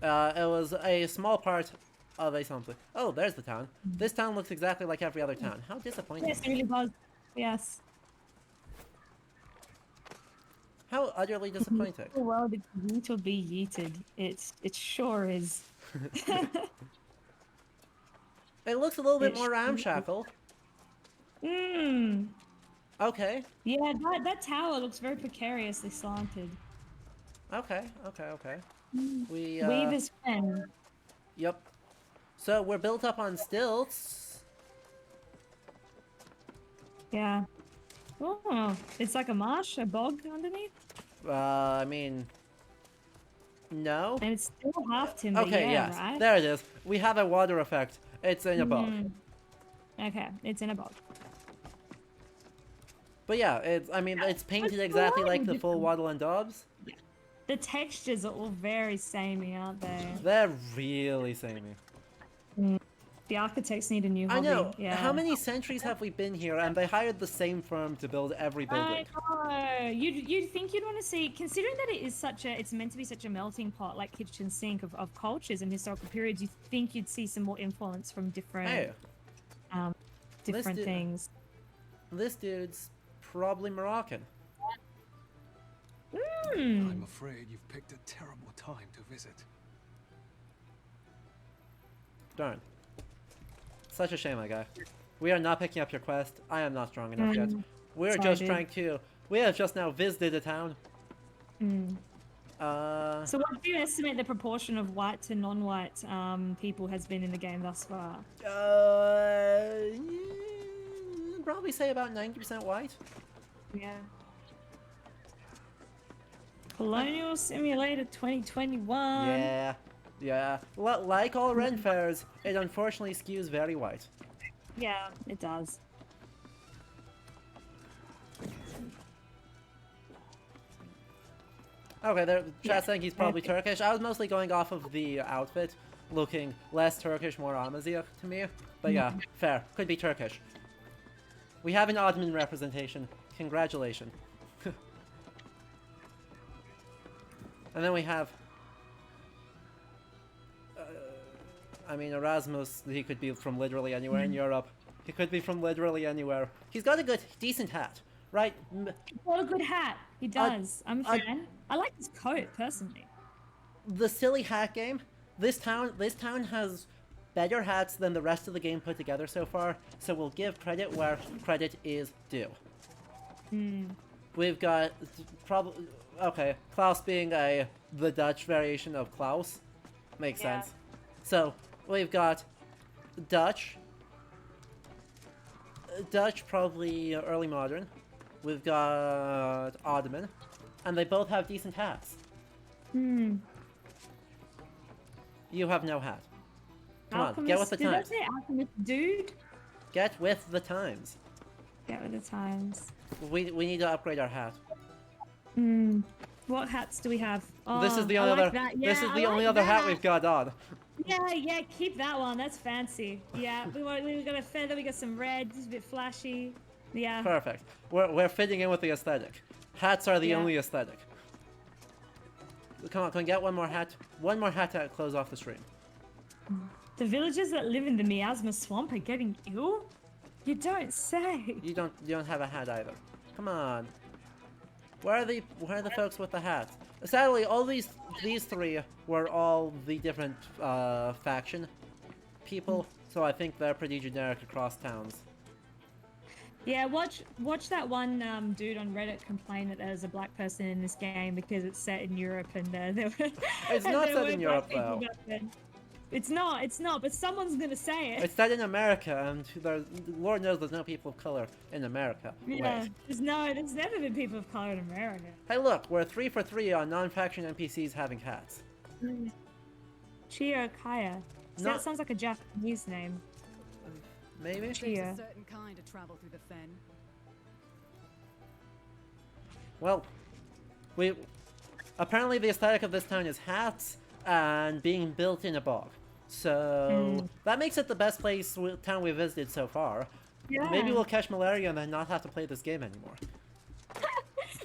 It was a small part of a something. Oh, there's the town. This town looks exactly like every other town. How disappointing. Yes, it really was. Yes. How utterly disappointing. Oh, well, the yeet will be yeeted. It sure is. It looks a little bit It more sure is. ramshackle. Mmm. Okay. Yeah, that tower looks very precariously slanted. Okay. We Weaver's pen. Yep. So we're built up on stilts. Yeah. Oh, it's like a marsh, a bog underneath, I mean, no. and it's still half timber. Okay, yeah, yes. right. There it is. We have a water effect. It's in a bog. Okay, it's in a bog. But yeah, it's painted exactly like the full Waddle and Dobbs. The textures are all very samey, aren't they? They're really samey. The architects need a new I hobby. know. Yeah. How many centuries have we been here, and they hired the same firm to build every building? I know. You'd think you'd want to see, considering that it's meant to be such a melting pot, like kitchen sink of cultures and historical periods. You think you'd see some more influence from different, Hey, different dude- things. this dude's probably Moroccan. I'm afraid you've picked a terrible time to visit. Darn. Such a shame, my guy. We are not picking up your quest. I am not strong enough yet. We're sorry, just dude. trying to. We have just now visited a town. So what do you estimate the proportion of white to non-white people has been in the game thus far? Probably say about 90% white. Yeah. Colonial Simulator 2021. Yeah. Like all Ren fairs, it unfortunately skews very white. Yeah, it does. Okay, there. Yeah, Chat saying he's probably okay. Turkish. I was mostly going off of the outfit, looking less Turkish, more Amazigh to me. But yeah, fair. Could be Turkish. We have an Ottoman representation. Congratulations. And then we have. Erasmus. He could be from literally anywhere in Europe. He could be from literally anywhere. He's got a decent hat, right? What a good hat. He does. I'm a fan. I like his coat, personally. The silly hat game. This town has better hats than the rest of the game put together so far. So we'll give credit where credit is due. We've got probably Klaus being the Dutch variation of Klaus, makes Yeah. sense. So we've got Dutch probably early modern. We've got Ottoman, and they both have decent hats. You have no hat. Come on, get with the Did I times. say alchemist dude? Get with the times. Get with the times. We need to upgrade our hat. What hats do we have? This is the I only like other. that. This Yeah, is I the only like other hat that. we've got on. Yeah, keep that one. That's fancy. Yeah, we got a feather. We got some red. It's a bit flashy. Yeah. Perfect. We're fitting in with the aesthetic. Hats are the Yeah. only aesthetic. Come on, can we get one more hat? One more hat to close off the stream. The villagers that live in the Miasma swamp are getting ill? You don't say. You don't have a hat either. Come on. Where are the folks with the hats? Sadly, all these three were all the different faction people, so I think they're pretty generic across towns. Yeah, watch that one dude on Reddit complain that there's a black person in this game because it's set in Europe and there were. It's and not there set were in black Europe, people though. back then. It's not, but someone's gonna say it. It's set in America, and Lord knows there's no people of color in America. Yeah, Wait. there's never been people of color in America. Hey, look, we're 3 for 3 on non-faction NPCs having hats. Chio Kaya. So Not- that sounds like a Japanese name. Maybe? Takes Yeah. a certain kind to travel through the fen. Well, apparently the aesthetic of this town is hats and being built in a bog. So that makes it the best town we've visited so far. Yeah. Maybe we'll catch malaria and then not have to play this game anymore.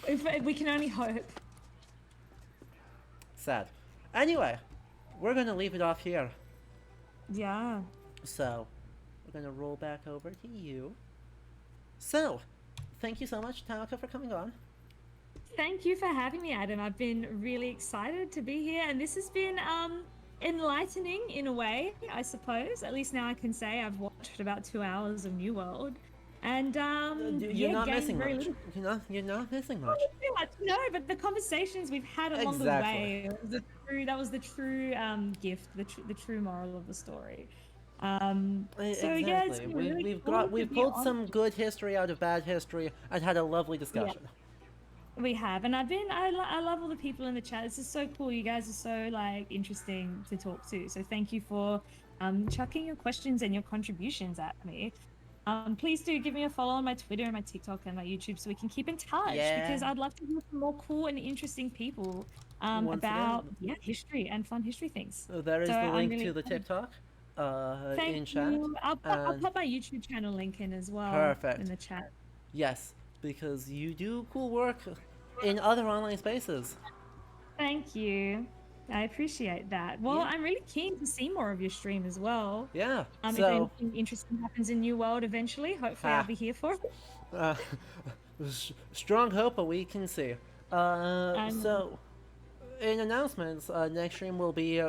If we can only hope. Sad. Anyway, we're gonna leave it off here. Yeah. So, we're gonna roll back over to you. So, thank you so much, Tamika, for coming on. Thank you for having me, Adam. I've been really excited to be here, and this has been enlightening in a way, I suppose. At least now I can say I've watched about 2 hours of New World, and You're not gained missing very much. little. You're not missing much. Too much. No, but the conversations we've had along Exactly. the way, that was the true gift, the true moral of the story. So yeah, it's Exactly. been really We've cool to we've be pulled on. some good history out of bad history and had a lovely discussion. We have, and I love all the people in the chat. This is so cool. You guys are so like interesting to talk to. So thank you for chucking your questions and your contributions at me. Please do give me a follow on my Twitter and my TikTok and my YouTube so we can keep in touch because I'd love to hear from more cool and interesting people Once about again. history and fun history things. So there is So the I'm link really to the excited. TikTok Thank in chat. you. I'll and- pop my YouTube channel link in as well. Perfect. In the chat. Yes, because you do cool work in other online spaces. Thank you. I appreciate that. Well, Yeah. I'm really keen to see more of your stream as well. Yeah. If So, anything interesting happens in New World eventually, hopefully Ha. I'll be here for it. uh, strong hope, but we can see. So, in announcements, next stream will be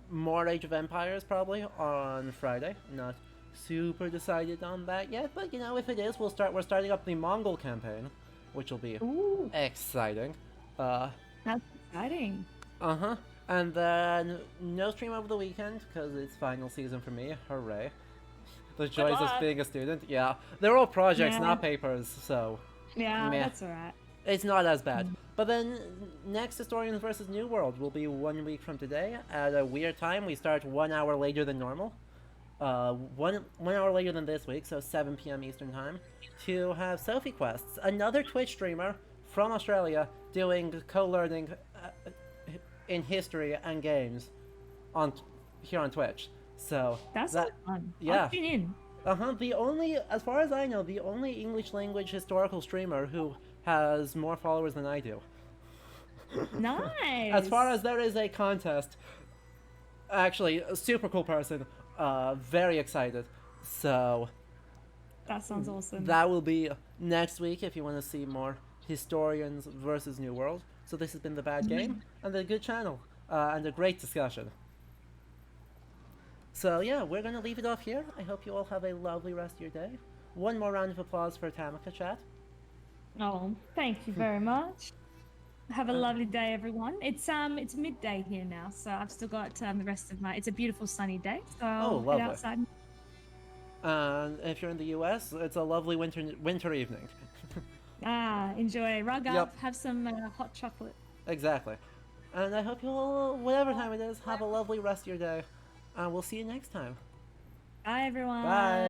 more Age of Empires probably on Friday. Not super decided on that yet, but you know, if it is, we're starting up the Mongol campaign, which will be Ooh, exciting. that's exciting. Uh-huh. And then no stream over the weekend because it's final season for me. Hooray. The joys of luck. being a student. Yeah. They're all projects, Yeah. not papers, so Yeah, Meh. that's alright. it's not as bad. But then next Historians versus New World will be 1 week from today at a weird time. We start 1 hour later than normal. One hour later than this week, so 7 p.m. Eastern time, to have Sophie Quests, another Twitch streamer from Australia doing co-learning in history and games here on Twitch. So That's so fun. yeah. I'll tune in. The only, as far as I know, the only English language historical streamer who has more followers than I do. Nice. As far as there is a contest, actually, a super cool person, very excited. So That sounds awesome. that will be next week if you want to see more Historians versus New World. So this has been The Bad Game, and a good channel, and a great discussion. So yeah, we're going to leave it off here. I hope you all have a lovely rest of your day. One more round of applause for Tamika, chat. Oh, thank you very much. Have a lovely day, everyone. It's midday here now, so I've still got the rest of my. It's a beautiful sunny day, so I'll lovely. head outside. And if you're in the US, it's a lovely winter evening. Enjoy. Rug up. Yep. Have some hot chocolate. Exactly. And I hope you all, whatever time it is, have a lovely rest of your day. And we'll see you next time. Bye, everyone. Bye.